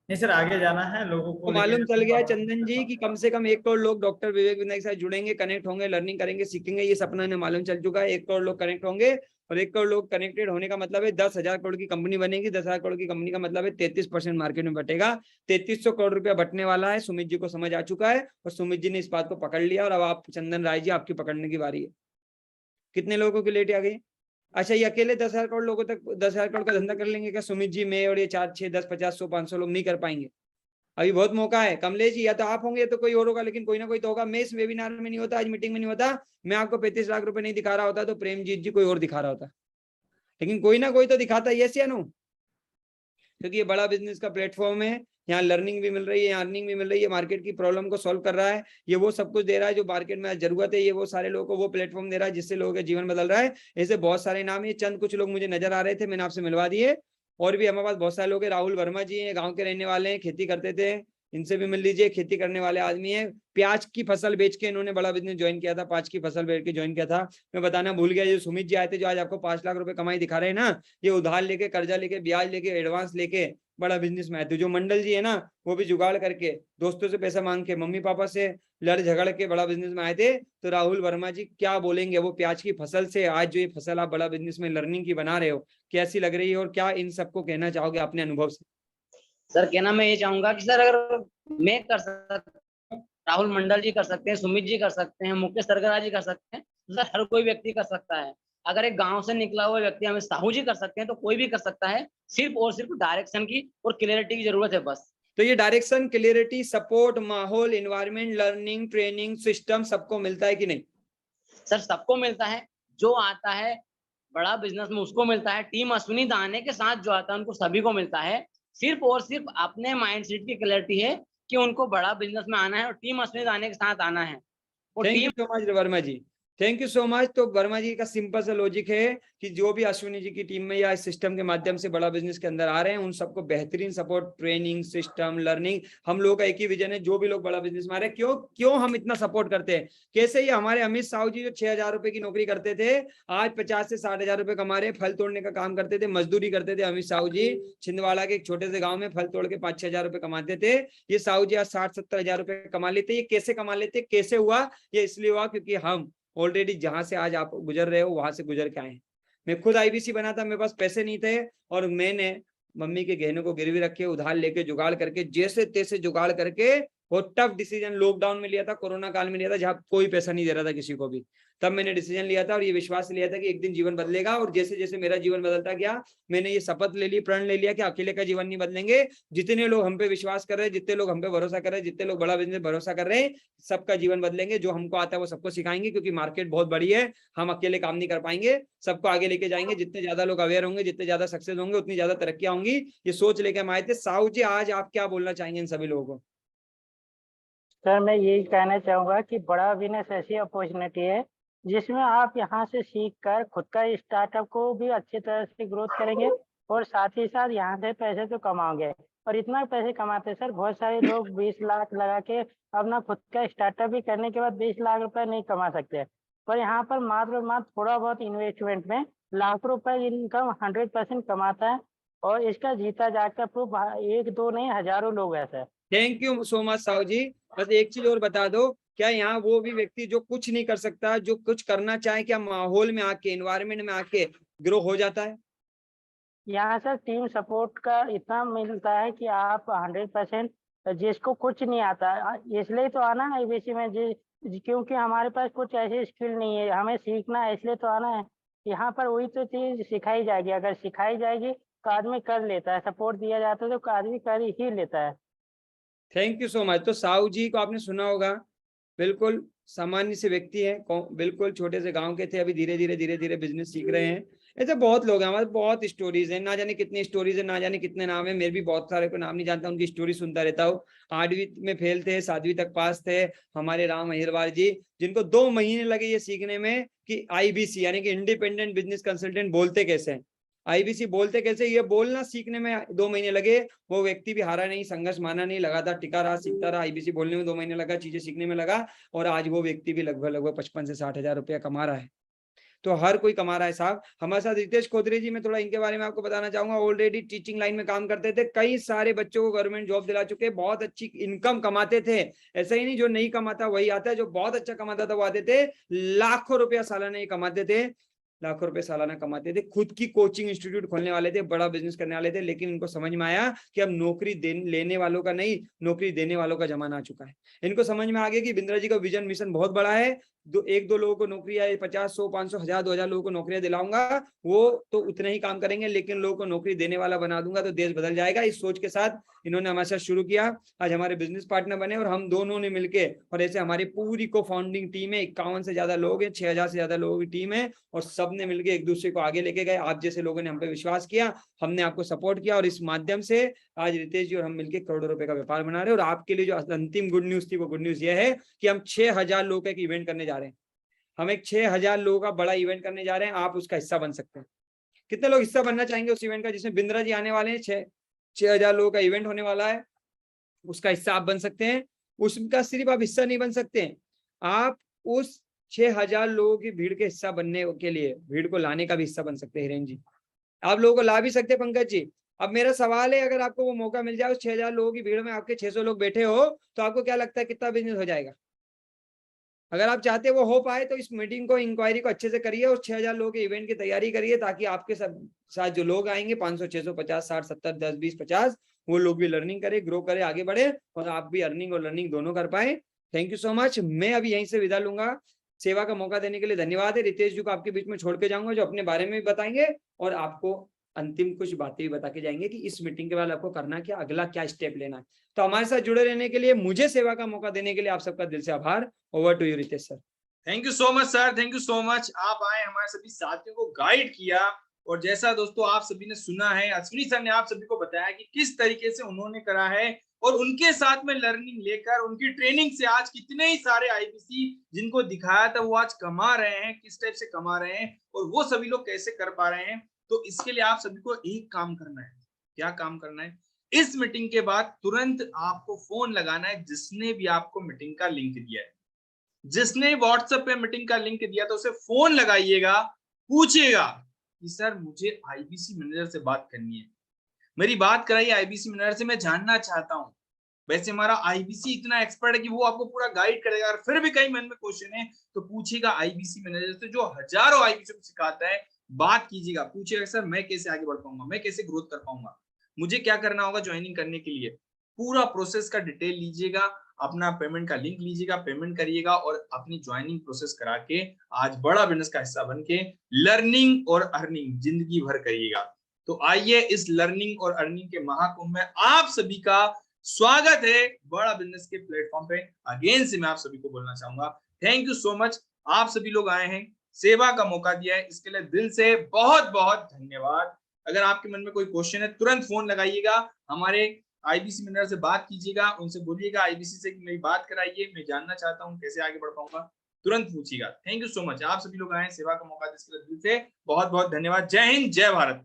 नहीं सर, आगे जाना है। लोगों को मालूम चल गया है चंदन जी कि कम से कम 1 करोड़ लोग डॉक्टर विवेक विनायक के साथ जुड़ेंगे, कनेक्ट होंगे, लर्निंग करेंगे, सीखेंगे। ये सपना इन्हें मालूम चल चुका है। 1 करोड़ लोग कनेक्ट होंगे और 1 करोड़ लोग कनेक्टेड होने का मतलब है 10,000 करोड़ की कंपनी बनेगी। 10,000 करोड़ की कंपनी का मतलब है 33% मार्केट में बटेगा। 3300 करोड़ रुपया बटने वाला है। सुमित जी को समझ आ चुका है और सुमित जी ने इस बात को पकड़ लिया। और अब आप चंदन राय जी, आपकी पकड़ने की बारी है। कितने लोगों की लेट आ गई? अच्छा, ये अकेले 10,000 करोड़ लोगों तक 10,000 करोड़ का धंधा कर लेंगे क्या? सुमित जी, मैं और ये 4, 6, 10, 50, 100, 500 लोग नहीं कर पाएंगे। अभी बहुत मौका है। कमलेश जी, या तो आप होंगे या तो कोई और होगा, लेकिन कोई ना कोई तो होगा। मैं इस वेबिनार में नहीं होता, आज मीटिंग में नहीं होता, मैं आपको 35 लाख रुपए नहीं दिखा रहा होता तो प्रेमजीत जी कोई और दिखा रहा होता, लेकिन कोई ना कोई तो दिखाता है। यस या नो? क्योंकि ये बड़ा बिजनेस का प्लेटफॉर्म है, यहाँ लर्निंग भी मिल रही है, यहाँ अर्निंग भी मिल रही है, मार्केट की प्रॉब्लम को सॉल्व कर रहा है। ये वो सब कुछ दे रहा है जो मार्केट में आज जरूरत है। ये वो सारे लोगों को वो प्लेटफॉर्म दे रहा है जिससे लोगों का जीवन बदल रहा है। ऐसे बहुत सारे नाम है, चंद कुछ लोग मुझे नजर आ रहे थे, मैंने आपसे मिलवा दिए। और भी हमारे पास बहुत सारे लोग हैं। राहुल वर्मा जी हैं, गाँव के रहने वाले हैं, खेती करते थे, इनसे भी मिल लीजिए। खेती करने वाले आदमी है। प्याज की फसल बेच के इन्होंने बड़ा बिजनेस ज्वाइन किया था, प्याज की फसल बेच के ज्वाइन किया था। मैं बताना भूल गया, जो सुमित जी आए थे, जो आज आपको 5 लाख रुपए कमाई दिखा रहे हैं ना, ये उधार लेके, कर्जा लेके, ब्याज लेके, एडवांस लेके बड़ा बिजनेस में आए थे। जो मंडल जी है ना, वो भी जुगाड़ करके, दोस्तों से पैसा मांग के, मम्मी पापा से लड़ झगड़ के बड़ा बिजनेस में आए थे। तो राहुल वर्मा जी क्या बोलेंगे? वो प्याज की फसल से आज जो ये फसल आप बड़ा बिजनेस में लर्निंग की बना रहे हो, कैसी लग रही है और क्या इन सबको कहना चाहोगे अपने अनुभव से? सर कहना मैं ये चाहूंगा कि सर अगर मैं कर सकता, राहुल मंडल जी कर सकते हैं, सुमित जी कर सकते हैं, मुकेश सरगरा जी कर सकते हैं, तो सर हर कोई व्यक्ति कर सकता है। अगर एक गांव से निकला हुआ व्यक्ति हमें साहू जी कर सकते हैं तो कोई भी कर सकता है। सिर्फ और सिर्फ डायरेक्शन की और क्लियरिटी की जरूरत है बस। तो ये डायरेक्शन, क्लियरिटी, सपोर्ट, माहौल, एनवायरनमेंट, लर्निंग, ट्रेनिंग, सिस्टम सबको मिलता है कि नहीं? सर सबको मिलता है। जो आता है बड़ा बिजनेस में उसको मिलता है। टीम अश्विनी दाने के साथ जो आता है उनको सभी को मिलता है। सिर्फ और सिर्फ अपने माइंडसेट की क्लैरिटी है कि उनको बड़ा बिजनेस में आना है और टीम अश्विनी दाने के साथ आना है। Thank you so much Verma ji, thank you so much. तो वर्मा जी का सिंपल सा लॉजिक है कि जो भी अश्विनी जी की टीम में या इस सिस्टम के माध्यम से बड़ा बिजनेस के अंदर आ रहे हैं, उन सबको बेहतरीन सपोर्ट, ट्रेनिंग, सिस्टम, लर्निंग। हम लोगों का एक ही विजन है, जो भी लोग बड़ा बिजनेस में आ रहे हैं, क्यों हम इतना सपोर्ट करते हैं? कैसे ये हमारे अमित साहू जी जो 6,000 रुपए की नौकरी करते थे, आज 50 से 60,000 रुपए कमा रहे हैं। फल तोड़ने का काम करते थे, मजदूरी करते थे। अमित साहू जी छिंदवाड़ा के एक छोटे से गाँव में फल तोड़ के 5-6 हजार रुपए कमाते थे। ये साहू जी आज 60-70 हजार रुपए कमा लेते। ये कैसे कमा लेते, कैसे हुआ? ये इसलिए हुआ क्योंकि हम ऑलरेडी जहां से आज आप गुजर रहे हो वहां से गुजर के आए हैं। मैं खुद आईबीसी बना था, मेरे पास पैसे नहीं थे और मैंने मम्मी के गहनों को गिरवी रखे, उधार लेके, जुगाड़ करके, जैसे तैसे जुगाड़ करके बहुत टफ डिसीजन लॉकडाउन में लिया था, कोरोना काल में लिया था, जहां कोई पैसा नहीं दे रहा था किसी को भी। तब मैंने डिसीजन लिया था और ये विश्वास लिया था कि एक दिन जीवन बदलेगा। और जैसे जैसे मेरा जीवन बदलता गया, मैंने ये शपथ ले ली, प्रण ले लिया कि अकेले का जीवन नहीं बदलेंगे। जितने लोग हम पे विश्वास कर रहे हैं, जितने लोग हम पे भरोसा कर रहे हैं, जितने लोग बड़ा बिजनेस भरोसा कर रहे हैं, सबका जीवन बदलेंगे। जो हमको आता है वो सबको सिखाएंगे, क्योंकि मार्केट बहुत बड़ी है, हम अकेले काम नहीं कर पाएंगे, सबको आगे लेके जाएंगे। जितने ज्यादा लोग अवेयर होंगे, जितने ज्यादा सक्सेस होंगे, उतनी ज्यादा तरक्की होंगी। ये सोच लेके हम आए थे। साहू जी, आज आप क्या बोलना चाहेंगे इन सभी लोगों को? सर मैं यही कहना चाहूँगा कि बड़ा बिजनेस ऐसी अपॉर्चुनिटी है जिसमें आप यहाँ से सीख कर खुद का स्टार्टअप को भी अच्छी तरह से ग्रोथ करेंगे और साथ ही साथ यहाँ से पैसे तो कमाओगे। और इतना पैसे कमाते हैं सर, बहुत सारे लोग 20 लाख लगा के अपना खुद का स्टार्टअप भी करने के बाद 20 लाख रुपए नहीं कमा सकते। पर यहाँ पर मात्र थोड़ा बहुत इन्वेस्टमेंट में लाख रुपए इनकम 100% कमाता है। और इसका जीता जागता प्रूफ 1-2 नहीं, हजारों लोग ऐसे। Thank you so much Sahu ji. बस एक चीज और बता दो, क्या यहाँ वो भी व्यक्ति जो कुछ नहीं कर सकता, जो कुछ करना चाहे, क्या माहौल में आके, एनवायरनमेंट में आके ग्रो हो जाता है? यहाँ सर टीम सपोर्ट का इतना मिलता है कि आप 100%, जिसको कुछ नहीं आता इसलिए तो आना है आईबीसी में, क्योंकि हमारे पास कुछ ऐसी स्किल नहीं है, हमें सीखना है इसलिए तो आना है। यहाँ पर वही तो चीज सिखाई जाएगी, अगर सिखाई जाएगी तो आदमी कर लेता है, सपोर्ट दिया जाता है तो आदमी कर ही लेता है। Thank you so much. तो साहू जी को आपने सुना होगा, बिल्कुल सामान्य से व्यक्ति है, बिल्कुल छोटे से गांव के थे, अभी धीरे धीरे बिजनेस सीख रहे हैं। ऐसे बहुत लोग हैं, हमारे बहुत स्टोरीज हैं, ना जाने कितनी स्टोरीज है, ना जाने कितने नाम है। मेरे भी बहुत सारे को नाम नहीं जानता, उनकी स्टोरी सुनता रहता हूँ। 8वीं में फेल थे, 7वीं तक पास थे हमारे राम अहिरवार जी, जिनको 2 महीने लगे ये सीखने में कि आईबीसी यानी कि इंडिपेंडेंट बिजनेस कंसल्टेंट बोलते कैसे हैं, आईबीसी बोलते कैसे, ये बोलना सीखने में 2 महीने लगे। वो व्यक्ति भी हारा नहीं, संघर्ष माना नहीं, लगातार टिका रहा, सीखता रहा। आईबीसी बोलने में 2 महीने लगा, चीजें सीखने में लगा, और आज वो व्यक्ति भी लगभग 55 से 60 हजार रुपया कमा रहा है। तो हर कोई कमा रहा है साहब। हमारे साथ रितेश खोदरे जी, मैं थोड़ा इनके बारे में आपको बताना चाहूंगा। ऑलरेडी टीचिंग लाइन में काम करते थे, कई सारे बच्चों को गवर्नमेंट जॉब दिला चुके, बहुत अच्छी इनकम कमाते थे। ऐसा ही नहीं जो नहीं कमाता वही आता है, जो बहुत अच्छा कमाता था वो आते थे। लाखों रुपया सालाना ये कमाते थे। लाखों रुपए सालाना कमाते थे, खुद की कोचिंग इंस्टीट्यूट खोलने वाले थे, बड़ा बिजनेस करने वाले थे, लेकिन इनको समझ में आया कि अब नौकरी लेने वालों का नहीं, नौकरी देने वालों का जमाना आ चुका है। इनको समझ में आ गया कि बिंद्रा जी का विजन मिशन बहुत बड़ा है, एक दो लोगों को नौकरी आए, 50, 100, 500, 1000, 2000 लोगों को नौकरियां दिलाऊंगा, वो तो उतने ही काम करेंगे, लेकिन लोगों को नौकरी देने वाला बना दूंगा तो देश बदल जाएगा। इस सोच के साथ इन्होंने हमारे साथ शुरू किया, आज हमारे बिजनेस पार्टनर बने और हम दोनों ने मिलके, और ऐसे हमारी पूरी को फाउंडिंग टीम है, 51 से ज्यादा लोग हैं, 6000 से ज्यादा लोगों की टीम है, और सबने मिलकर एक दूसरे को आगे लेके गए। आप जैसे लोगों ने हम पे विश्वास किया, हमने आपको सपोर्ट किया, और इस माध्यम से आज रितेश जी और हम मिलकर करोड़ों रुपए का व्यापार बना रहे हैं। और आपके लिए जो अंतिम गुड न्यूज थी, वो गुड न्यूज ये है कि हम 6000 लोगों का एक इवेंट करने जा रहे हैं। हम एक 6000 लोगों का बड़ा इवेंट करने जा रहे हैं, आप उसका हिस्सा बन सकते हैं। कितने लोग हिस्सा बनना चाहेंगे उस इवेंट का, जिसमें बिंद्रा जी आने वाले हैं? 6000 लोगों का इवेंट होने वाला है, उसका हिस्सा आप बन सकते हैं। उसका सिर्फ आप हिस्सा नहीं बन सकते हैं, आप उस 6000 लोगों की भीड़ के हिस्सा बनने के लिए भीड़ को लाने का भी हिस्सा बन सकते हैं। हिरेन जी, आप लोगों को ला भी सकते हैं। पंकज जी, अब मेरा सवाल है, अगर आपको वो मौका मिल जाए, उस 6000 लोगों की भीड़ में आपके 600 लोग बैठे हो, तो आपको क्या लगता है कितना बिजनेस हो जाएगा? अगर आप चाहते हो वो हो पाए, तो इस मीटिंग को, इंक्वायरी को अच्छे से करिए, और 6000 लोगों के इवेंट की तैयारी करिए, ताकि आपके साथ जो लोग आएंगे 500, 600, 50, 60, 70, 10, 20, 50, वो लोग भी लर्निंग करें, ग्रो करें, आगे बढ़े, और आप भी अर्निंग और लर्निंग दोनों कर पाए। Thank you so much. मैं अभी यहीं से विदा लूंगा। सेवा का मौका देने के लिए धन्यवाद है। रितेश जी को आपके बीच में छोड़ के जाऊंगा, जो अपने बारे में भी बताएंगे और आपको अंतिम कुछ बातें भी बता के जाएंगे कि इस मीटिंग के बाद आपको करना क्या, अगला क्या स्टेप लेना है। तो हमारे साथ जुड़े रहने के लिए, मुझे सेवा का मौका देने के लिए आप सबका दिल से आभार। Over to you Ritesh sir. Thank you so much sir, thank you so much. आप आए, हमारे सभी साथियों को गाइड किया, और जैसा दोस्तों आप सभी ने सुना है, अश्विनी सर ने आप सभी को बताया कि किस तरीके से उन्होंने करा है, और उनके साथ में लर्निंग लेकर उनकी ट्रेनिंग से आज कितने ही सारे आईबीसी जिनको दिखाया था वो आज कमा रहे हैं, किस टाइप से कमा रहे हैं, और वो सभी लोग कैसे कर पा रहे हैं। तो इसके लिए आप सभी को एक काम करना है। क्या काम करना है? इस मीटिंग के बाद तुरंत आपको फोन लगाना है, जिसने भी आपको मीटिंग का लिंक दिया है, जिसने व्हाट्सएप पे मीटिंग का लिंक दिया, तो उसे फोन लगाइएगा, पूछिएगा कि सर मुझे आईबीसी मैनेजर से बात करनी है, मेरी बात कराइए आईबीसी मैनेजर से, मैं जानना चाहता हूँ। वैसे हमारा आईबीसी इतना एक्सपर्ट है कि वो आपको पूरा गाइड करेगा, और फिर भी कहीं मन में क्वेश्चन है तो पूछिएगा आईबीसी मैनेजर से, जो हजारों आईबीसी को सिखाता है। बात कीजिएगा, पूछिएगा सर मैं कैसे आगे बढ़ पाऊंगा, मैं कैसे ग्रोथ कर पाऊंगा, मुझे क्या करना होगा ज्वाइनिंग करने के लिए। पूरा प्रोसेस का डिटेल लीजिएगा, अपना पेमेंट का लिंक लीजिएगा, पेमेंट करिएगा, और अपनी ज्वाइनिंग प्रोसेस करा के आज बड़ा बिजनेस का हिस्सा बन के लर्निंग और अर्निंग जिंदगी भर करिएगा। तो आइए, इस लर्निंग और अर्निंग के महाकुंभ में आप सभी का स्वागत है बड़ा बिजनेस के प्लेटफॉर्म पे। अगेन से मैं आप सभी को बोलना चाहूंगा, थैंक यू सो मच। आप सभी लोग आए हैं, सेवा का मौका दिया है, इसके लिए दिल से बहुत बहुत धन्यवाद। अगर आपके मन में कोई क्वेश्चन है, तुरंत फोन लगाइएगा, हमारे आईबीसी मैनेजर से बात कीजिएगा, उनसे बोलिएगा आईबीसी से कि मेरी बात कराइए, मैं जानना चाहता हूँ कैसे आगे बढ़ पाऊंगा, तुरंत पूछिएगा। Thank you so much. आप सभी लोग आए, सेवा का मौका दिया, इसके लिए दिल से बहुत बहुत धन्यवाद। जय हिंद, जय भारत।